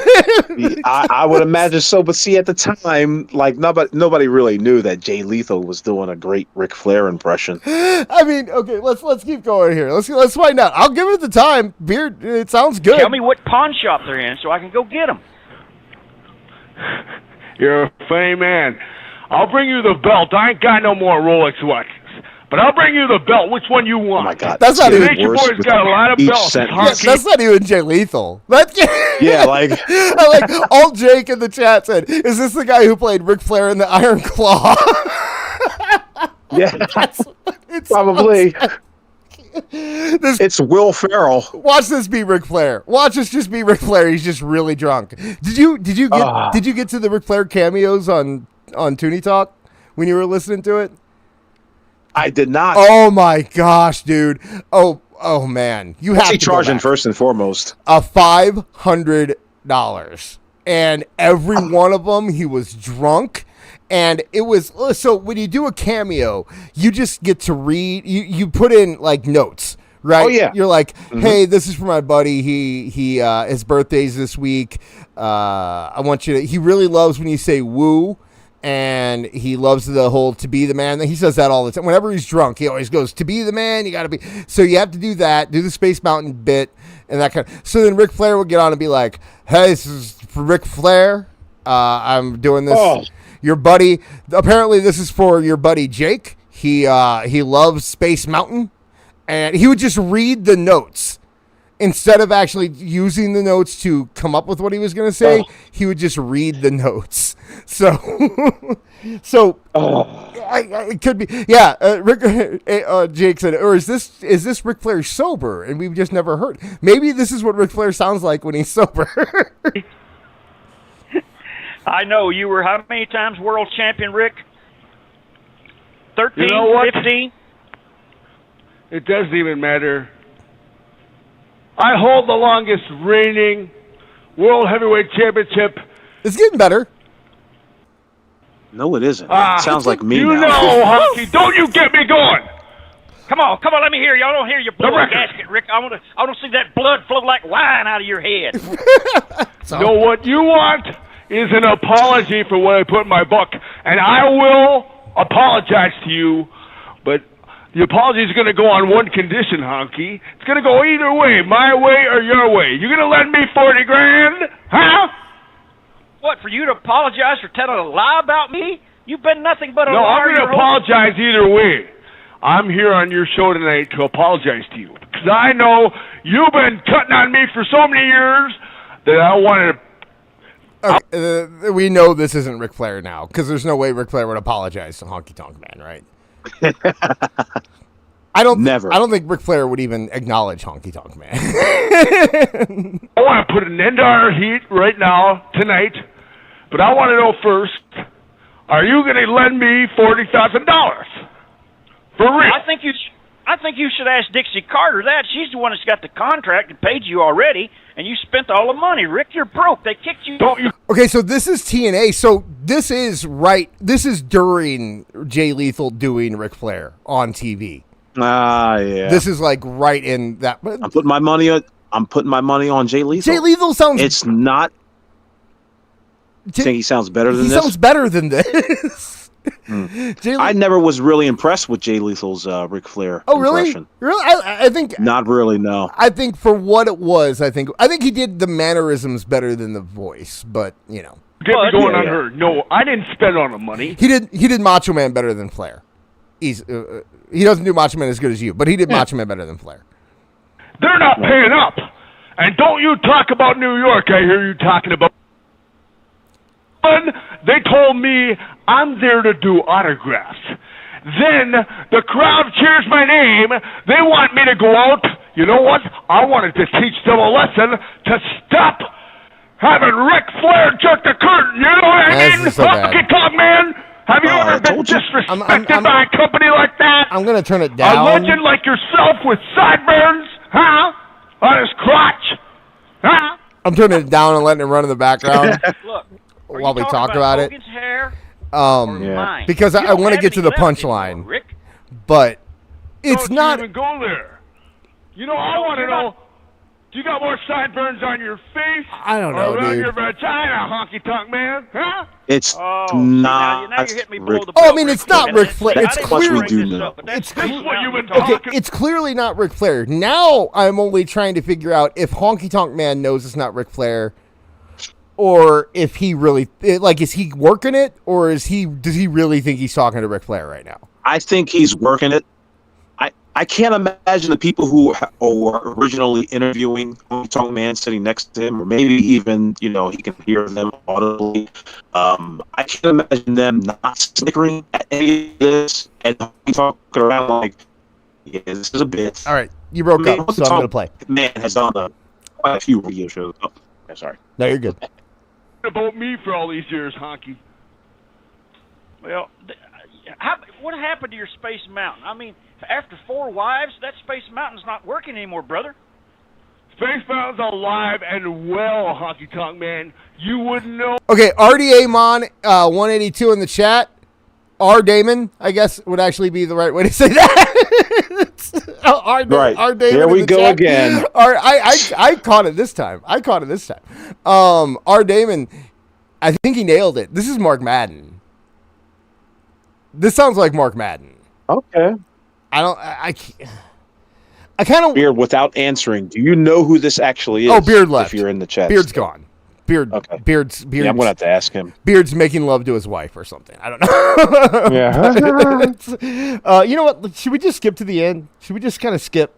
I would imagine so, but see, at the time, like nobody really knew that Jay Lethal was doing a great Ric Flair impression. I mean, okay, let's keep going here. Let's find out. I'll give it the time. Beard, it sounds good. Tell me what pawn shop they're in so I can go get them. You're a funny man. I'll bring you the belt. I ain't got no more Rolex watches. But I'll bring you the belt. Which one you want? Oh my God, that's not even. Nature Boy's got a lot of belts. That's not even Jay Lethal. Yeah, like Alt Jake in the chat said, "Is this the guy who played Ric Flair in the Iron Claw?" Yeah, probably. It's Will Ferrell. Watch this be Ric Flair. Watch this just be Ric Flair. He's just really drunk. Did you get to the Ric Flair cameos on Toonie Talk when you were listening to it? I did not. Oh my gosh, dude. Oh man. You have What's he to charging go back. first and foremost? $500. And every one of them, he was drunk. And it was, so when you do a cameo, you just get to read, you put in like notes, right? Oh, yeah. You're like, hey, this is for my buddy. He his birthday's this week. I want you to, he really loves when you say woo. And he loves the whole to be the man. He says that all the time. Whenever he's drunk, he always goes, to be the man, you got to be. So you have to do that, do the Space Mountain bit and that kind of. So then Ric Flair would get on and be like, hey, this is for Ric Flair. I'm doing this. Oh. Your buddy, apparently this is for your buddy Jake. He loves Space Mountain. And he would just read the notes. Instead of actually using the notes to come up with what he was going to say, he would just read the notes. So, it could be, yeah. Jake said, or is this Ric Flair sober? And we've just never heard. Maybe this is what Ric Flair sounds like when he's sober. I know you were how many times world champion, Rick? 13, You know what? 15? It doesn't even matter. I hold the longest reigning World Heavyweight Championship. It's getting better. No, it isn't. It sounds like me You now. know, Hunky, don't you get me going. Come on, let me hear you. I don't hear you blow a record. gasket, Rick. I want to see that blood flow like wine out of your head. No, what you want is an apology for what I put in my book, and I will apologize to you, but the apology is going to go on one condition, Honky. It's going to go either way, my way or your way. You're going to lend me $40,000, huh? What, for you to apologize for telling a lie about me? You've been nothing but a No, liar. I'm going to apologize either way. I'm here on your show tonight to apologize to you, because I know you've been cutting on me for so many years that I wanted to. Okay, we know this isn't Ric Flair now, because there's no way Ric Flair would apologize to Honky Tonk Man, right? I don't think Ric Flair would even acknowledge Honky Tonk Man. I want to put an end to our heat right now, tonight, but I want to know first, are you going to lend me $40,000? For real? I think you should ask Dixie Carter that. She's the one that's got the contract and paid you already, and you spent all the money. Rick, you're broke. They kicked you. Don't you? Okay, so this is TNA. So this is right. This is during Jay Lethal doing Ric Flair on TV. Yeah. This is like right in that. I'm putting my money on Jay Lethal. Jay Lethal sounds. It's not. I think he sounds better than He this. sounds better than this. I never was really impressed with Jay Lethal's Ric Flair impression. Really? I think Not really, no. I think for what it was, I think he did the mannerisms better than the voice, but you know. Get me going on her. No, I didn't spend all the money. He did Macho Man better than Flair. He doesn't do Macho Man as good as you, but he did Macho Man better than Flair. They're not paying up. And don't you talk about New York. I hear you talking about. They told me I'm there to do autographs. Then the crowd cheers my name. They want me to go out. You know what? I wanted to teach them a lesson to stop having Ric Flair jerk the curtain. You know what I mean? Honky Tonk Man. Have you ever been disrespected by a company like that? I'm gonna turn it down. A legend like yourself with sideburns, huh? On his crotch, huh? I'm turning it down and letting it run in the background. Look, while we talk about it. Hogan's hair? Because I want to get to the punchline. But it's not. Don't even go there. You know, I want to know. Do you got more sideburns on your face? I don't know, or around dude. your vagina, Honky Tonk Man? Huh? It's not. Now you hit me below the Oh, I belt, mean, Ric it's not Flair. Ric Flair. It's Plus we clearly. do know. This is what you've been talking. Okay, it's clearly not Ric Flair. Now I'm only trying to figure out if Honky Tonk Man knows it's not Ric Flair, or if he really is he working it, or does he really think he's talking to Ric Flair right now? I think he's working it. I can't imagine the people who were originally interviewing Honky Tonk Man sitting next to him, or maybe even, he can hear them audibly. I can't imagine them not snickering at any of this and talking around like, yeah, this is a bit. All right. You broke up, so I'm going to play. Man has done quite a few radio shows. Oh, sorry. No, you're good. About me for all these years, Honky. Well, what happened to your Space Mountain? I mean, after 4 wives, that Space Mountain's not working anymore, brother. Space Mountain's alive and well, Honky Tonk Man. You wouldn't know. Okay, RDA Mon 182 in the chat. R. Damon, I guess, would actually be the right way to say that. Right. R. Damon Here we in the go chat. again. I caught it this time. R. Damon, I think he nailed it. This is Mark Madden. This sounds like Mark Madden. Okay. I kind of Beard without answering. Do you know who this actually is? Oh, Beard left. If you're in the chat. Beard's gone. Beard. Okay. Beard's. Yeah, I'm gonna have to ask him. Beard's making love to his wife or something. I don't know. Yeah. You know what? Should we just skip to the end? Should we just kind of skip?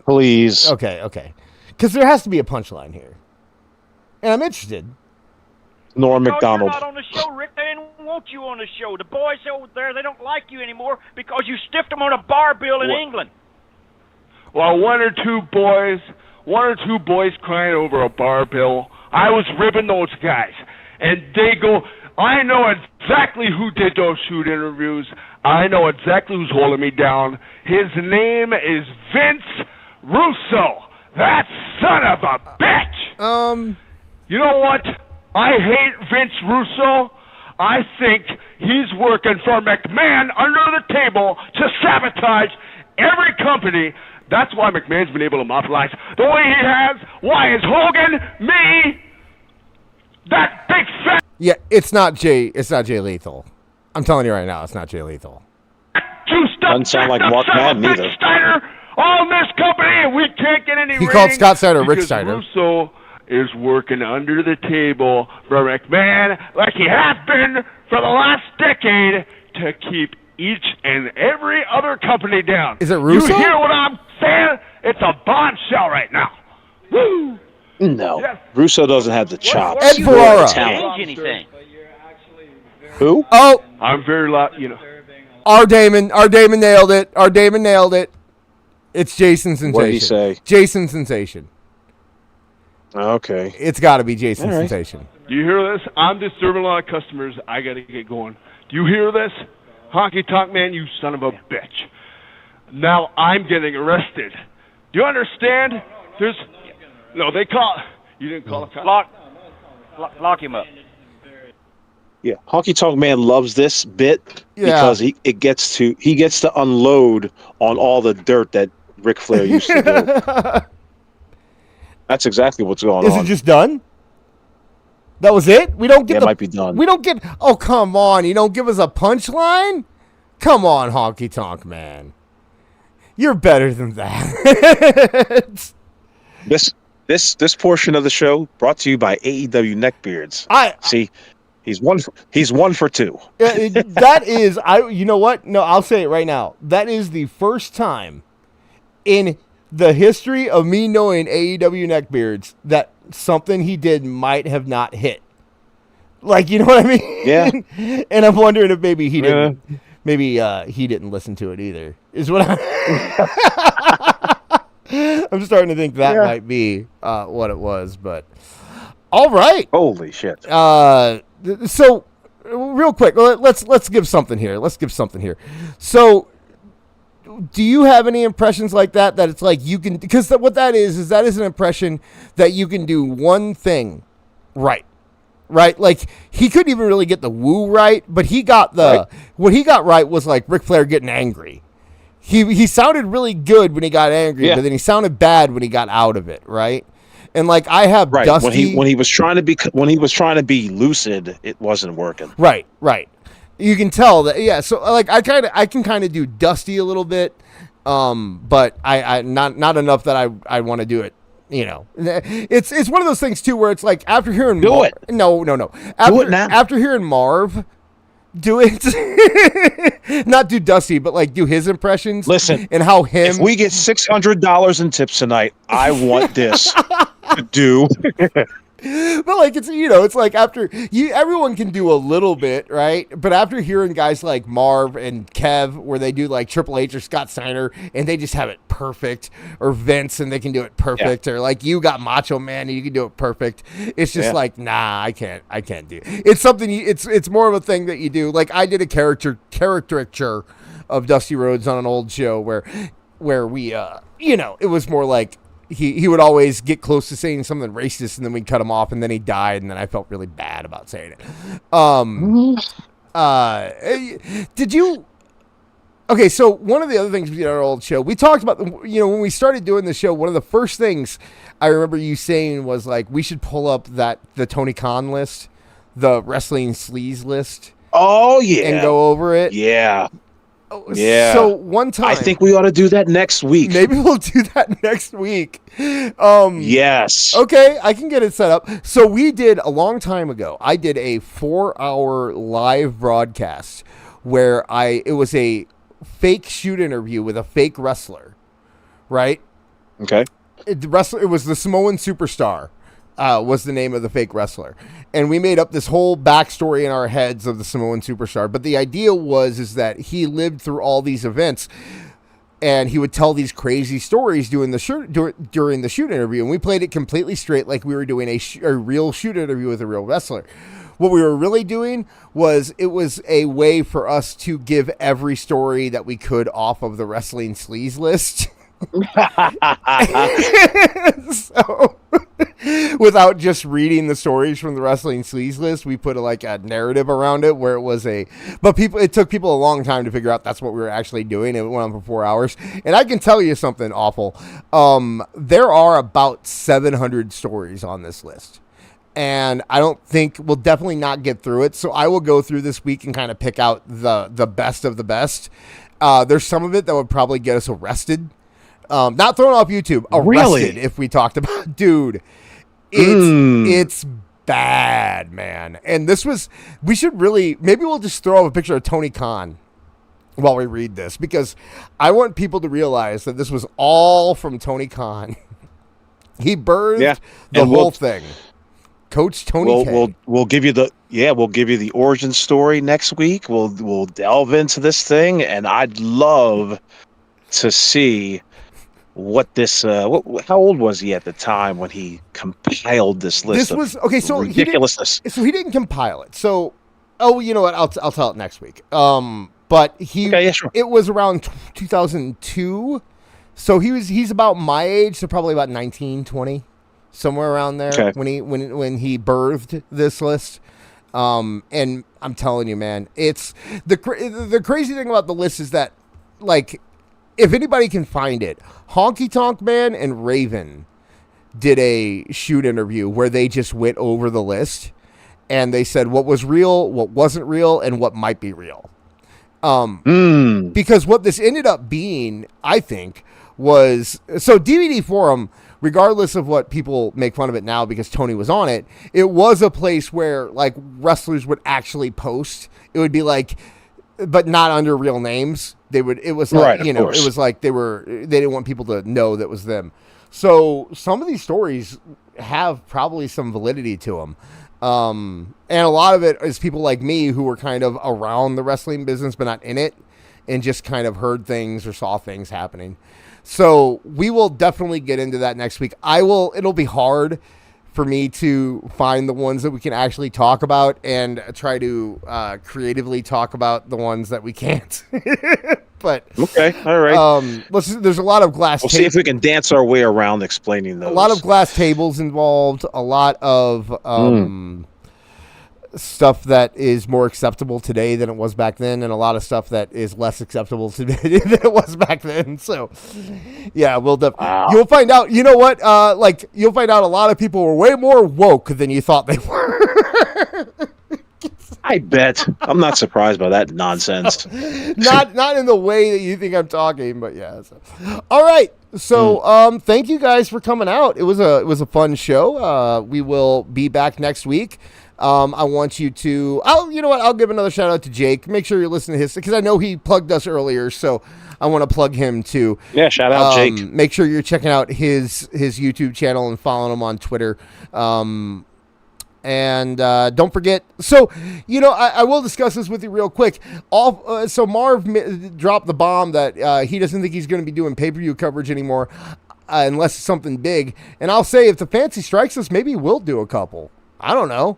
Please. Okay. Because there has to be a punchline here, and I'm interested. Norm You're Macdonald. not on the show, Rick. They didn't want you on the show. The boys over there, they don't like you anymore because you stiffed them on a bar bill in England. Well, one or two boys crying over a bar bill. I was ribbing those guys. And they go, I know exactly who did those shoot interviews. I know exactly who's holding me down. His name is Vince Russo. That son of a bitch! You know what? I hate Vince Russo. I think he's working for McMahon under the table to sabotage every company. That's why McMahon's been able to monopolize the way he has. Why is Hogan, me, that big fat... Yeah, it's not Jay Lethal. I'm telling you right now, it's not Jay Lethal. Doesn't sound like Mark Madden either. Steiner on this company, and we can't get any He called Scott Steiner Rick Steiner. Russo is working under the table for McMahon like he has been for the last decade to keep each and every other company down. Is it Russo? You hear what I'm saying? It's a bombshell right now. Woo! No. Yes. Russo doesn't have the chops. Ed Ferrara. Change anything. Who? Oh, I'm very loud, you know. R. Damon nailed it. It's Jason Sensation. What did he say? Jason Sensation. Okay. It's got to be Jason All right. Sensation. Do you hear this? I'm disturbing a lot of customers. I got to get going. Do you hear this? Honky Tonk Man, you son of a bitch. Now I'm getting arrested. Do you understand? No, they call... You didn't call a cop? Lock him up. Yeah, Honky Tonk Man loves this bit Yeah. because he gets to unload on all the dirt that Ric Flair used to do. That's exactly what's going on. Is it just done? That was it? We don't get Yeah, it might be done. We don't get... Oh, come on. You don't give us a punchline? Come on, Honky Tonk Man. You're better than that. This portion of the show brought to you by AEW Neckbeards. See, he's one for two. That is, you know what? No, I'll say it right now. That is the first time in the history of me knowing AEW Neckbeards that something he did might have not hit. Like, you know what I mean? Yeah. And I'm wondering if maybe he didn't. Maybe he didn't listen to it either. Is what I'm starting to think that might be what it was. But all right. Holy shit. So real quick, let's give something here. So, do you have any impressions like that it's like you can, because what that is that is an impression that you can do one thing right? Like, he couldn't even really get the woo right, but he got what he got right was like Ric Flair getting angry. He sounded really good when he got angry, but then he sounded bad when he got out of it, right? And like I have Dusty when he was trying to be lucid, it wasn't working. Right. You can tell that, yeah. So like I can kind of do Dusty a little bit, but I not enough that I want to do it. You know, it's one of those things too where it's like after hearing do it. No. Do it now. After hearing Marv do it, not do Dusty, but like do his impressions. Listen, and how him. If we get $600 in tips tonight, I want this to do. But like it's like after everyone can do a little bit, right? But after hearing guys like Marv and Kev, where they do like Triple H or Scott Steiner, and they just have it perfect, or Vince and they can do it perfect, or like you got Macho Man and you can do it perfect. It's just like, nah, I can't do. It's something. It's more of a thing that you do. Like I did a caricature of Dusty Rhodes on an old show where we it was more like. He would always get close to saying something racist, and then we'd cut him off, and then he died, and then I felt really bad about saying it. Did you? Okay, so one of the other things we did on our old show, we talked about, when we started doing the show, one of the first things I remember you saying was like, we should pull up the Tony Khan list, the wrestling sleaze list. Oh yeah, and go over it. Yeah. Yeah. So one time, I think we ought to do that next week. Maybe we'll do that next week. Yes. Okay, I can get it set up. So we did a long time ago. I did a 4-hour live broadcast where it was a fake shoot interview with a fake wrestler, right? Okay. It was the Samoan Superstar. Was the name of the fake wrestler. And we made up this whole backstory in our heads of the Samoan Superstar. But the idea is that he lived through all these events and he would tell these crazy stories during the shoot interview. And we played it completely straight like we were doing a real shoot interview with a real wrestler. What we were really doing was it was a way for us to give every story that we could off of the wrestling sleaze list. So without just reading the stories from the wrestling sleaze list, we put a narrative around it where it took people a long time to figure out that's what we were actually doing. It went on for 4 hours. And I can tell you something awful. There are about 700 stories on this list. And I don't think we'll definitely not get through it. So I will go through this week and kind of pick out the best of the best. There's some of it that would probably get us arrested. Not thrown off YouTube, arrested if we talked about, dude, it's bad, man. And we should maybe we'll just throw up a picture of Tony Khan while we read this, because I want people to realize that this was all from Tony Khan. He birthed the whole thing. Coach Tony K. We'll give you the origin story next week. We'll delve into this thing, and I'd love to see what this how old was he at the time when he compiled this list ridiculousness. He didn't compile it. So you know what, I'll tell it next week. But it was around 2002. So he's about my age, so probably about 19, 20, somewhere around there when he birthed this list. And I'm telling you, man, it's the crazy thing about the list is that, like, if anybody can find it, Honky Tonk Man and Raven did a shoot interview where they just went over the list and they said what was real, what wasn't real, and what might be real. Because what this ended up being, I think, was so DVD Forum, regardless of what people make fun of it now because Tony was on it, it was a place where like wrestlers would actually post. It would be like, but not under real names. It was like, it was like they didn't want people to know that was them. So some of these stories have probably some validity to them. And a lot of it is people like me who were kind of around the wrestling business, but not in it, and just kind of heard things or saw things happening. So we will definitely get into that next week. It'll be hard for me to find the ones that we can actually talk about and try to creatively talk about the ones that we can't. But okay, all right. There's a lot of glass. We'll see if we can dance our way around explaining those. A lot of glass tables involved. A lot of stuff that is more acceptable today than it was back then, and a lot of stuff that is less acceptable today than it was back then. So, yeah, you'll find out. You know what? You'll find out a lot of people were way more woke than you thought they were. I bet. I'm not surprised by that nonsense. Not in the way that you think I'm talking, but yeah. So. All right. So, thank you guys for coming out. It was a fun show. We will be back next week. I want you to. You know what? I'll give another shout out to Jake. Make sure you're listening to his, because I know he plugged us earlier, so I want to plug him too. Yeah, shout out Jake. Make sure you're checking out his YouTube channel and following him on Twitter. And don't forget. So, I will discuss this with you real quick. So Marv dropped the bomb that he doesn't think he's going to be doing pay-per-view coverage anymore unless it's something big. And I'll say, if the fancy strikes us, maybe we'll do a couple. I don't know.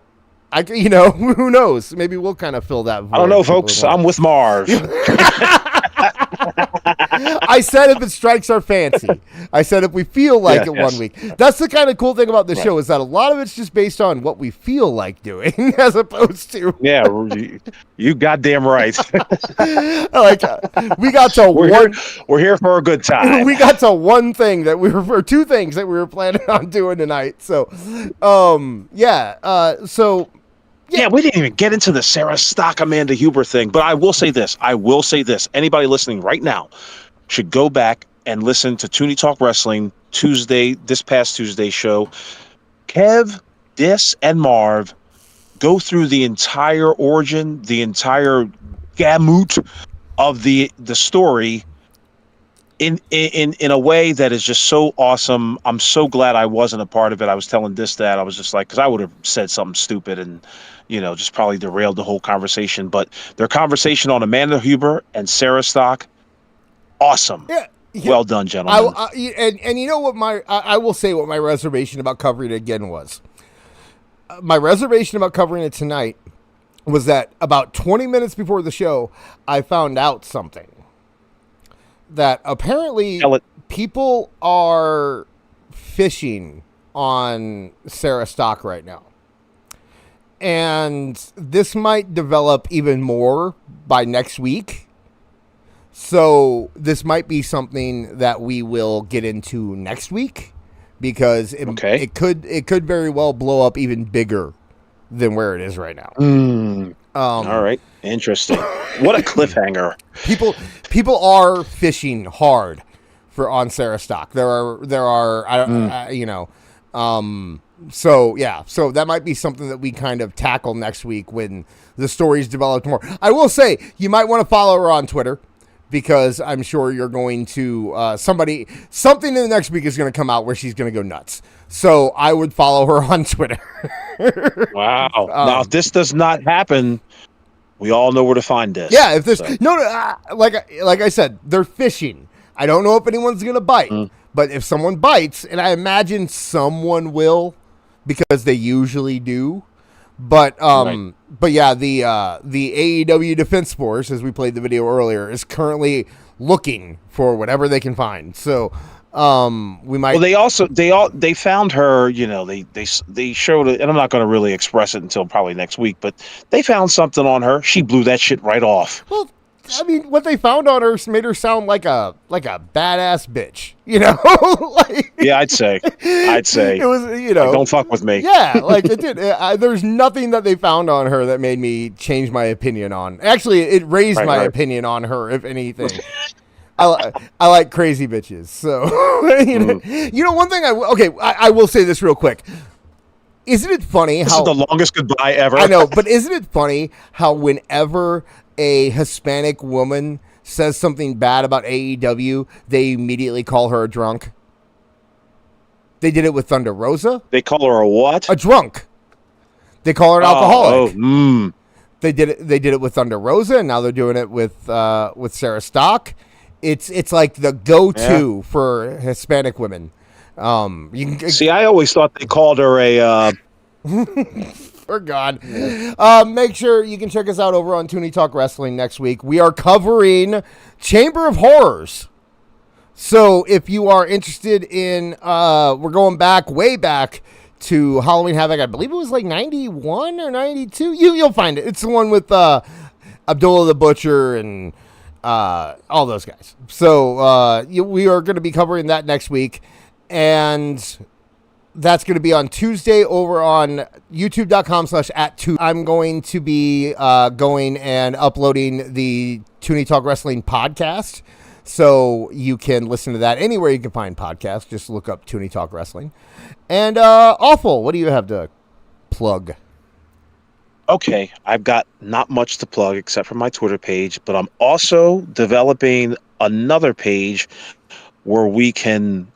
Who knows? Maybe we'll kind of fill that void. I don't know, folks. I'm with Marv. I said if it strikes our fancy. I said if we feel like it 1 week. That's the kind of cool thing about the show, is that a lot of it's just based on what we feel like doing, as opposed to. Yeah, you goddamn right. We got to we're here for a good time. We got to two things that we were planning on doing tonight. So, Yeah, we didn't even get into the Sarah Stock, Amanda Huber thing, but I will say this. Anybody listening right now should go back and listen to Toonie Talk Wrestling this past Tuesday show. Kev, Dis, and Marv go through the entire origin, the entire gamut of the story in a way that is just so awesome. I'm so glad I wasn't a part of it. I was telling Dis that. I was just like, because I would have said something stupid and just probably derailed the whole conversation. But their conversation on Amanda Huber and Sarah Stock, awesome. Yeah. Well done, gentlemen. And you know what I will say what my reservation about covering it again was. My reservation about covering it tonight was that about 20 minutes before the show, I found out something. That apparently people are fishing on Sarah Stock right now. And this might develop even more by next week. So this might be something that we will get into next week, because it could very well blow up even bigger than where it is right now. All right, interesting. What a cliffhanger! People are fishing hard on Sarah Stock. There are So that might be something that we kind of tackle next week when the story's developed more. I will say, you might want to follow her on Twitter, because I'm sure you're going to something in the next week is going to come out where she's going to go nuts. So I would follow her on Twitter. Wow. Now, if this does not happen, we all know where to find this. Yeah. If this like I said, they're fishing. I don't know if anyone's going to bite, but if someone bites, and I imagine someone will, because they usually do. But yeah, the AEW Defense Force, as we played the video earlier, is currently looking for whatever they can find. So we might. Well, they found her. They showed it, and I'm not going to really express it until probably next week. But they found something on her. She blew that shit right off. Well, I mean, what they found on her made her sound like a badass bitch, Yeah, I'd say it was, like, don't fuck with me. Yeah, like it did. There's nothing that they found on her that made me change my opinion on. Actually, it raised my opinion on her, if anything. I like crazy bitches. So one thing I will say this real quick. Isn't it funny this how is the longest goodbye ever? I know, but isn't it funny how whenever a Hispanic woman says something bad about AEW, they immediately call her a drunk? They did it with Thunder Rosa. They call her a what? A drunk. They call her an alcoholic. They did it with Thunder Rosa, and now they're doing it with Sarah Stock. It's like the go-to for Hispanic women. See, I always thought they called her a. For God. Make sure you can check us out over on Toonie Talk Wrestling next week. We are covering Chamber of Horrors. So if you are interested in, we're going way back to Halloween Havoc. I believe it was like 91 or 92. You'll find it. It's the one with Abdullah the Butcher and all those guys. So we are going to be covering that next week. And that's going to be on Tuesday over on youtube.com/@2. I'm going to be going and uploading the Toonie Talk Wrestling podcast. So you can listen to that anywhere you can find podcasts. Just look up Toonie Talk Wrestling. And Awful, what do you have to plug? Okay, I've got not much to plug except for my Twitter page, but I'm also developing another page where we can,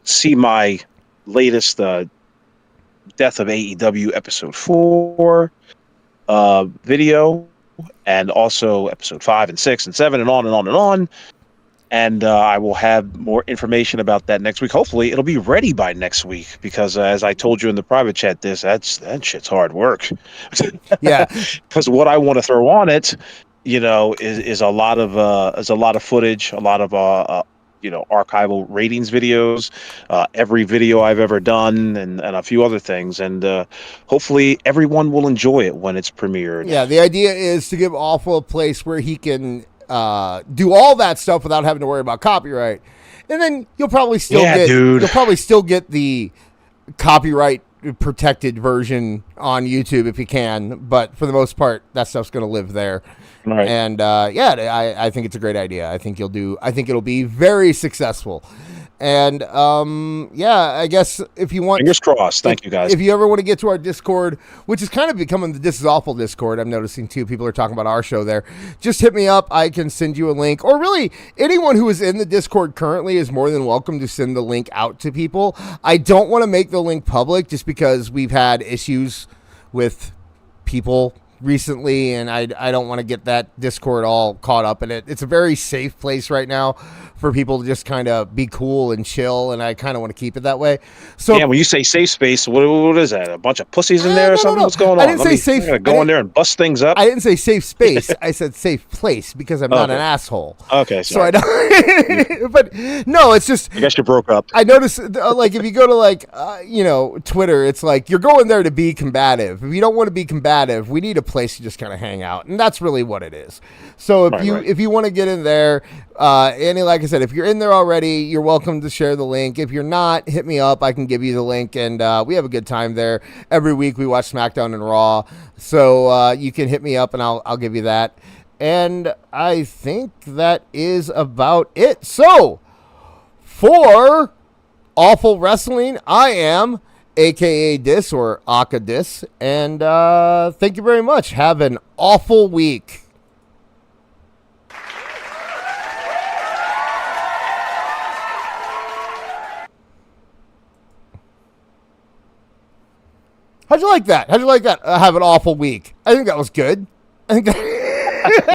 see my latest Death of AEW episode 4 video, and also episode 5 and 6 and 7 and on and on and on. And I will have more information about that next week. Hopefully, it'll be ready by next week because, as I told you in the private chat, that shit's hard work. Yeah, because what I want to throw on it, is a lot of footage, a lot of archival ratings videos, every video I've ever done, and a few other things. And hopefully, everyone will enjoy it when it's premiered. Yeah, the idea is to give Awful a place where he can do all that stuff without having to worry about copyright, and then you'll probably still get the copyright protected version on YouTube if you can. But for the most part, that stuff's going to live there. Right. And I think it's a great idea. I think it'll be very successful. And I guess if you want, fingers crossed. Thank you guys. If you ever want to get to our Discord, which is kind of becoming the This Is Awful Discord, I'm noticing too, people are talking about our show there. Just hit me up. I can send you a link, or really anyone who is in the Discord currently is more than welcome to send the link out to people. I don't want to make the link public just because we've had issues with people recently, and I don't want to get that Discord all caught up in it. It's a very safe place right now for people to just kind of be cool and chill, and I kind of want to keep it that way. So yeah, when you say safe space, what is that? A bunch of pussies in there or something? What's going on? I didn't say safe. I'm gonna go in there and bust things up. I didn't say safe space. I said safe place because I'm not an asshole. Okay, so I sorry. don't. But no, it's just. I guess you broke up. I noticed, if you go to Twitter, it's like you're going there to be combative. If you don't want to be combative, we need a place to just kind of hang out, and that's really what it is. So if you want to get in there, and like I said, if you're in there already, you're welcome to share the link. If you're not, hit me up. I can give you the link, and we have a good time there. Every week we watch SmackDown and Raw, so you can hit me up, and I'll give you that. And I think that is about it. So for Awful Wrestling, I am AKA Dis or Aka Dis, and thank you very much. Have an awful week. How'd you like that? Have an awful week. I think that was good. I think that